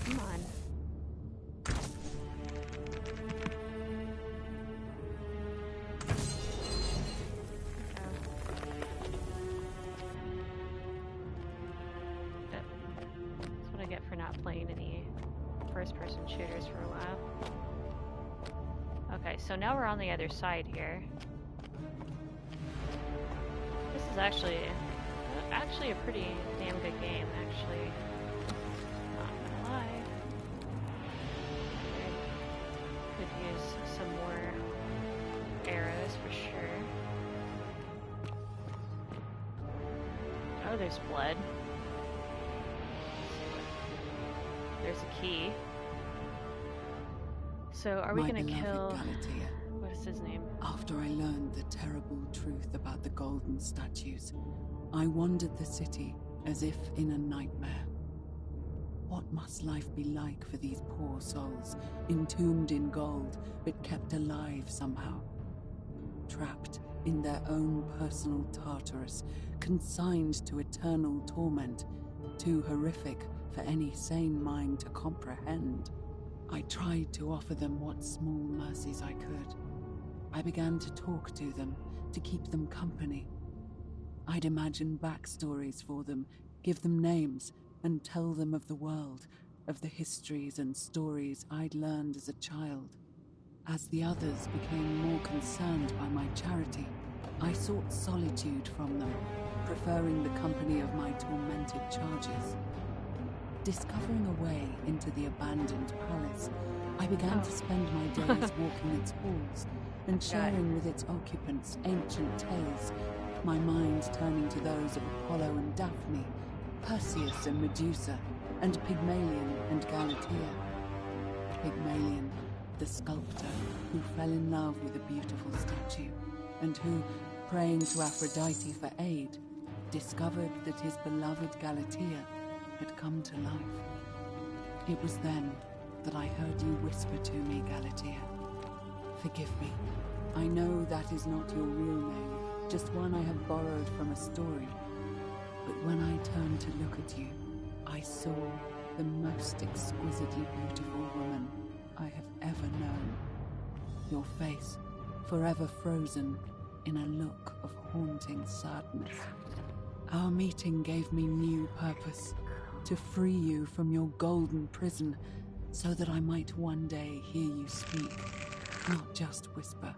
Come on. For not playing any first-person shooters for a while. Okay, so now we're on the other side here. This is actually a pretty damn good game, actually. Not gonna lie. Could use some more arrows for sure. Oh, there's blood. There's a key. So are we gonna kill... Galatea, what is his name? after I learned the terrible truth about the golden statues, I wandered the city as if in a nightmare. What must life be like for these poor souls, entombed in gold, but kept alive somehow? Trapped in their own personal Tartarus, consigned to eternal torment, too horrific for any sane mind to comprehend. I tried to offer them what small mercies I could. I began to talk to them, to keep them company. I'd imagine backstories for them, give them names, and tell them of the world, of the histories and stories I'd learned as a child. As the others became more concerned by my charity, I sought solitude from them, preferring the company of my tormented charges. Discovering a way into the abandoned palace, I began to spend my days walking its halls and sharing with its occupants ancient tales, my mind turning to those of Apollo and Daphne, Perseus and Medusa, and Pygmalion and Galatea. Pygmalion, the sculptor who fell in love with a beautiful statue, and who, praying to Aphrodite for aid, discovered that his beloved Galatea had come to life. It was then that I heard you whisper to me, Galatea. Forgive me. I know that is not your real name, just one I have borrowed from a story. But when I turned to look at you, I saw the most exquisitely beautiful woman I have ever known. Your face, forever frozen in a look of haunting sadness. Our meeting gave me new purpose, to free you from your golden prison, so that I might one day hear you speak, not just whisper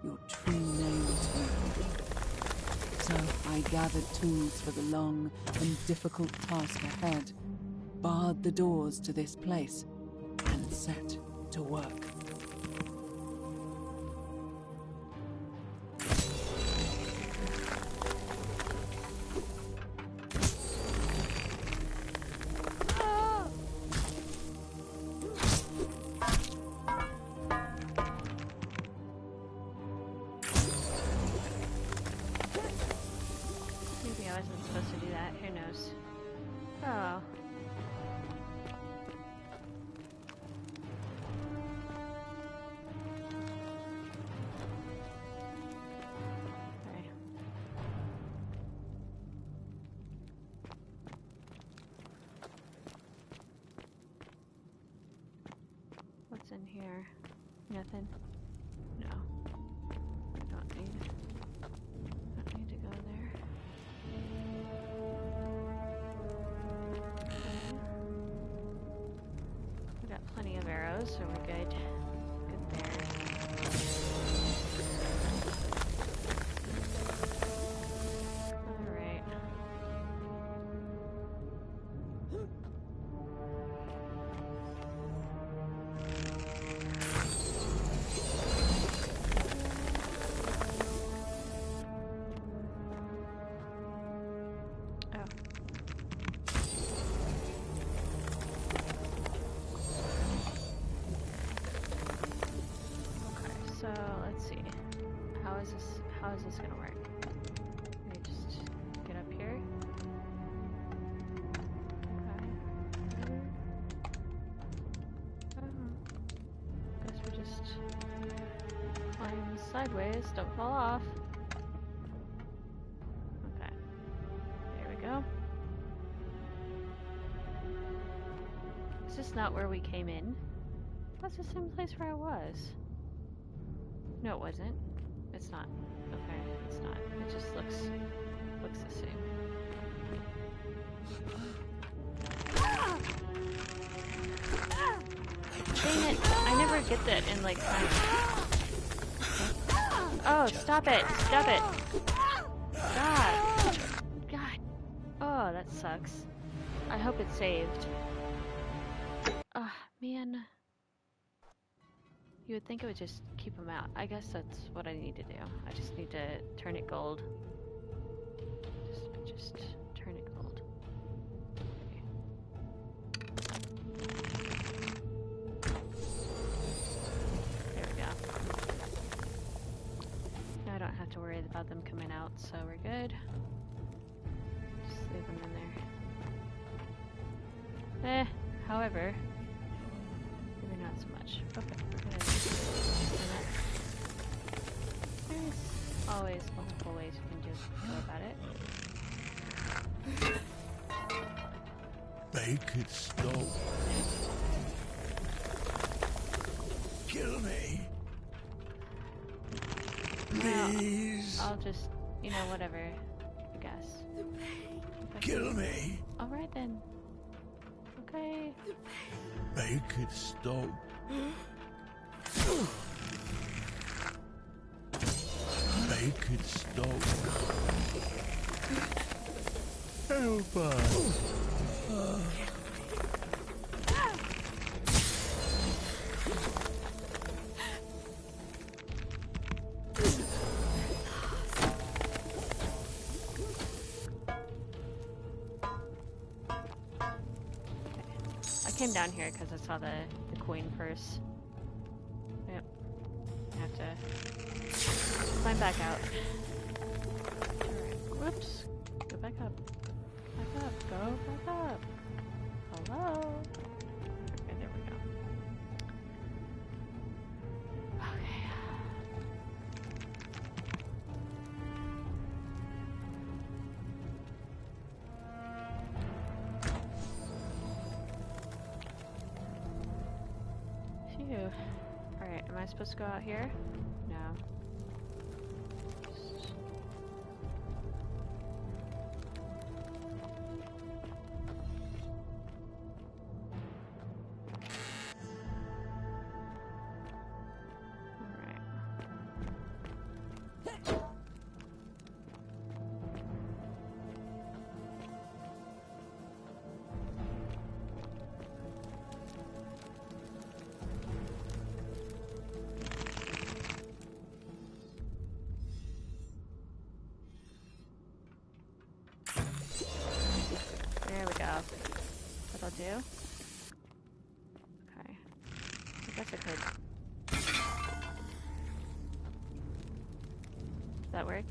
your true name to me. So I gathered tools for the long and difficult task ahead, barred the doors to this place, and set to work. What's in here? Nothing? No. Don't need to go there. Okay. We got plenty of arrows, so we're good. Good there. Alright. How is this gonna work? Let me just get up here. Okay. Guess we just climb sideways, don't fall off. Okay. There we go. Is this not where we came in? Was this the same place where I was? No, it wasn't. It's not. Okay, it's not. It just looks the same. Dang it! I never get that in like time. Oh, stop it! Stop it! God! God! Oh, that sucks. I hope it's saved. Ah, man. You would think it would just keep them out. I guess that's what I need to do. I just need to turn it gold. Just turn it gold. Okay. There we go. Now I don't have to worry about them coming out, so we're good. Just leave them in there. However, maybe not so much. Okay. There's always multiple ways you can just go about it. Make it stop. Kill me. Please. I'll just, you know, whatever. I guess. Kill me. Alright then. Okay. Make it stop. Make it stop. Help us. I came down here because I saw the coin purse. Yep. I have to climb back out. Alright. Whoops. Go back up. Back up. Go back up. Hello? Okay, there we go. Okay. Phew. Alright, am I supposed to go out here? No. There we go. That'll do. Okay. I guess I could. Does that work?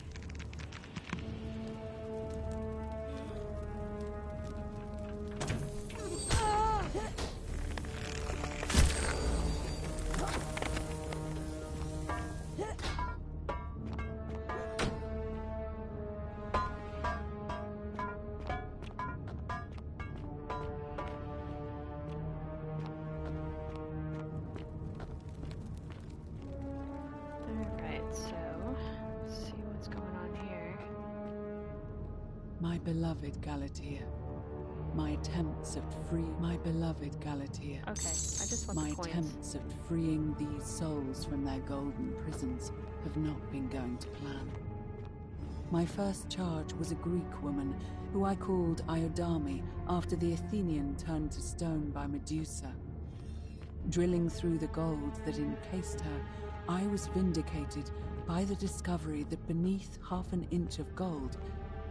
My beloved Galatea. My attempts at my beloved Galatea. Okay, I just want my the coins. attempts at freeing these souls from their golden prisons have not been going to plan. My first charge was a Greek woman who I called Iodame after the Athenian turned to stone by Medusa. Drilling through the gold that encased her, I was vindicated by the discovery that beneath half an inch of gold,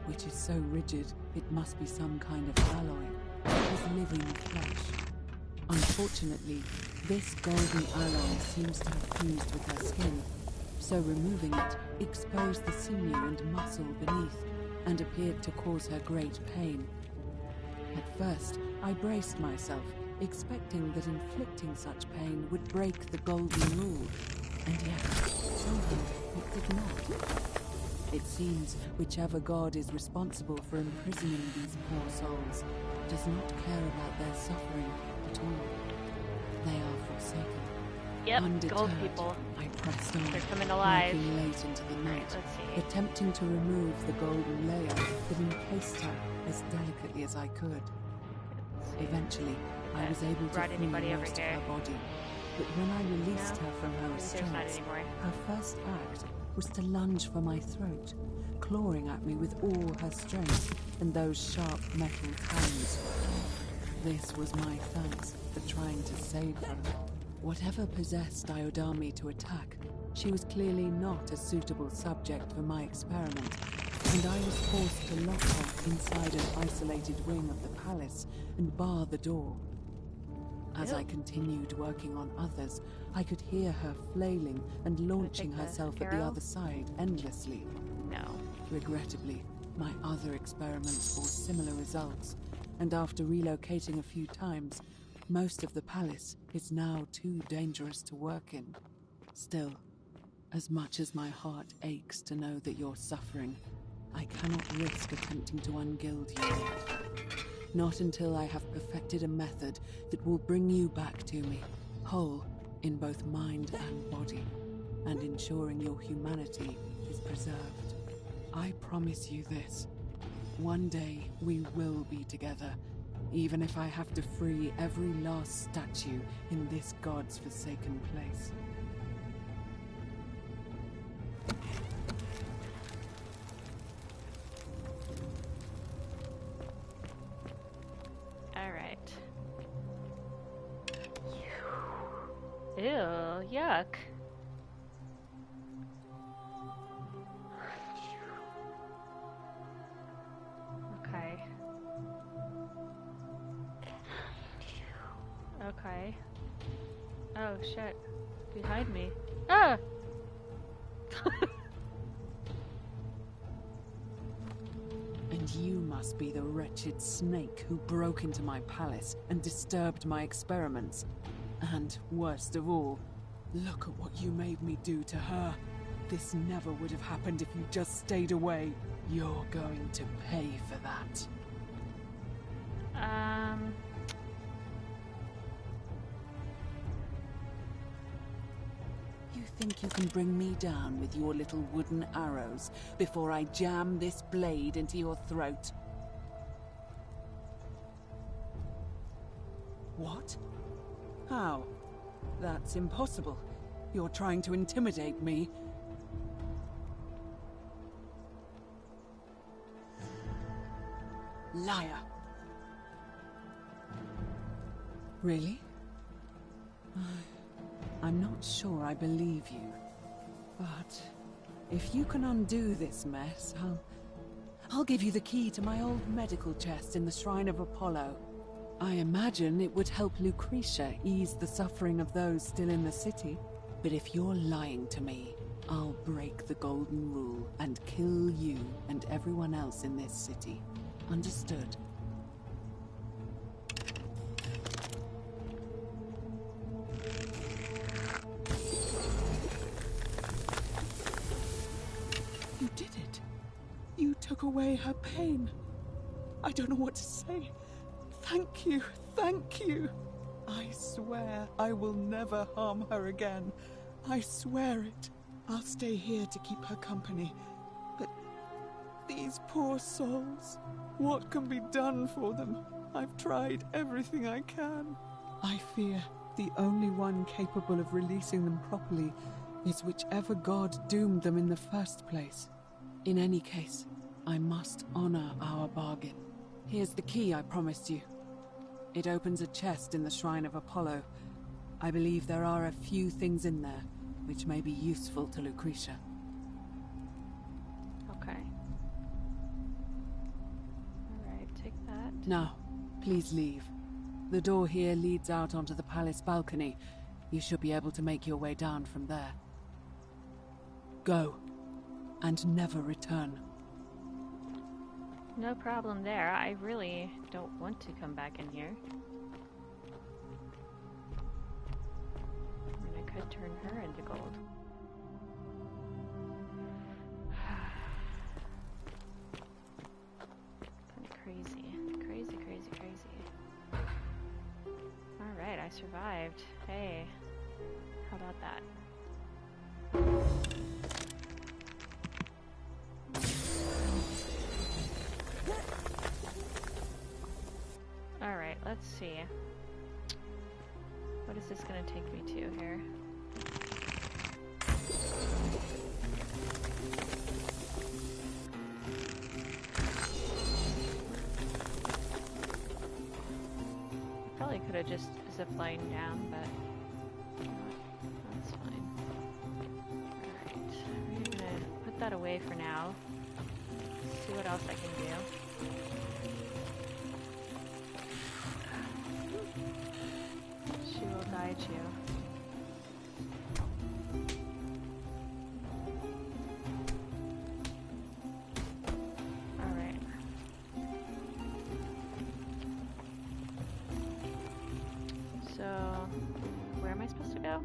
which is so rigid it must be some kind of alloy, was living flesh. Unfortunately, this golden alloy seems to have fused with her skin, so removing it exposed the sinew and muscle beneath and appeared to cause her great pain. At first, I braced myself, expecting that inflicting such pain would break the golden rule, and yet, somehow, it did not. It seems whichever god is responsible for imprisoning these poor souls does not care about their suffering at all. They are forsaken. Yep, Undeterred, gold people. I pressed on, They're coming alive. working late into the night, Let's see. attempting to remove the golden layer that encased her as delicately as I could. Eventually, I was able to brought free anybody over most of here? her body, but when I released No, her from her there's not restraints, anymore. her first act was to lunge for my throat, clawing at me with all her strength and those sharp metal fangs. This was my thanks for trying to save her. Whatever possessed Iodame to attack, she was clearly not a suitable subject for my experiment, and I was forced to lock her inside an isolated wing of the palace and bar the door. As I continued working on others, I could hear her flailing and launching take the herself at the arrow? other side endlessly. No. Regrettably, my other experiments bore similar results, and after relocating a few times, most of the palace is now too dangerous to work in. Still, as much as my heart aches to know that you're suffering, I cannot risk attempting to ungild you yet. Not until I have perfected a method that will bring you back to me, whole in both mind and body, and ensuring your humanity is preserved. I promise you this. One day we will be together, even if I have to free every last statue in this god's forsaken place. Ew, yuck. Okay. Okay. Oh shit. Behind me. Ah! And you must be the wretched snake who broke into my palace and disturbed my experiments. And, worst of all, look at what you made me do to her. This never would have happened if you just stayed away. You're going to pay for that. You think you can bring me down with your little wooden arrows before I jam this blade into your throat? What? How? That's impossible. You're trying to intimidate me. Liar. Really? I'm not sure I believe you. But if you can undo this mess, I'll give you the key to my old medical chest in the Shrine of Apollo. I imagine it would help Lucretia ease the suffering of those still in the city. But if you're lying to me, I'll break the Golden Rule and kill you and everyone else in this city. Understood? You did it. You took away her pain. I don't know what to say. Thank you, thank you. I swear I will never harm her again. I swear it. I'll stay here to keep her company. But these poor souls, what can be done for them? I've tried everything I can. I fear the only one capable of releasing them properly is whichever god doomed them in the first place. In any case, I must honor our bargain. Here's the key I promised you. It opens a chest in the Shrine of Apollo. I believe there are a few things in there which may be useful to Lucretia. Okay. Alright, take that. Now, please leave. The door here leads out onto the palace balcony. You should be able to make your way down from there. Go, and never return. No problem there. I really don't want to come back in here. I mean, I could turn her into gold. Kind of crazy. Crazy, crazy, crazy. Alright, I survived. Hey, how about that? Alright, let's see. What is this gonna take me to here? Probably could have just ziplined down, but that's fine. Alright, I'm gonna put that away for now. See what else I can do. She will guide you. Alright. So, where am I supposed to go?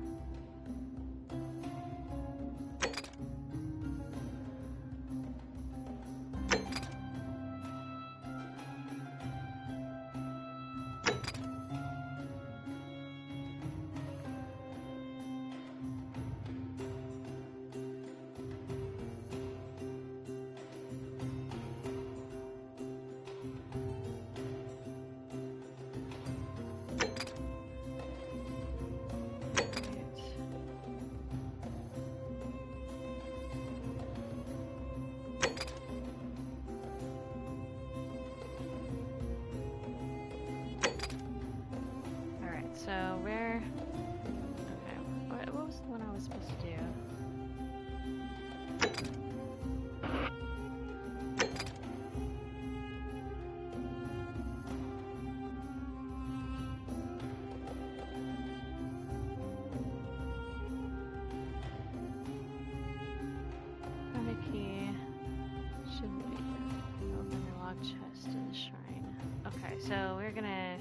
so we're gonna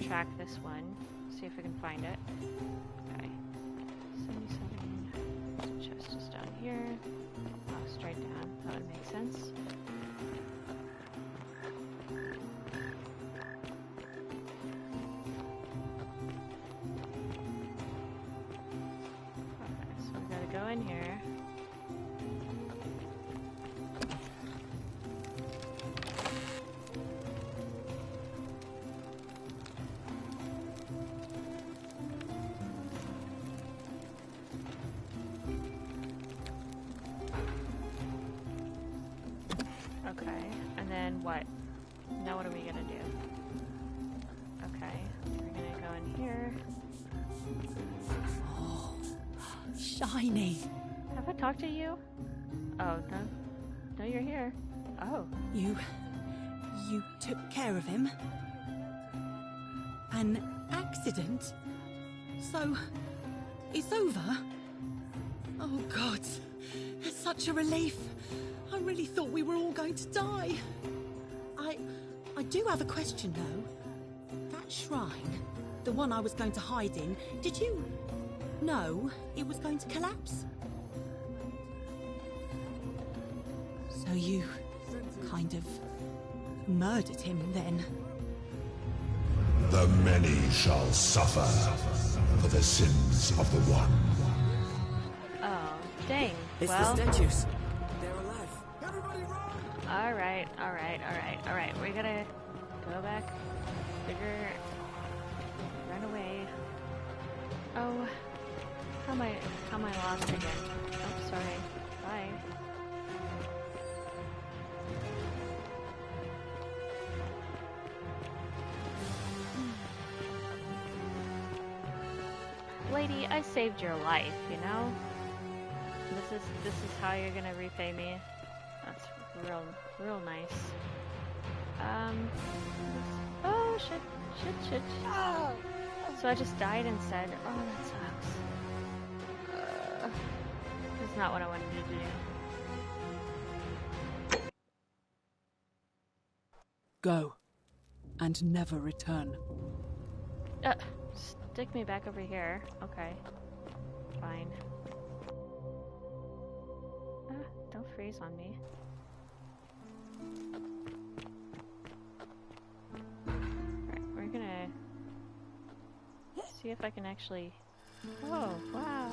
track this one, see if we can find it. Okay. 77. Chest is down here. Oh, straight down. That would make sense. Okay, so we gotta go in here. Okay, and then what? Now what are we gonna do? Okay, we're gonna go in here. Oh, shiny. Have I talked to you? Oh, no. No, you're here. Oh. You took care of him? An accident? So, it's over? Oh, God. It's such a relief. I really thought we were all going to die. I do have a question, though. That shrine, the one I was going to hide in, did you know it was going to collapse? So you kind of murdered him, then? The many shall suffer for the sins of the one. Oh, dang. It's well, the statues. They're alive. Everybody run! Alright. We gotta go back. Run away. Oh, how am I lost again? Oh, sorry. Bye. Lady, I saved your life, you know? This is how you're gonna repay me. That's real nice. Oh shit. So I just died instead. Oh, that sucks. That's not what I wanted to do. Go, and never return. Stick me back over here. Okay. Fine. Don't freeze on me. Alright, we're gonna see if I can actually... Oh, wow!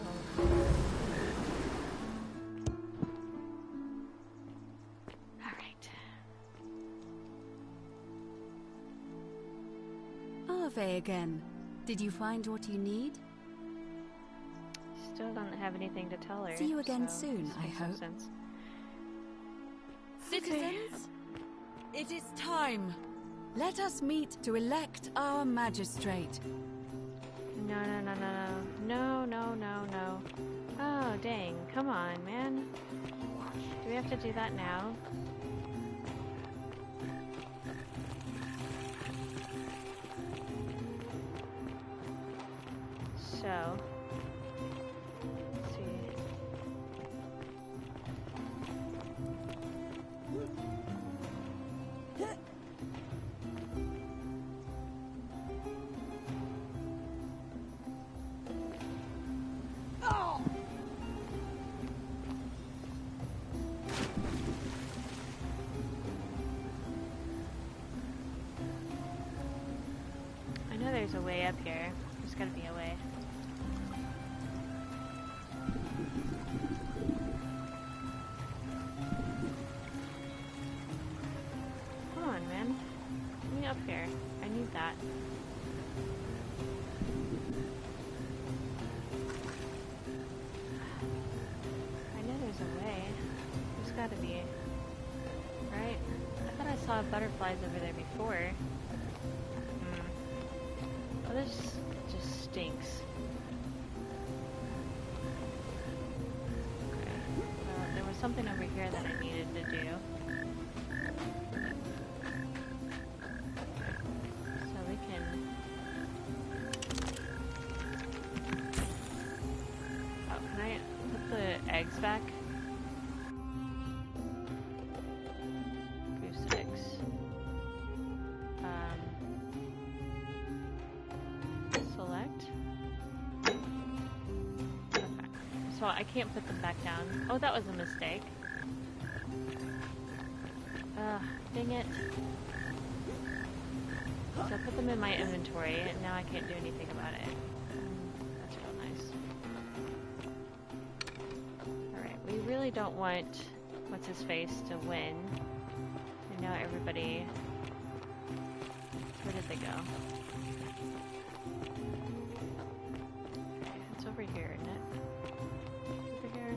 Alright. Ave again. Did you find what you need? Still don't have anything to tell her. See you again so soon, this I makes no hope. sense. Citizens, it is time. Let us meet to elect our magistrate. No. Oh, dang. Come on, man. Do we have to do that now? So... let's see. I know there's a way up here. There's gotta be a way. Come on, man. Get me up here. I need that. I know there's a way. There's gotta be. Right? I thought I saw butterflies over there before. Oh, this just stinks. Okay. There was something over here that I needed to do. So we can... Oh, can I put the eggs back? Goose eggs. so I can't put them back down. Oh, that was a mistake. Dang it. So I put them in my inventory, and now I can't do anything about it. That's real nice. Alright, we really don't want What's-His-Face to win. And now everybody... Where did they go? Okay, it's over here, isn't it? Over here.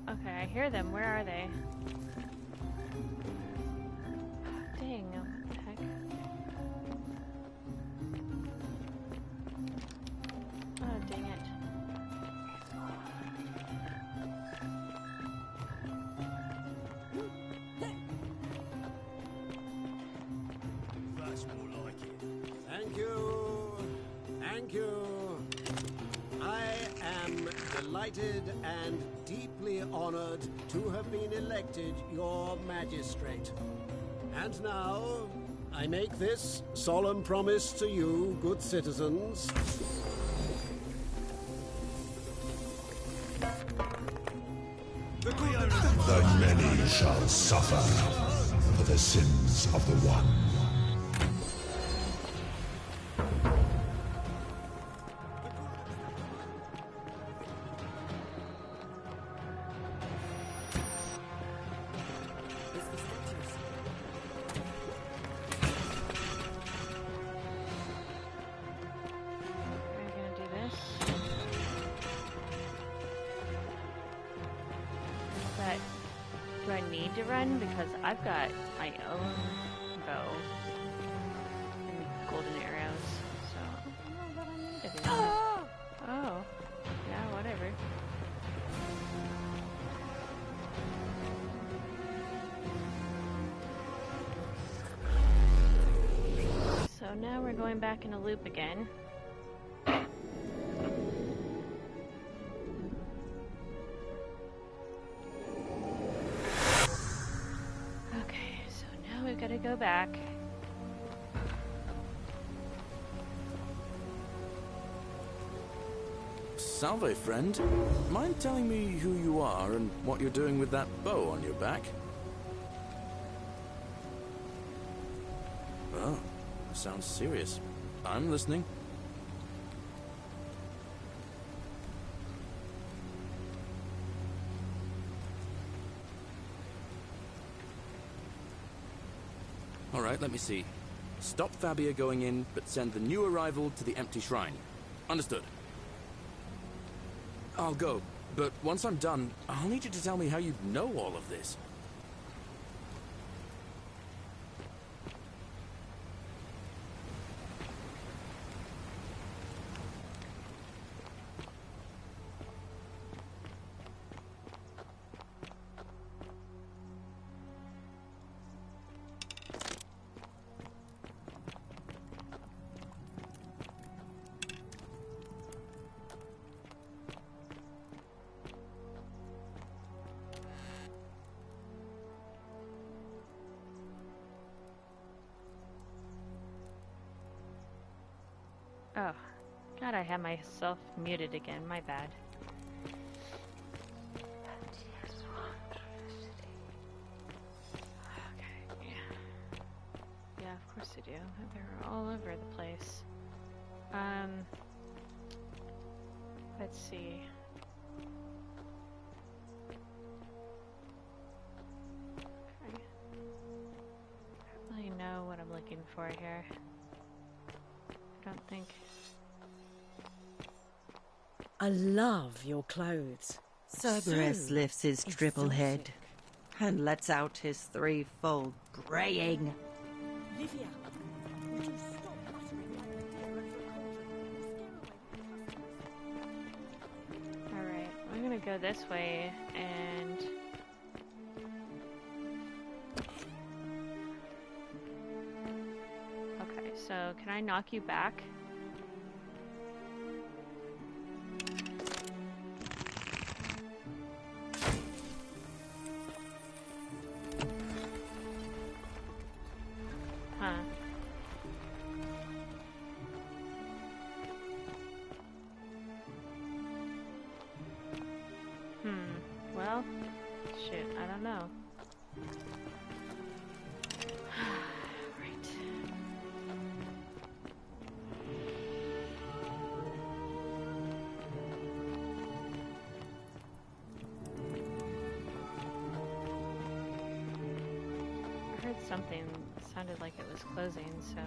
Okay, I hear them. Where are they? Dang, what the heck? Oh, dang it. That's more like it. Thank you. Thank you. I am delighted and deeply honored to have been elected your magistrate. And now, I make this solemn promise to you, good citizens. The many shall suffer for the sins of the one. We're gonna do this. But do I need to run? Because I've got my own bow and golden arrows, so I don't know that I need to do that. Oh, yeah, whatever. So now we're going back in a loop again. Okay, so now we've got to go back. Salve, friend. Mind telling me who you are and what you're doing with that bow on your back? Oh, sounds serious. I'm listening. All right, let me see. Stop Fabia going in, but send the new arrival to the empty shrine. Understood. I'll go, but once I'm done, I'll need you to tell me how you know all of this. Oh, God, I had myself muted again. My bad. Okay, yeah. Yeah, of course they do. They're all over the place. Let's see. Okay. I don't really know what I'm looking for here. I don't think. I love your clothes. Cerberus So lifts his triple head exotic. and lets out his threefold braying. Livia, would you stop muttering like the deer over a cauldron? Alright, I'm gonna go this way and. Okay, so can I knock you back? don't know. Right. I heard something sounded like it was closing, so...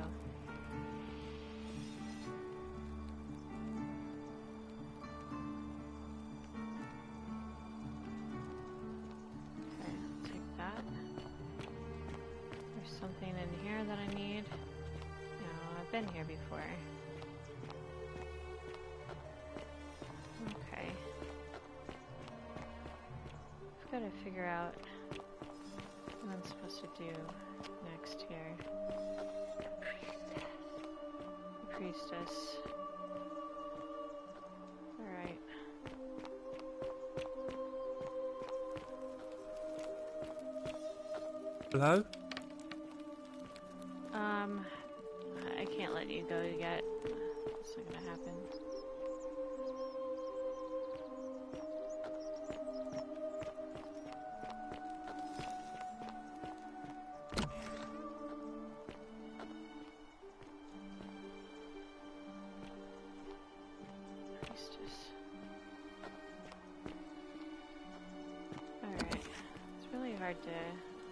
Something in here that I need. No, I've been here before. Okay. I've got to figure out what I'm supposed to do next here. The priestess. Alright. Hello? I can't let you go yet. It's not gonna happen. Priestess. Alright. It's really hard to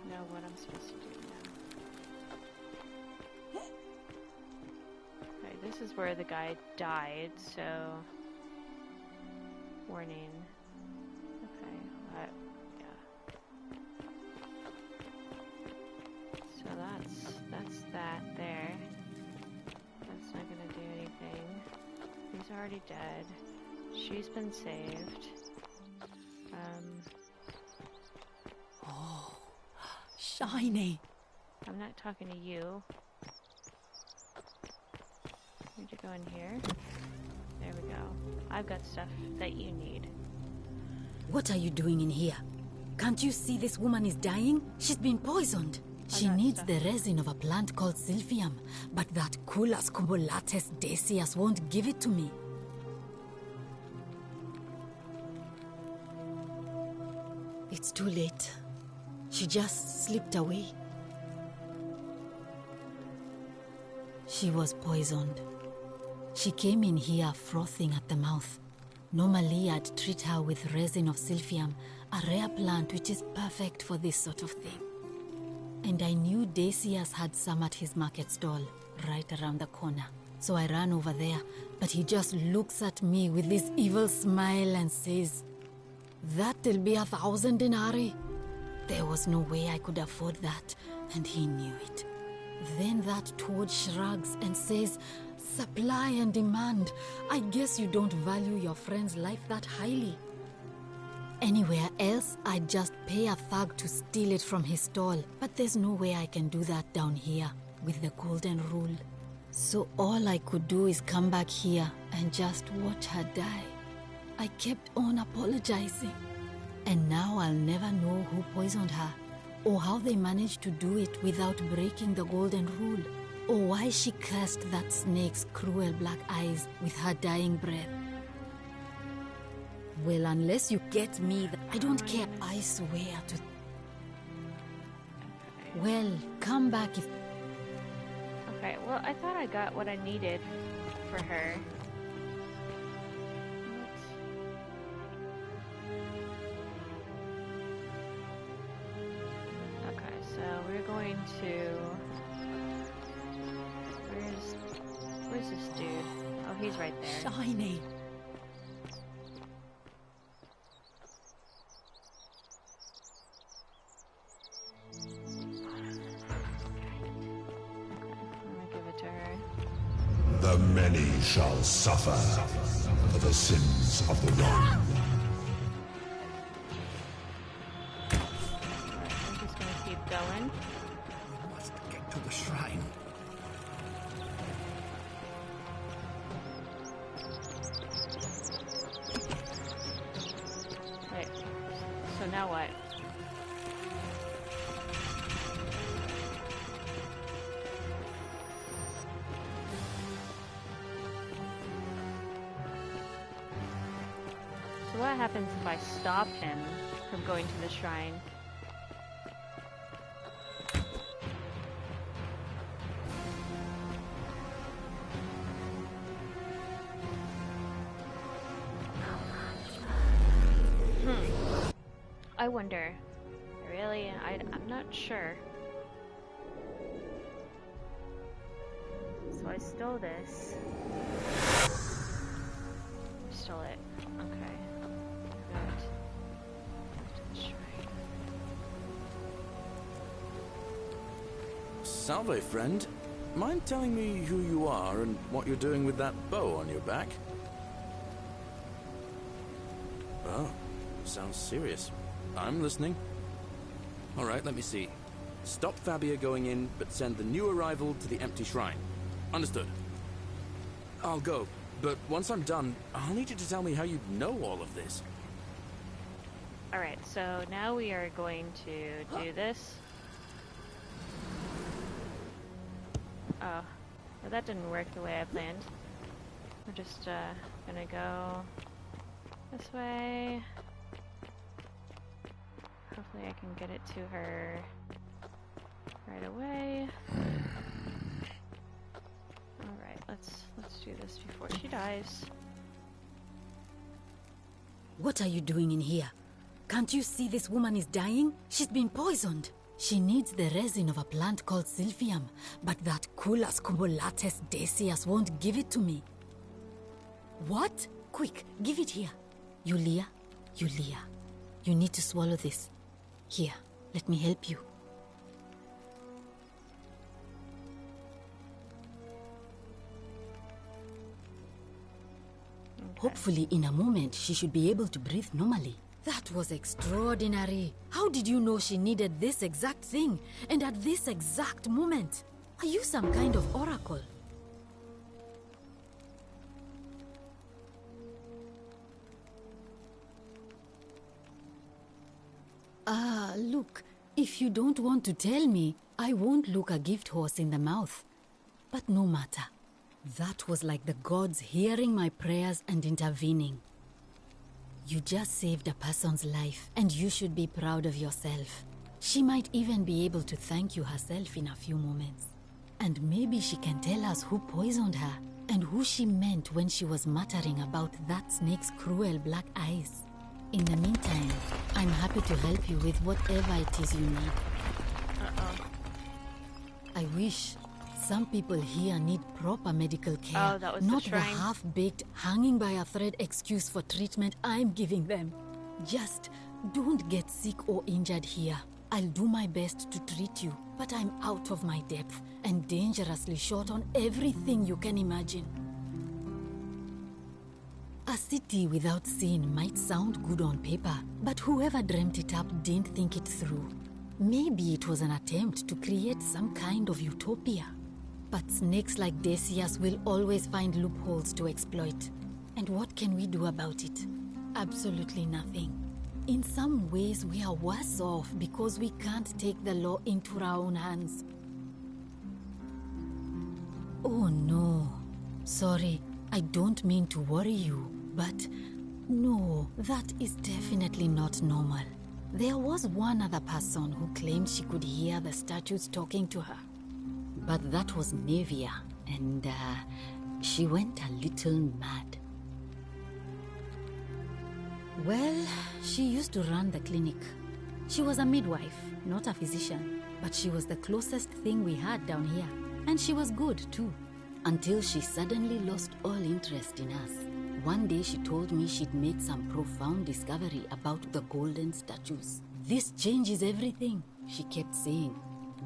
know what I'm supposed to do now. This is where the guy died, so... Warning. Okay, yeah. So that's that there. That's not gonna do anything. He's already dead. She's been saved. Oh, shiny. I'm not talking to you. Need to go in here. There we go. I've got stuff that you need. What are you doing in here? Can't you see this woman is dying? She's been poisoned. She needs the resin of a plant called Silphium, but that Culas cubulates Decius won't give it to me. It's too late. She just slipped away. She was poisoned. She came in here frothing at the mouth. Normally I'd treat her with resin of Silphium, a rare plant which is perfect for this sort of thing. And I knew Decius had some at his market stall, right around the corner. So I ran over there, but he just looks at me with this evil smile and says, "That'll be 1,000 denarii." There was no way I could afford that, and he knew it. Then that toad shrugs and says, "Supply and demand. I guess you don't value your friend's life that highly." Anywhere else, I'd just pay a thug to steal it from his stall. But there's no way I can do that down here, with the golden rule. So all I could do is come back here and just watch her die. I kept on apologizing. And now I'll never know who poisoned her, or how they managed to do it without breaking the golden rule, or why she cursed that snake's cruel black eyes with her dying breath. Well, unless you get me, I don't care. I swear to... Well, come back if... Okay, well, I thought I got what I needed for her. Okay, so we're going to... Where's this dude? Oh, he's right there. Shiny. The many shall suffer for the sins of the one. I'm just gonna keep going. We must get to the shrine. Wait, so now what? So what happens if I stop him from going to the shrine? I wonder. Really? I'm not sure. So I stole this. Stole it. Okay. Good. Salve, friend. Mind telling me who you are and what you're doing with that bow on your back? Oh, sounds serious. I'm listening. All right, let me see. Stop Fabia going in, but send the new arrival to the empty shrine. Understood. I'll go, but once I'm done, I'll need you to tell me how you know all of this. Alright, so now we are going to do this. Oh, well, that didn't work the way I planned. We're just gonna go this way. Hopefully I can get it to her right away. Alright, let's do this before she dies. What are you doing in here? Can't you see this woman is dying? She's been poisoned. She needs the resin of a plant called Silphium, but that Culus cumulatus Decius won't give it to me. What? Quick, give it here. Yulia, you need to swallow this. Here, let me help you. Okay. Hopefully in a moment she should be able to breathe normally. That was extraordinary. How did you know she needed this exact thing, and at this exact moment? Are you some kind of oracle? Look, if you don't want to tell me, I won't look a gift horse in the mouth. But no matter. That was like the gods hearing my prayers and intervening. You just saved a person's life, and you should be proud of yourself. She might even be able to thank you herself in a few moments. And maybe she can tell us who poisoned her, and who she meant when she was muttering about that snake's cruel black eyes. In the meantime, I'm happy to help you with whatever it is you need. I wish. Some people here need proper medical care, oh, that was not the the half-baked, hanging by a thread excuse for treatment I'm giving them. Just don't get sick or injured here. I'll do my best to treat you, but I'm out of my depth and dangerously short on everything you can imagine. A city without sin might sound good on paper, but whoever dreamt it up didn't think it through. Maybe it was an attempt to create some kind of utopia. But snakes like Decius will always find loopholes to exploit. And what can we do about it? Absolutely nothing. In some ways, we are worse off because we can't take the law into our own hands. Oh no. Sorry, I don't mean to worry you, but no, that is definitely not normal. There was one other person who claimed she could hear the statues talking to her. But that was Nevia, and she went a little mad. Well, she used to run the clinic. She was a midwife, not a physician, but she was the closest thing we had down here. And she was good, too, until she suddenly lost all interest in us. One day she told me she'd made some profound discovery about the golden statues. This changes everything, she kept saying.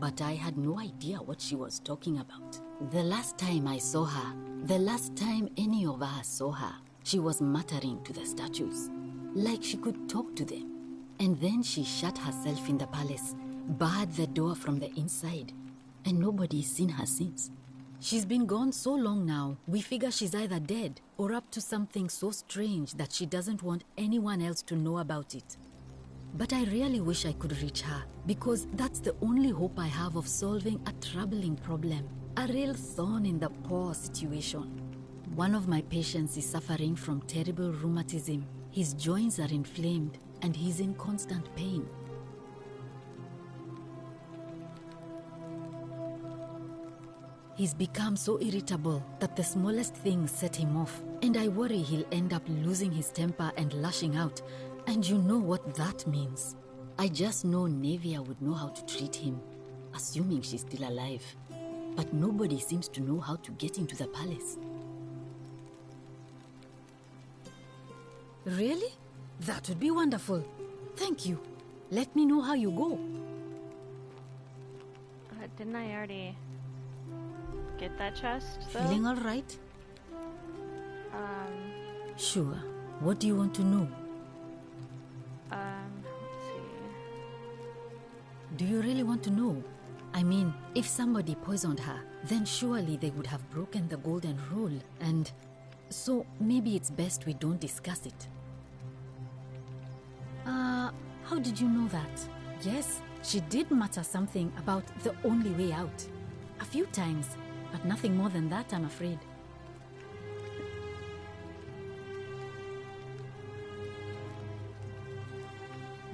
But I had no idea what she was talking about. The last time I saw her, the last time any of us saw her, she was muttering to the statues, like she could talk to them. And then she shut herself in the palace, barred the door from the inside, and nobody's seen her since. She's been gone so long now, we figure she's either dead or up to something so strange that she doesn't want anyone else to know about it. But I really wish I could reach her, because that's the only hope I have of solving a troubling problem, a real thorn in the paw situation. One of my patients is suffering from terrible rheumatism. His joints are inflamed, and he's in constant pain. He's become so irritable that the smallest things set him off, and I worry he'll end up losing his temper and lashing out. And you know what that means. I just know Nevia would know how to treat him, assuming she's still alive. But nobody seems to know how to get into the palace. Really? That would be wonderful. Thank you. Let me know how you go. Didn't I already get that chest, though? Feeling all right? Sure. What do you want to know? Let's see. Do you really want to know? I mean, if somebody poisoned her, then surely they would have broken the golden rule, and so maybe it's best we don't discuss it. How did you know that? Yes, she did mutter something about the only way out. A few times, but nothing more than that, I'm afraid.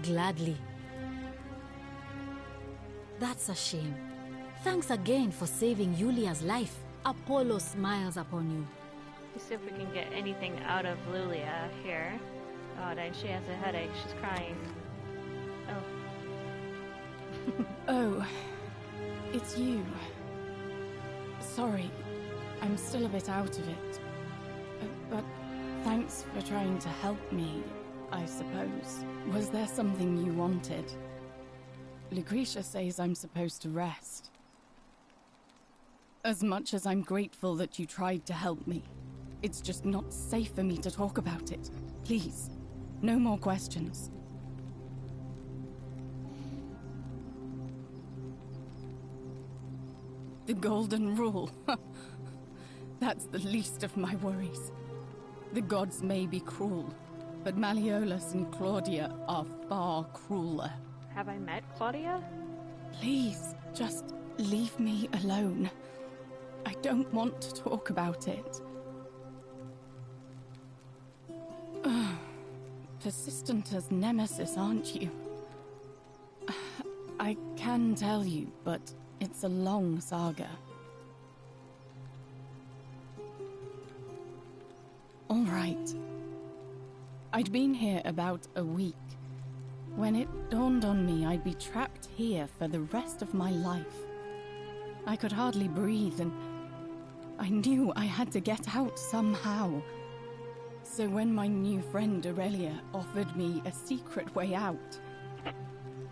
Gladly. That's a shame. Thanks again for saving Yulia's life. Apollo smiles upon you. Let's see if we can get anything out of Lulia here. Oh, dang, she has a headache. She's crying. Oh. Oh, it's you. Sorry, I'm still a bit out of it. But thanks for trying to help me, I suppose. Was there something you wanted? Lucretia says I'm supposed to rest. As much as I'm grateful that you tried to help me, it's just not safe for me to talk about it. Please, no more questions. The Golden Rule. That's the least of my worries. The gods may be cruel, but Malleolus and Claudia are far crueler. Have I met Claudia? Please, just leave me alone. I don't want to talk about it. Persistent as Nemesis, aren't you? I can tell you, but it's a long saga. All right. I'd been here about a week when it dawned on me I'd be trapped here for the rest of my life. I could hardly breathe, and I knew I had to get out somehow. So when my new friend Aurelia offered me a secret way out,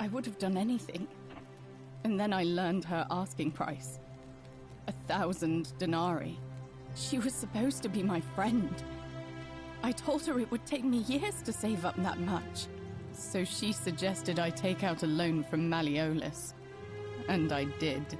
I would have done anything. And then I learned her asking price. 1,000 denarii. She was supposed to be my friend. I told her it would take me years to save up that much. So she suggested I take out a loan from Malleolus. And I did.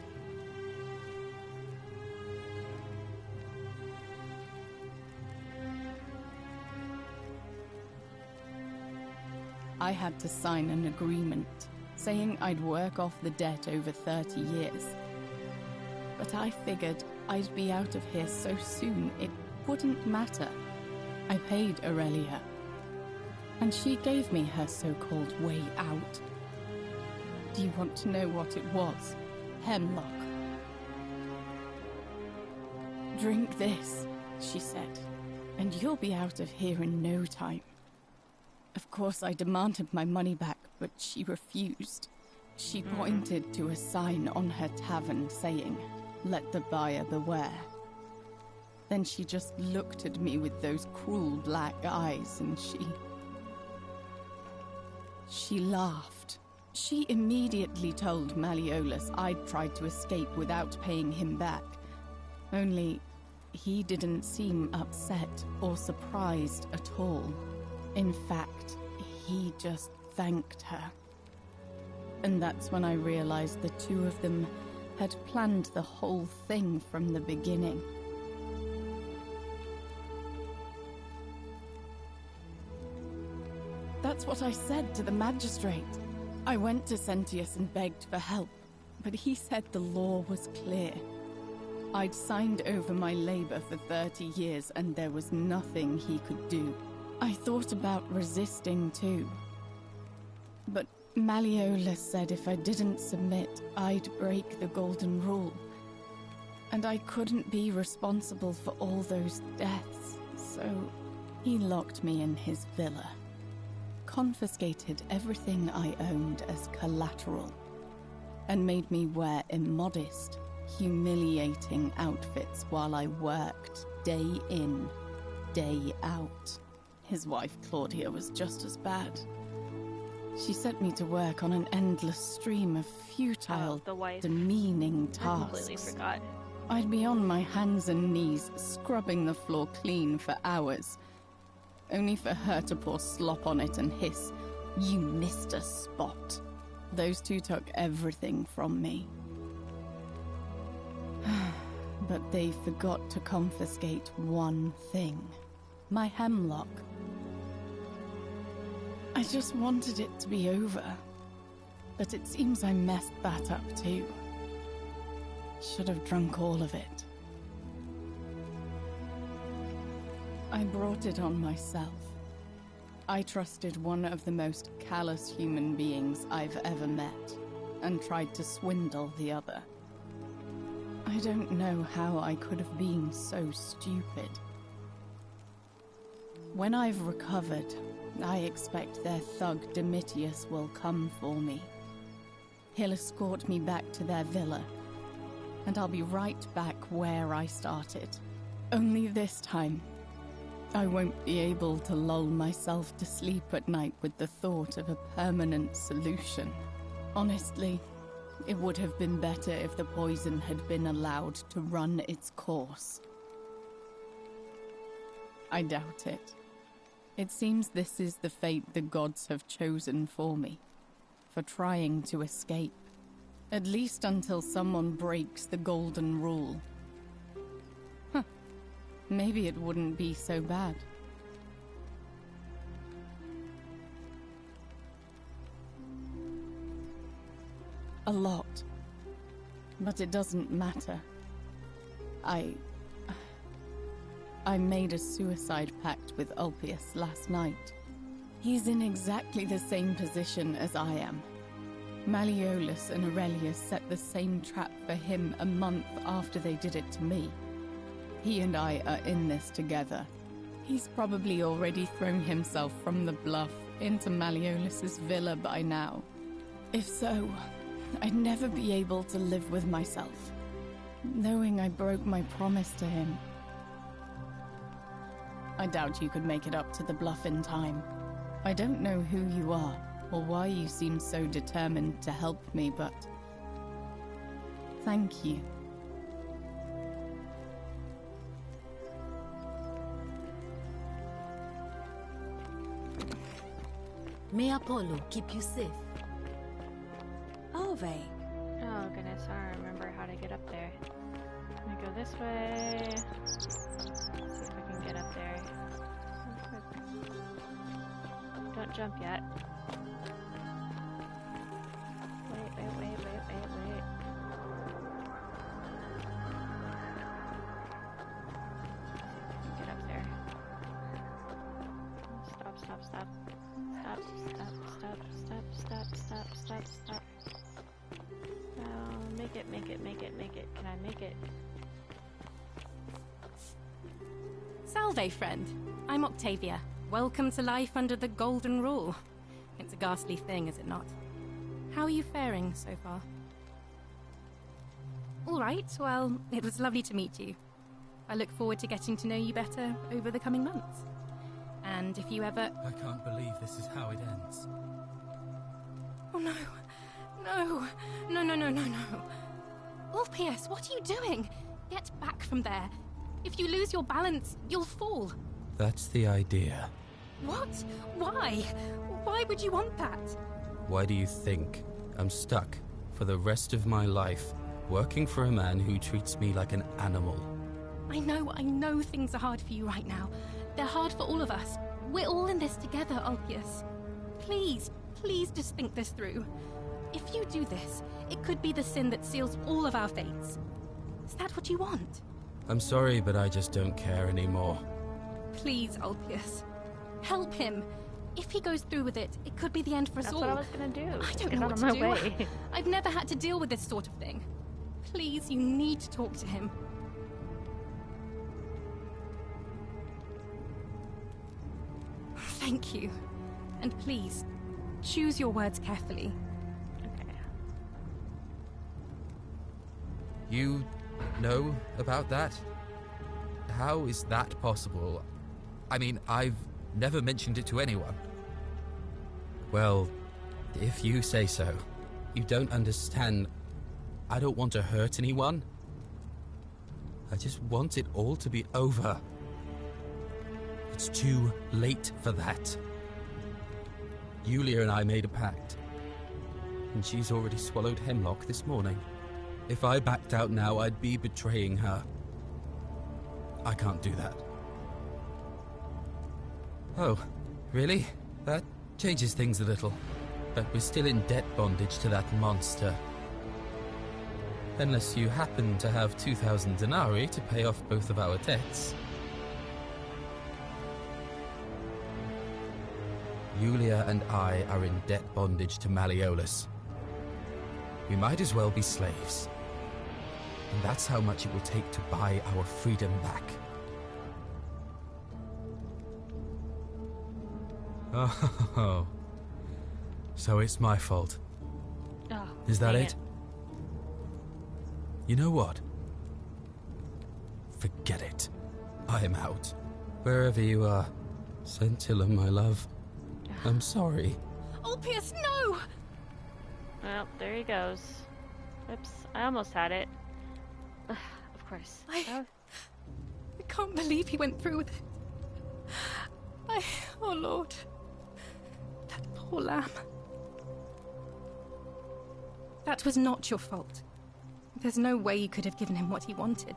I had to sign an agreement saying I'd work off the debt over 30 years. But I figured I'd be out of here so soon it wouldn't matter. I paid Aurelia, and she gave me her so-called way out. Do you want to know what it was? Hemlock. Drink this, she said, and you'll be out of here in no time. Of course, I demanded my money back, but she refused. She pointed to a sign on her tavern saying, "Let the buyer beware." Then she just looked at me with those cruel black eyes, and she laughed. She immediately told Malleolus I'd tried to escape without paying him back. Only, he didn't seem upset or surprised at all. In fact, he just thanked her. And that's when I realized the two of them had planned the whole thing from the beginning. That's what I said to the magistrate. I went to Sentius and begged for help, but he said the law was clear. I'd signed over my labor for 30 years and there was nothing he could do. I thought about resisting too. But Malleolus said if I didn't submit, I'd break the Golden Rule. And I couldn't be responsible for all those deaths, so he locked me in his villa. confiscated everything I owned as collateral and made me wear immodest, humiliating outfits while I worked day in, day out. His wife, Claudia, was just as bad. She set me to work on an endless stream of futile, demeaning tasks. I completely forgot. I'd be on my hands and knees, scrubbing the floor clean for hours, only for her to pour slop on it and hiss, "You missed a spot." Those two took everything from me. But they forgot to confiscate one thing. My hemlock. I just wanted it to be over. But it seems I messed that up too. Should have drunk all of it. I brought it on myself. I trusted one of the most callous human beings I've ever met, and tried to swindle the other. I don't know how I could have been so stupid. When I've recovered, I expect their thug Domitius will come for me. He'll escort me back to their villa, and I'll be right back where I started. Only this time, I won't be able to lull myself to sleep at night with the thought of a permanent solution. Honestly, it would have been better if the poison had been allowed to run its course. I doubt it. It seems this is the fate the gods have chosen for me, for trying to escape. At least until someone breaks the golden rule. Maybe it wouldn't be so bad. A lot. But it doesn't matter. I made a suicide pact with Ulpius last night. He's in exactly the same position as I am. Malleolus and Aurelius set the same trap for him a month after they did it to me. He and I are in this together. He's probably already thrown himself from the bluff into Malleolus's villa by now. If so, I'd never be able to live with myself, knowing I broke my promise to him. I doubt you could make it up to the bluff in time. I don't know who you are, or why you seem so determined to help me, but thank you. May Apollo keep you safe. Arve. Oh goodness, I don't remember how to get up there. I'm gonna go this way. Let's see if I can get up there. Don't jump yet. Wait. Get up there. Stop. Stop. Oh, make it. Can I make it? Salve, friend. I'm Octavia. Welcome to life under the Golden Rule. It's a ghastly thing, is it not? How are you faring so far? All right, well, it was lovely to meet you. I look forward to getting to know you better over the coming months. And if you ever... I can't believe this is how it ends. Oh no. Ulpius, what are you doing? Get back from there. If you lose your balance, you'll fall. That's the idea. What? Why? Why would you want that? Why do you think I'm stuck for the rest of my life working for a man who treats me like an animal? I know things are hard for you right now. They're hard for all of us. We're all in this together, Ulpius. Please just think this through. If you do this, it could be the sin that seals all of our fates. Is that what you want? I'm sorry, but I just don't care anymore. Please, Ulpius. Help him. If he goes through with it, it could be the end for us all. That's what I was gonna do. I don't Get know out what of to my do. way. I've never had to deal with this sort of thing. Please, you need to talk to him. Thank you. And please, choose your words carefully. Okay. You know about that? How is that possible? I mean, I've never mentioned it to anyone. Well, if you say so. You don't understand. I don't want to hurt anyone. I just want it all to be over. It's too late for that. Yulia and I made a pact, and she's already swallowed hemlock this morning. If I backed out now, I'd be betraying her. I can't do that. Oh, really? That changes things a little. But we're still in debt bondage to that monster. Unless you happen to have 2,000 denarii to pay off both of our debts. Yulia and I are in debt bondage to Malleolus. We might as well be slaves. And that's how much it will take to buy our freedom back. Oh, so it's my fault. Oh, is that it? You know what? Forget it. I'm out. Wherever you are. Scintilla, my love. I'm sorry. Ulpius, no! Well, there he goes. Oops, I almost had it. Of course. I can't believe he went through with it. Oh Lord. That poor lamb. That was not your fault. There's no way you could have given him what he wanted.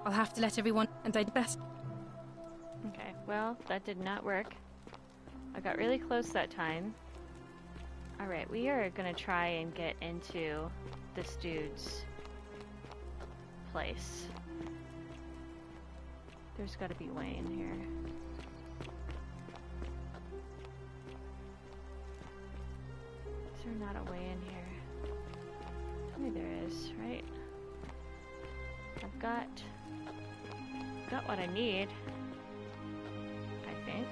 I'll have to let everyone, and I'd best... Okay, well, that did not work. I got really close that time. Alright, we are gonna try and get into this dude's place. There's gotta be a way in here. Is there not a way in here? Tell me there is, right? I've got what I need, I think.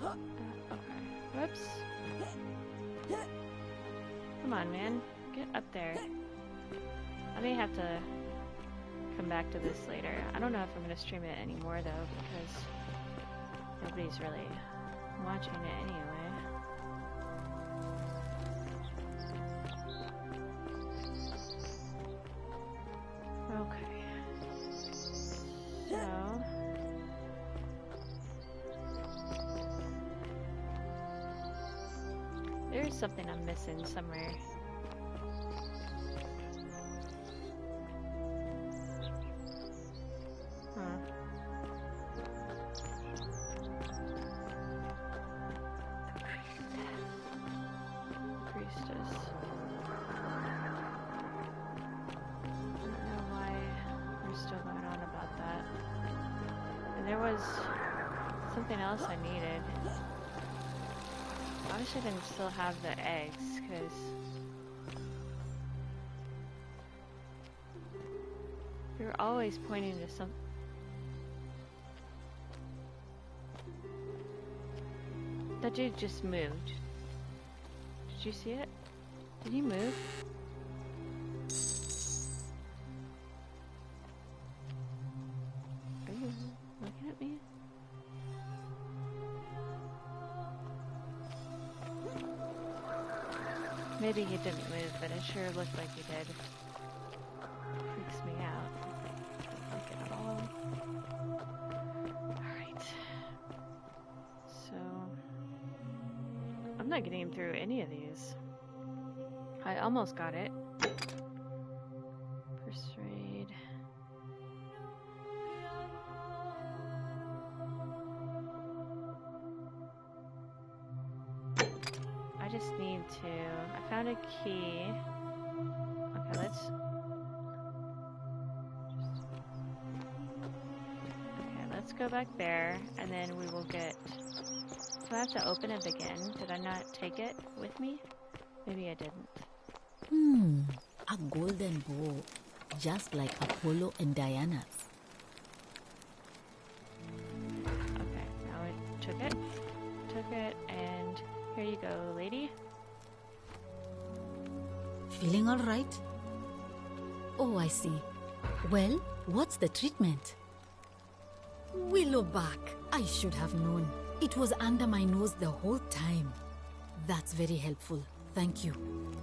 Okay. Whoops. Come on, man. Get up there. I may have to come back to this later. I don't know if I'm going to stream it anymore, though, because nobody's really watching it anyway. Okay. So... there's something I'm missing somewhere. I needed. I wish I didn't still have the eggs, because you're always pointing to something. That dude just moved. Did you see it? Did he move? Are you looking at me? Maybe he didn't move, but it sure looked like he did. Freaks me out. Like it at all. Alright. So... I'm not getting through any of these. I almost got it. Persuade... I just need to... I found a key. Okay, let's... Okay, let's go back there, and then we will get... Do I have to open it again? Did I not take it with me? Maybe I didn't. A golden bow. just like Apollo and Diana's. Okay, now I took it. Took it, and here you go, lady. Feeling all right? Oh, I see. Well, what's the treatment? Willowbark. I should have known. It was under my nose the whole time. That's very helpful. Thank you.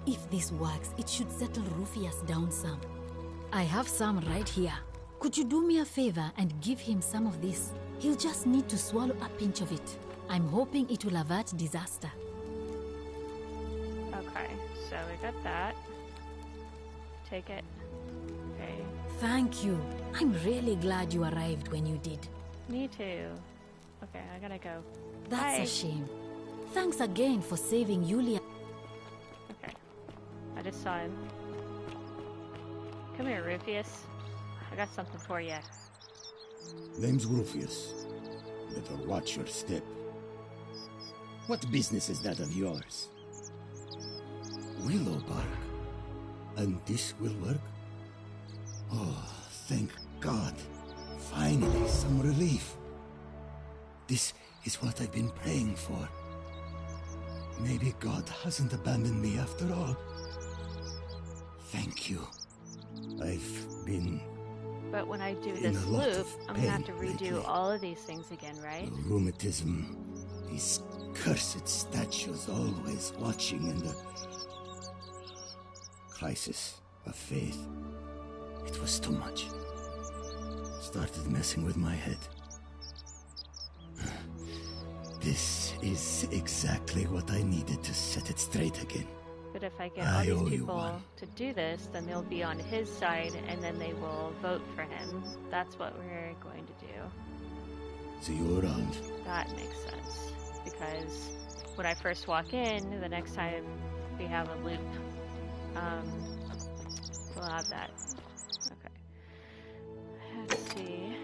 If this works, it should settle Rufius down some. I have some right here. Could you do me a favor and give him some of this? He'll just need to swallow a pinch of it. I'm hoping it will avert disaster. Okay, so we got that. Take it. Okay. Thank you. I'm really glad you arrived when you did. Me too. Okay, I gotta go. That's Bye. a shame. Thanks again for saving Yulia. Okay. I just saw him. Come here, Rufius. I got something for you. Name's Rufius. Better watch your step. What business is that of yours? Willowbark. And this will work? Oh, thank God. Finally, some relief. This is what I've been praying for. Maybe God hasn't abandoned me after all. Thank you. I've been... But when I do in this a lot loop, of I'm gonna have to pain redo lately. all of these things again, right? Rheumatism, these cursed statues always watching, and the crisis of faith. It was too much. Started messing with my head. This is exactly what I needed to set it straight again. But if I get I all owe these you people one. to do this, then they'll be on his side, and then they will vote for him. That's what we're going to do. See you around. That makes sense. Because when I first walk in, the next time we have a loop, we'll have that. Okay. Let's see.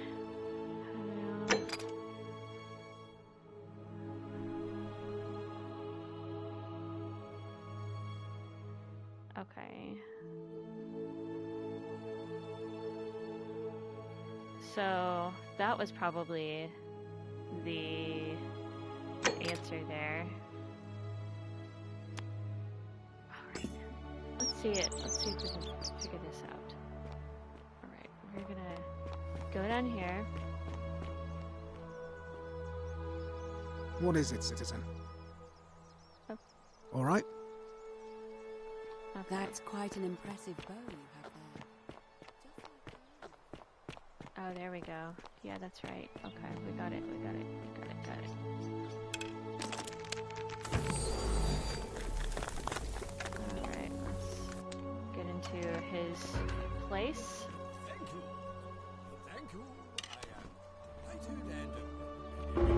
Okay. So that was probably the answer there. Alright. Let's see it. Let's see if we can figure this out. Alright, we're gonna go down here. What is it, citizen? Oh. All right? That's quite an impressive bow you have there. Oh, there we go. Yeah, that's right. Okay, we got it. We got it. We got it. Got it. Alright, let's get into his place. Thank you. Thank you. I am delighted and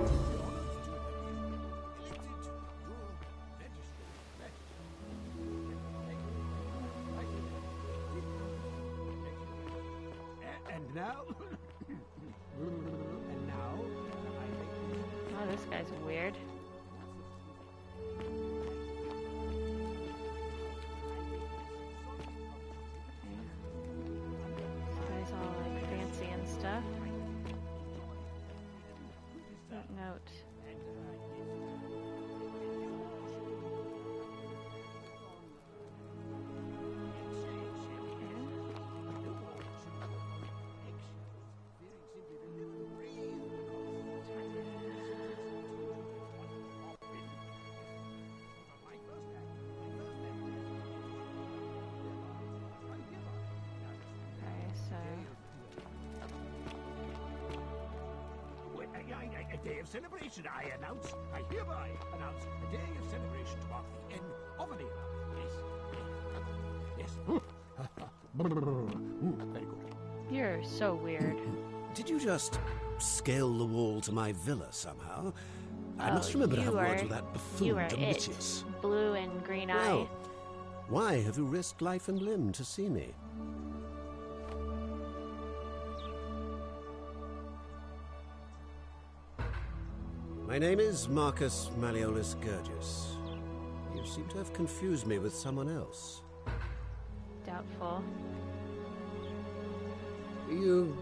And now, Oh, this guy's weird. This guy's all like fancy and stuff. Note. A day of celebration, I hereby announce a day of celebration to mark the end of an era. Yes. Very good. You're so weird. Did you just scale the wall to my villa somehow? I Oh, must remember to you have words are- with that buffoon You are it. Domitius. Blue and green Well, eye. why have you risked life and limb to see me? My name is Marcus Malleolus Gurgis. You seem to have confused me with someone else. Doubtful. You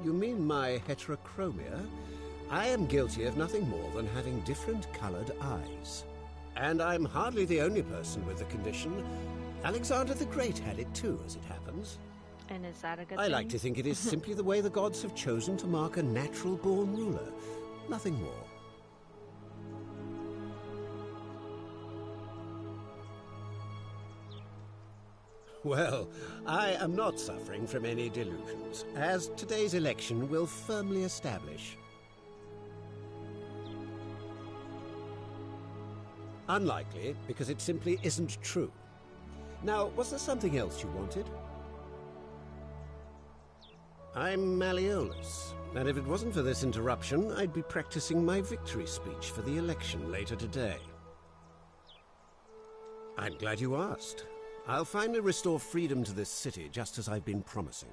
mean my heterochromia? I am guilty of nothing more than having different colored eyes. And I'm hardly the only person with the condition. Alexander the Great had it too, as it happens. And is that a good I thing? like to think it is simply the way the gods have chosen to mark a natural-born ruler. Nothing more. Well, I am not suffering from any delusions, as today's election will firmly establish. Unlikely, because it simply isn't true. Now, was there something else you wanted? I'm Malleolus, and if it wasn't for this interruption, I'd be practicing my victory speech for the election later today. I'm glad you asked. I'll finally restore freedom to this city, just as I've been promising.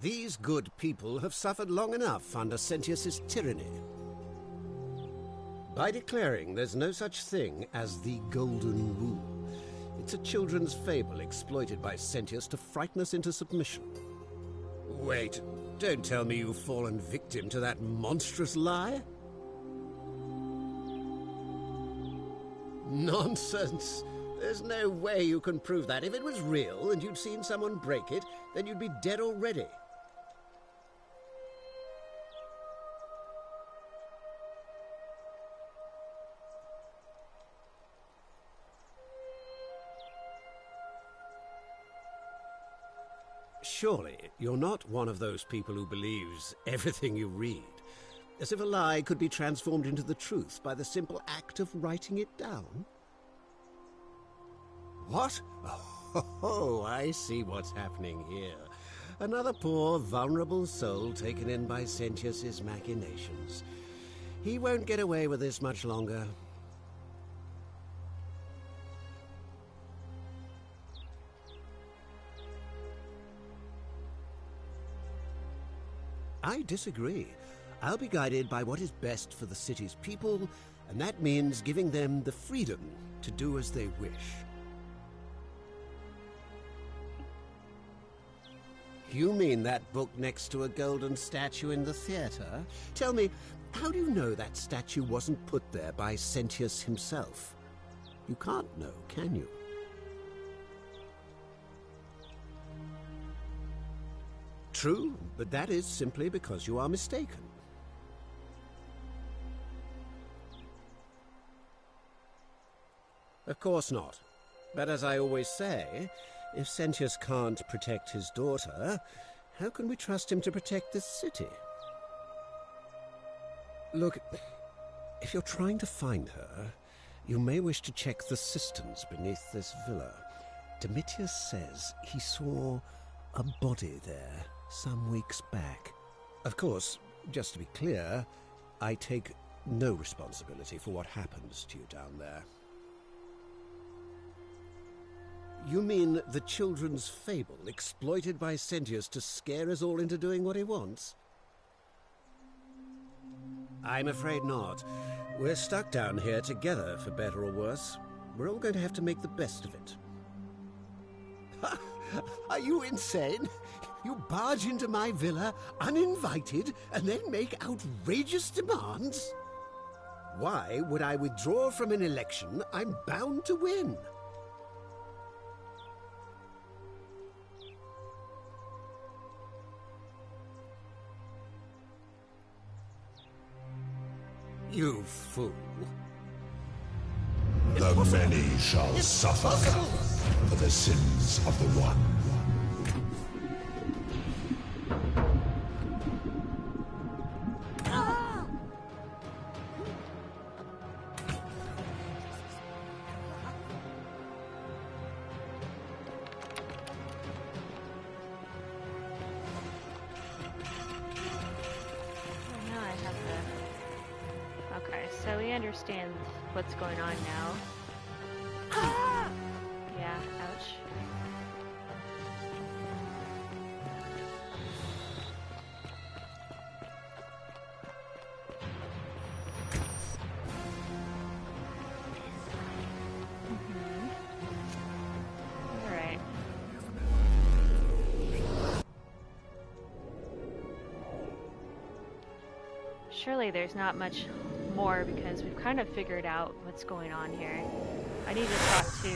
These good people have suffered long enough under Sentius's tyranny. By declaring there's no such thing as the Golden Rule, it's a children's fable exploited by Sentius to frighten us into submission. Wait, don't tell me you've fallen victim to that monstrous lie? Nonsense! There's no way you can prove that. If it was real and you'd seen someone break it, then you'd be dead already. Surely, you're not one of those people who believes everything you read, as if a lie could be transformed into the truth by the simple act of writing it down? What? Oh, I see what's happening here. Another poor, vulnerable soul taken in by Sentius's machinations. He won't get away with this much longer. I disagree. I'll be guided by what is best for the city's people, and that means giving them the freedom to do as they wish. You mean that book next to a golden statue in the theater? Tell me, how do you know that statue wasn't put there by Sentius himself? You can't know, can you? True, but that is simply because you are mistaken. Of course not. But as I always say, if Sentius can't protect his daughter, how can we trust him to protect this city? Look, if you're trying to find her, you may wish to check the cisterns beneath this villa. Domitius says he saw a body there some weeks back. Of course, just to be clear, I take no responsibility for what happens to you down there. You mean the children's fable exploited by Sentius to scare us all into doing what he wants? I'm afraid not. We're stuck down here together, for better or worse. We're all going to have to make the best of it. Are you insane? You barge into my villa, uninvited, and then make outrageous demands? Why would I withdraw from an election I'm bound to win? You fool. The many shall suffer for the sins of the one. So we understand what's going on now. Yeah, ouch. Alright. surely there's not much more because we've kind of figured out what's going on here. I need to talk to,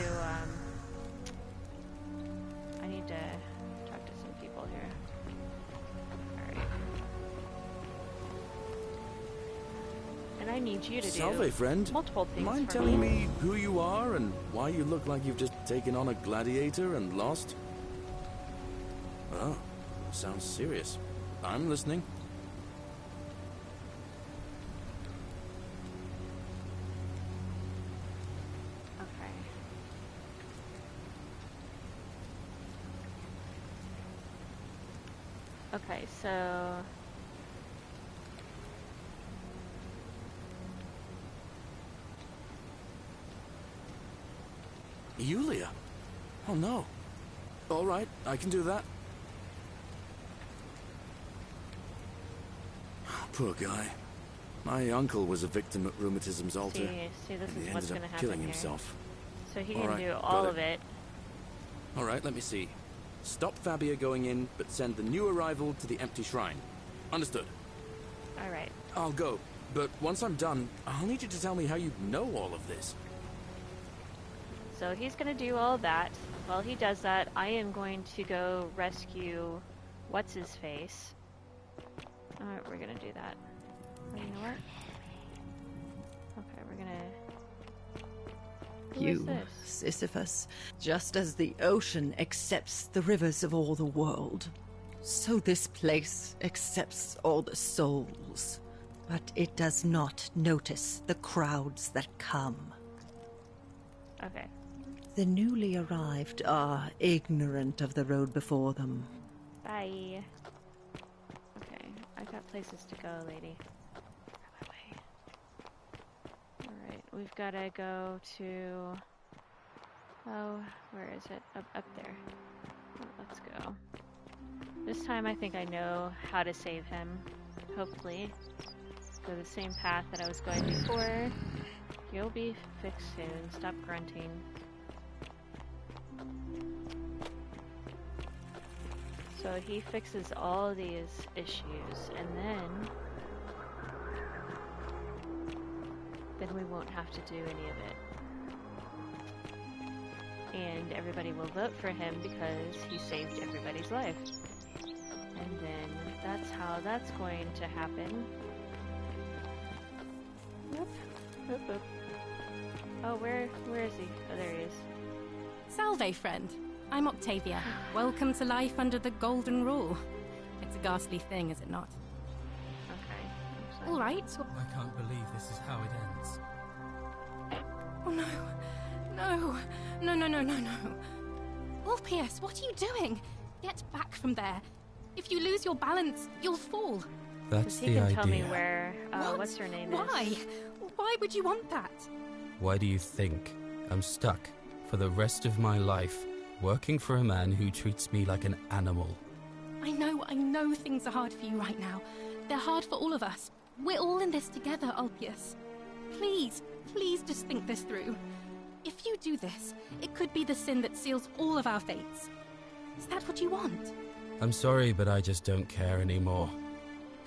some people here. Alright. And I need you to do Salve, friend. multiple things Mind for telling me who you are and why you look like you've just taken on a gladiator and lost? Oh, sounds serious. I'm listening. Okay, so... Yulia? Oh no. All right, I can do that. Poor guy. My uncle was a victim at Rheumatism's altar. See, this and is he what's ended going to up happen killing here. himself. So he All can right, do got all it. of it. All right, let me see. Stop Fabia going in, but send the new arrival to the empty shrine. Understood. All right. I'll go, but once I'm done, I'll need you to tell me how you know all of this. So he's going to do all of that. While he does that, I am going to go rescue What's-His-Face. Alright, we're going to do that. Oh, you know what? Okay, we're going to... Who is You, this? Sisyphus, just as the ocean accepts the rivers of all the world, so this place accepts all the souls. But it does not notice the crowds that come. Okay. The newly arrived are ignorant of the road before them. Bye. Okay, I've got places to go, lady. Alright, we've got to go to... Oh, where is it? Up there. Oh, let's go. This time I think I know how to save him. Hopefully. Go the same path that I was going before. You'll be fixed soon. Stop grunting. So he fixes all these issues, and then we won't have to do any of it. And everybody will vote for him because he saved everybody's life. And then that's how that's going to happen. Whoop. Whoop, whoop. Oh, where is he? Oh, there he is. Salve, friend. I'm Octavia. Welcome to life under the Golden Rule. It's a ghastly thing, is it not? Okay. All right. I can't believe this is how it ends. Oh, no. No. No, no, no, no, no. Ulpius, what are you doing? Get back from there. If you lose your balance, you'll fall. That's he the can idea. tell me where, what's her name Why? is. Why would you want that? Why do you think I'm stuck for the rest of my life working for a man who treats me like an animal? I know things are hard for you right now. They're hard for all of us. We're all in this together, Ulpius. Please just think this through. If you do this, it could be the sin that seals all of our fates. Is that what you want? I'm sorry, but I just don't care anymore.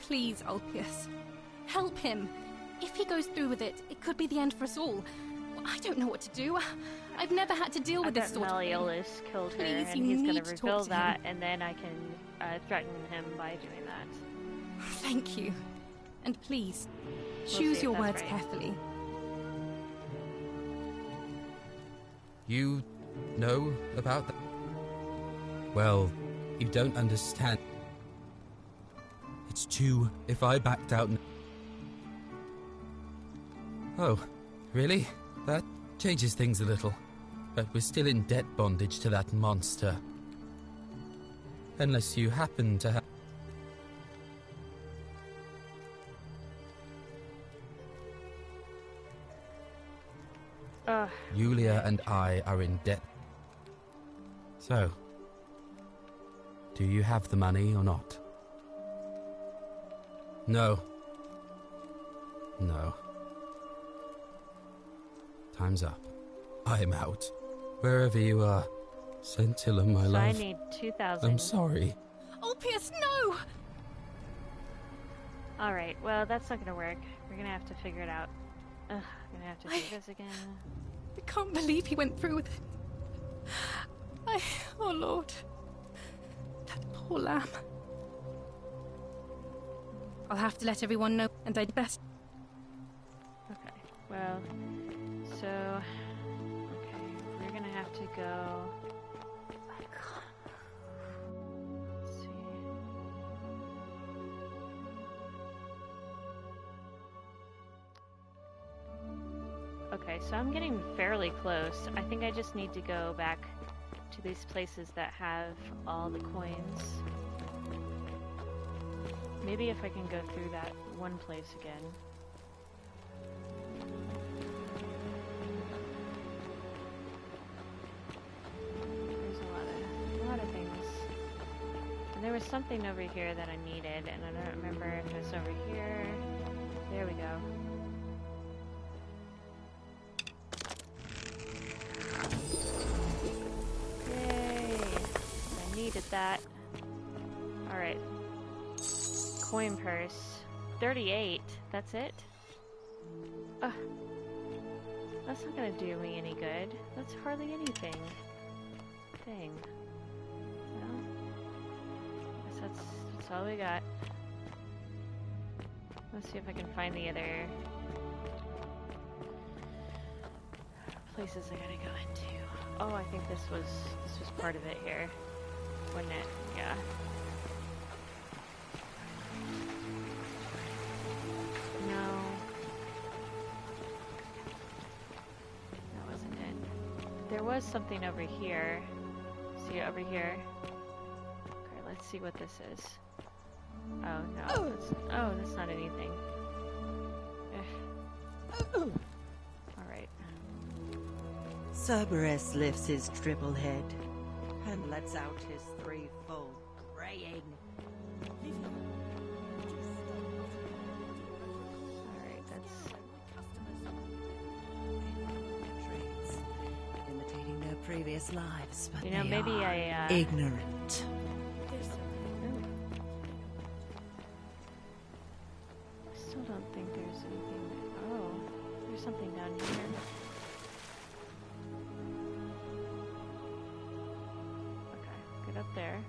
Please, Ulpius. Help him. If he goes through with it, it could be the end for us all. I don't know what to do. I've never had to deal with this sort of thing. Malleolus killed her, Please, and you he's going need to to talk reveal to that, him. and then I can threaten him by doing that. Thank you. And please, We'll choose see your if words that's right. carefully. You know about that? Well, you don't understand. It's true if I backed out. Oh, really? That changes things a little. But we're still in debt bondage to that monster. Unless you happen to have... Yulia and I are in debt. So, do you have the money or not? No. No. Time's up. I'm out. Wherever you are. Scintilla, my So love. I need 2,000. I'm sorry. Ulpius, no! Alright, well, that's not gonna work. We're gonna have to figure it out. Ugh, I'm gonna have to do this again. I can't believe he went through with it. Oh Lord. That poor lamb. I'll have to let everyone know, and I'd best... Okay, well, so... Okay, we're gonna have to go... Let's see. Okay, so I'm getting fairly close. I think I just need to go back to these places that have all the coins. Maybe if I can go through that one place again. There's a lot of things. And there was something over here that I needed, and I don't remember if it was over here. There we go. Needed that. Alright. Coin purse. 38. That's it? Ugh. That's not gonna do me any good. That's hardly anything. Dang. Well, I guess that's all we got. Let's see if I can find the other places I gotta go into. Oh, I think this was part of it here. Wasn't it? Yeah. No. That wasn't it. There was something over here. See, over here. Okay, let's see what this is. Oh, no. That's not anything. Alright. Cerberus lifts his triple head and lets out his threefold braying. Alright, that's... Imitating their previous lives, but you know, they maybe are ignorant. I still don't think there's anything that... Oh, there's something down here. Up there.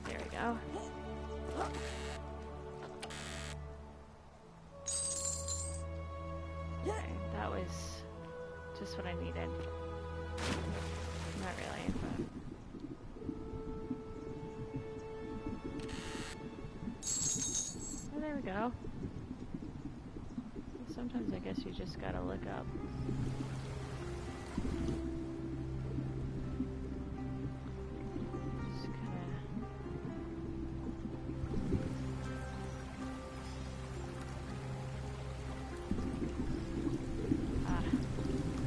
There we go. Okay, that was just what I needed. Not really, but... There we go. Sometimes I guess you just gotta look up. Just kinda...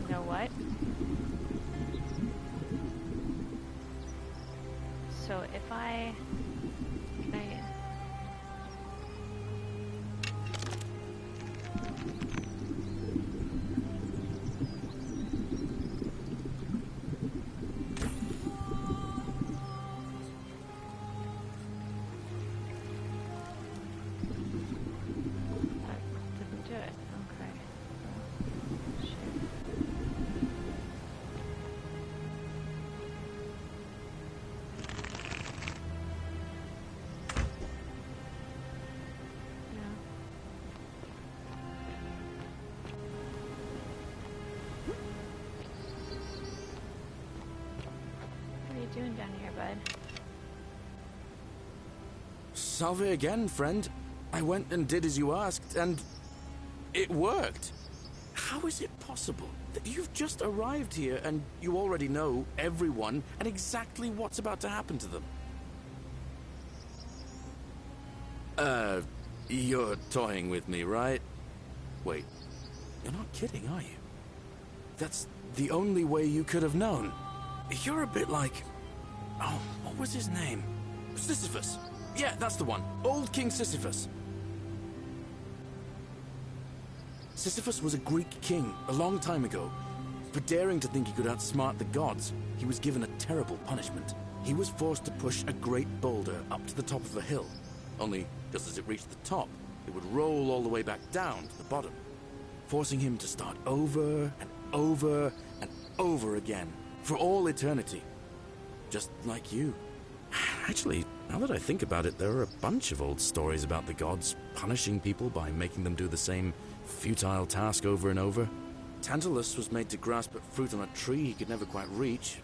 You know what? So if I... Can I... doing down here, bud? Salve again, friend. I went and did as you asked, and it worked. How is it possible that you've just arrived here and you already know everyone and exactly what's about to happen to them? You're toying with me, right? Wait, you're not kidding, are you? That's the only way you could have known. You're a bit like... Oh, what was his name? Sisyphus. Yeah, that's the one. Old King Sisyphus. Sisyphus was a Greek king a long time ago. For daring to think he could outsmart the gods, he was given a terrible punishment. He was forced to push a great boulder up to the top of a hill. Only, just as it reached the top, it would roll all the way back down to the bottom, forcing him to start over and over and over again, for all eternity. Just like you. Actually, now that I think about it, there are a bunch of old stories about the gods punishing people by making them do the same futile task over and over. Tantalus was made to grasp at fruit on a tree he could never quite reach.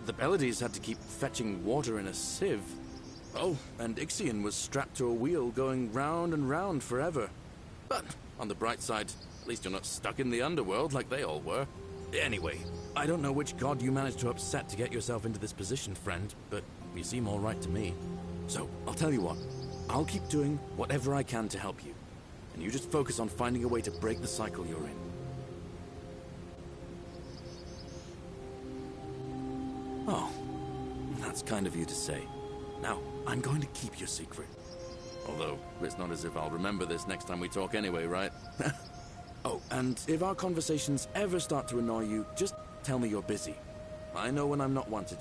The Pleiades had to keep fetching water in a sieve. Oh, and Ixion was strapped to a wheel going round and round forever. But, on the bright side, at least you're not stuck in the underworld like they all were. Anyway, I don't know which god you managed to upset to get yourself into this position, friend, but you seem all right to me. So, I'll tell you what. I'll keep doing whatever I can to help you. And you just focus on finding a way to break the cycle you're in. Oh, that's kind of you to say. Now, I'm going to keep your secret. Although, it's not as if I'll remember this next time we talk anyway, right? Oh, and if our conversations ever start to annoy you, just tell me you're busy. I know when I'm not wanted.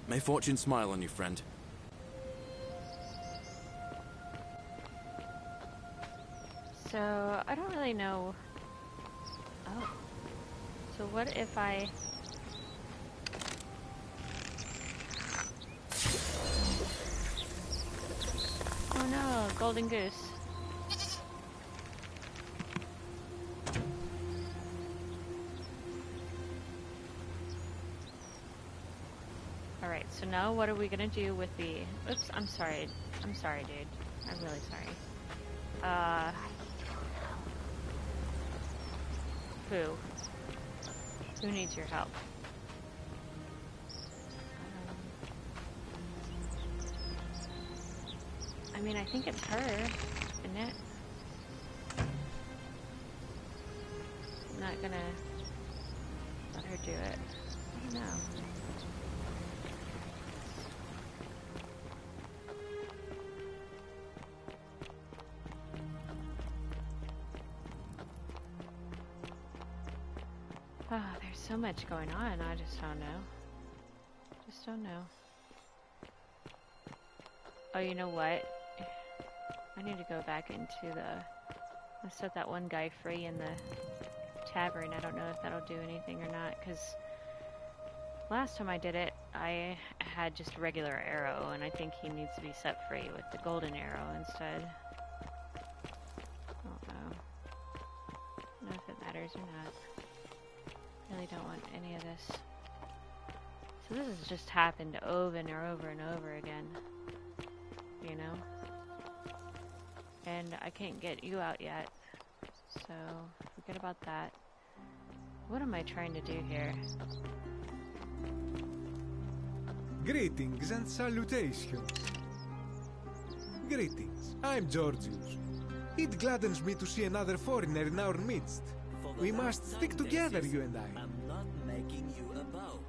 May fortune smile on you, friend. So, I don't really know... Oh. So what if I... Oh no, golden goose. Alright, so now what are we gonna do with the... Oops, I'm sorry. I'm sorry, dude. I'm really sorry. Who needs your help? I mean, I think it's her, isn't it? I'm not gonna let her do it. I don't know. Oh, there's so much going on, I just don't know. Just don't know. Oh, you know what? I need to go back into the... I set that one guy free in the tavern. I don't know if that'll do anything or not, because last time I did it, I had just a regular arrow, and I think he needs to be set free with the golden arrow instead. I don't know. I don't know if it matters or not. Really don't want any of this. So this has just happened over and over and over again. You know? And I can't get you out yet. So, forget about that. What am I trying to do here? Greetings and salutations. Greetings. I'm Georgius. It gladdens me to see another foreigner in our midst. We must stick together, you and I. I'm not making you a bow.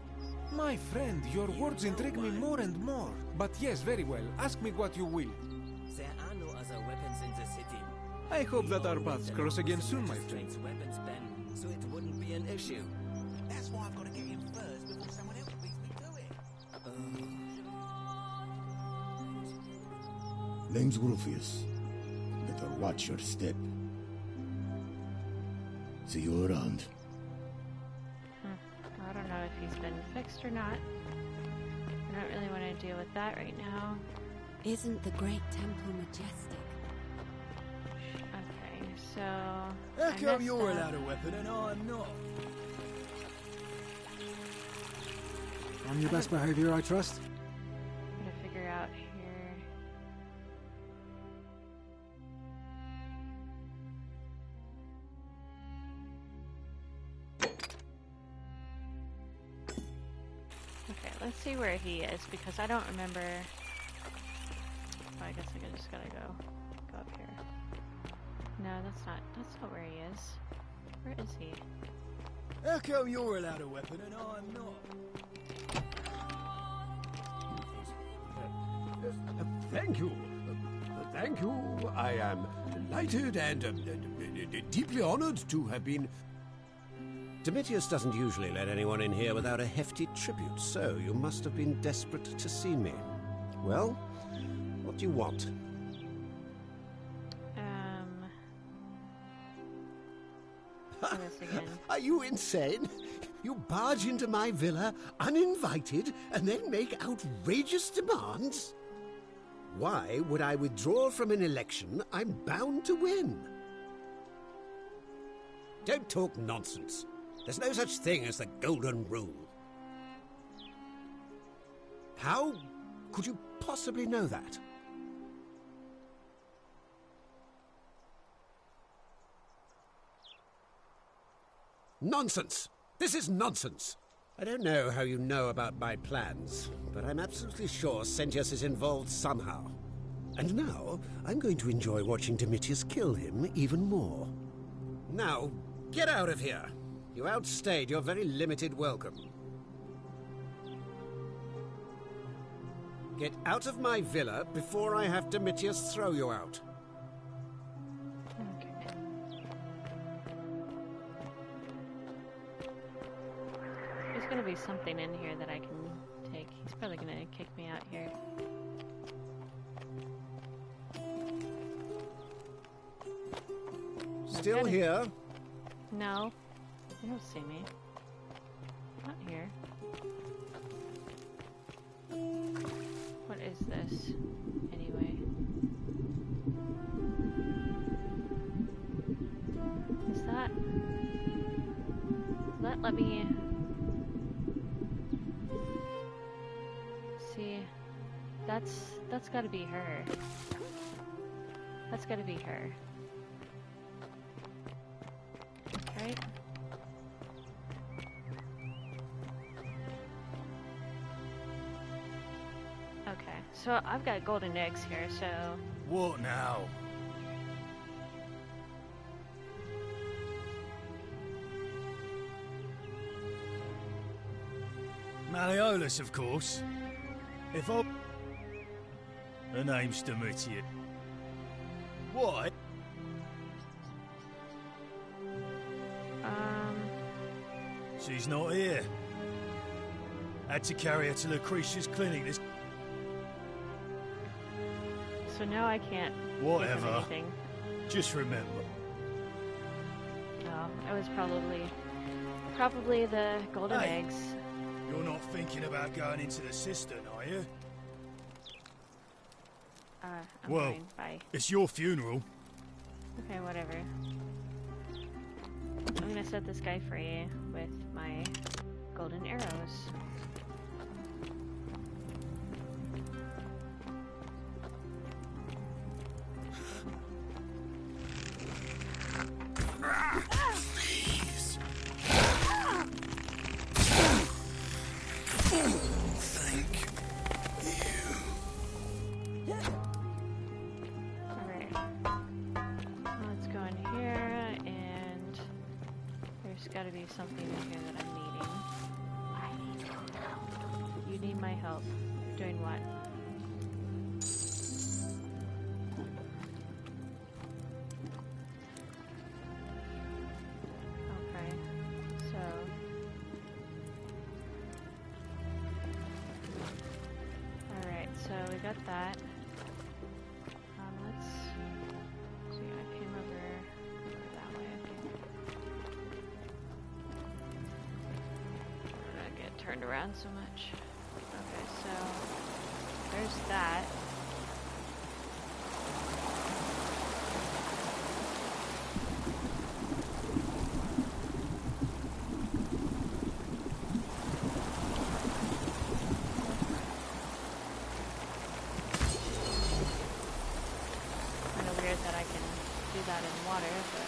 My friend, your words intrigue me more and more. But yes, very well. Ask me what you will. There are no other weapons in the city. I hope that our paths cross again soon, my friend. Weapons ban, so it wouldn't be an issue. That's why I've got to get in first before someone else beats me to it. Name's Rufius. Better watch your step. See you around. I don't know if he's been fixed or not. I don't really want to deal with that right now. Isn't the Great Temple majestic? Okay, so... How come you're allowed a weapon and I'm not? On your best behavior, I trust? I'm gonna figure out here... Okay, let's see where he is, because I don't remember... Oh, I guess I just gotta go up here. No, that's not where he is. Where is he? How come you're allowed a weapon and I'm not? Thank you. Thank you. I am Delighted and deeply honored to have been... Domitius doesn't usually let anyone in here without a hefty tribute, so you must have been desperate to see me. Well, what do you want? This again. Are you insane? You barge into my villa uninvited and then make outrageous demands? Why would I withdraw from an election I'm bound to win? Don't talk nonsense. There's no such thing as the Golden Rule. How could you possibly know that? Nonsense! This is nonsense! I don't know how you know about my plans, but I'm absolutely sure Sentius is involved somehow. And now, I'm going to enjoy watching Domitius kill him even more. Now, get out of here! You outstayed your very limited welcome. Get out of my villa before I have Domitius throw you out. There's gonna be something in here that I can take. He's probably gonna kick me out here. Still here? No. You don't see me. Not here. What is this, anyway? Is that... Does that let me... See, that's gotta be her. That's gotta be her. Right? Okay, so I've got golden eggs here, so... What now? Malleolus, of course. If I... Her name's Domitius. What? She's not here. Had to carry her to Lucretia's clinic this... So now I can't... Whatever. Anything. Just remember. No, it was probably the golden eggs. You're not thinking about going into the cistern, are you? I'm well, fine. Bye. It's your funeral. Okay, whatever. I'm gonna set this guy free with my golden arrows. Please. Thank you. Alright. Let's go in here, and there's gotta be something in here that I'm needing. I need your help. You need my help. Doing what? Okay. So... Alright, so we got that. Let's see, I came over that way, I think. We're not get turned around so much. Okay, so there's that. Kind of weird that I can do that in water, but...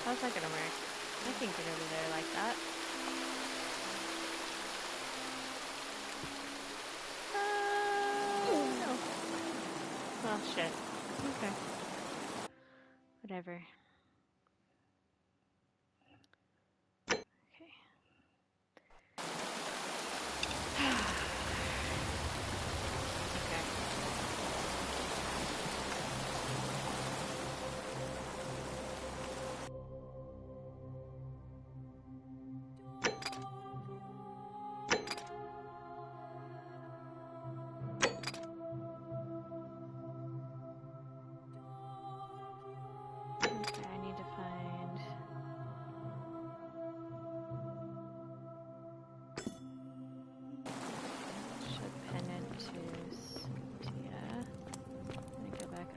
How's that gonna work? I can get over there like that. No. Well, shit. Okay. Whatever.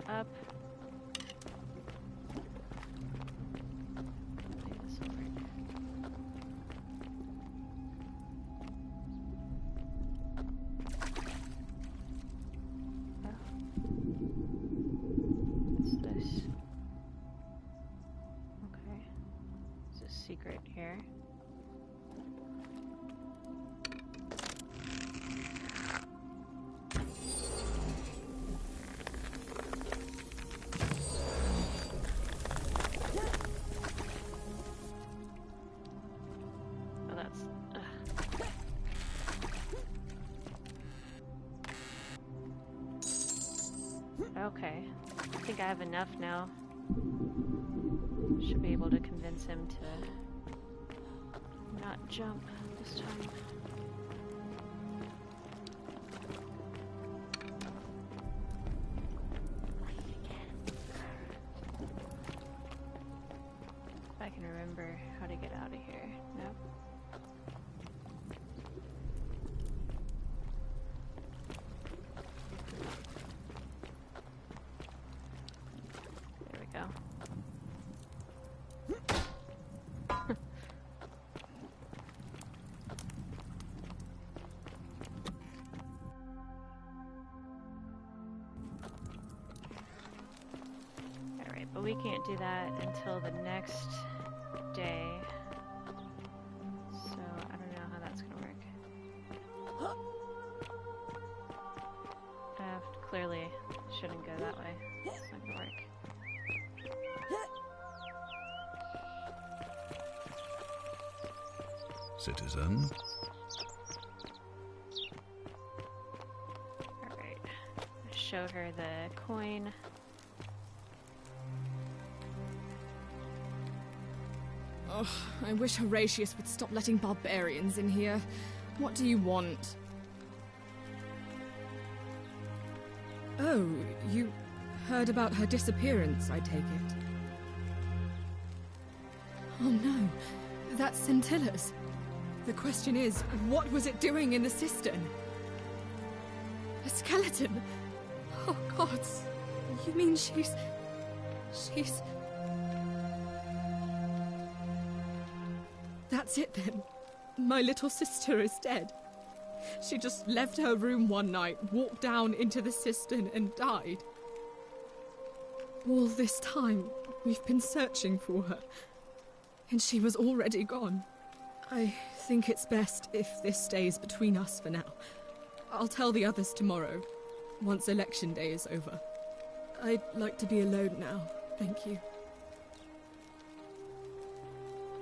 Up. Maybe this will work. Oh. What's this? Okay. There's a secret here. Okay, I think I have enough now. Should be able to convince him to not jump this time. If I can remember how to get out of here. Nope. But we can't do that until the next day. So I don't know how that's gonna work. Clearly shouldn't go that way. It's not gonna work. Citizen. Alright. Show her the coin. Oh, I wish Horatius would stop letting barbarians in here. What do you want? Oh, you heard about her disappearance, I take it. Oh no, that's Scintilla's. The question is, what was it doing in the cistern? A skeleton? Oh gods, you mean she's... That's it then. My little sister is dead. She just left her room one night, walked down into the cistern and died. All this time, we've been searching for her, and she was already gone. I think it's best if this stays between us for now. I'll tell the others tomorrow, once election day is over. I'd like to be alone now, thank you.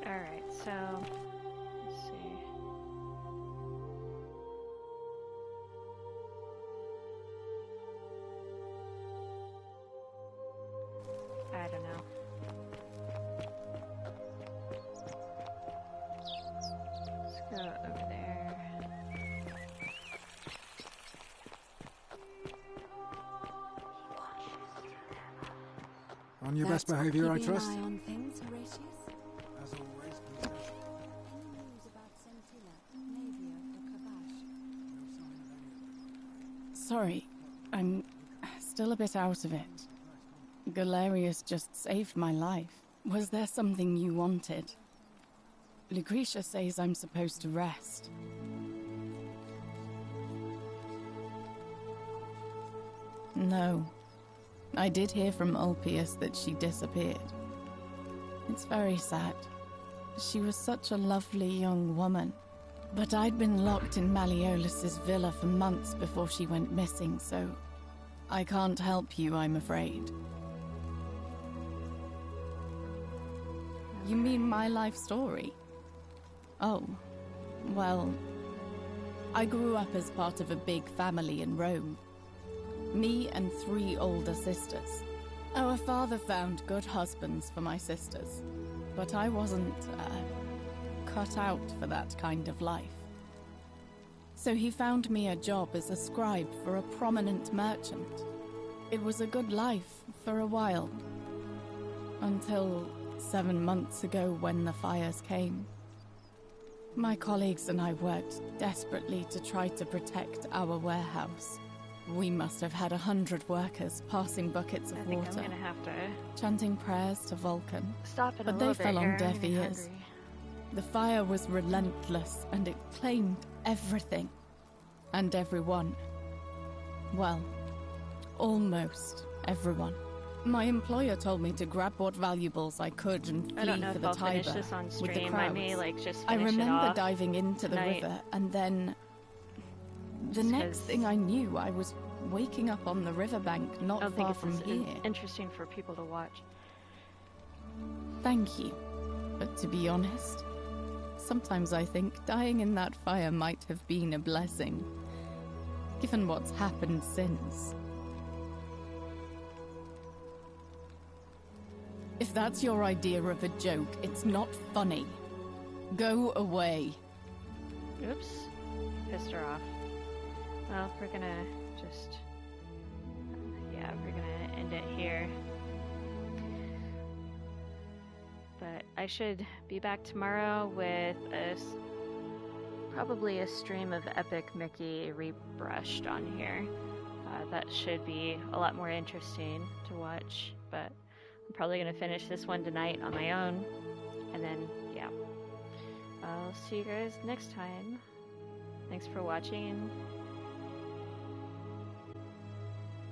Alright, so... let's see. I don't know. Let's go over there. On your best behavior, I trust. Keeping an eye on things, Horatius? As always, Any news about Scintilla, Navia, or Kavash? Sorry, I'm still a bit out of it. Galerius just saved my life. Was there something you wanted? Lucretia says I'm supposed to rest. No. I did hear from Ulpius that she disappeared. It's very sad. She was such a lovely young woman. But I'd been locked in Malleolus's villa for months before she went missing, so I can't help you, I'm afraid. You mean my life story? Oh, well, I grew up as part of a big family in Rome. Me and 3 older sisters. Our father found good husbands for my sisters, but I wasn't, cut out for that kind of life. So he found me a job as a scribe for a prominent merchant. It was a good life for a while, until 7 months ago when the fires came. My colleagues and I worked desperately to try to protect our warehouse. We must have had 100 workers passing buckets of water, I'm gonna have to chanting prayers to Vulcan. stop it But a they little fell bit. on Here. deaf I'm getting ears. hungry. The fire was relentless, and it claimed everything. And everyone. Well, almost everyone. My employer told me to grab what valuables I could and I don't flee know for if the I'll finish Tiber this on with the stream. I may crowds. like just I finish it remember off diving into the tonight. river, and then the Just next 'cause thing I knew, I was waking up on the riverbank not I don't think far it's from as here. interesting for people to watch. Thank you. But to be honest, sometimes I think dying in that fire might have been a blessing, given what's happened since. If that's your idea of a joke, it's not funny. Go away. Oops. Pissed her off. Well, we're gonna just... yeah, we're gonna end it here. But I should be back tomorrow with probably a stream of Epic Mickey rebrushed on here. That should be a lot more interesting to watch, but I'm probably gonna finish this one tonight on my own, and then, yeah. I'll see you guys next time. Thanks for watching.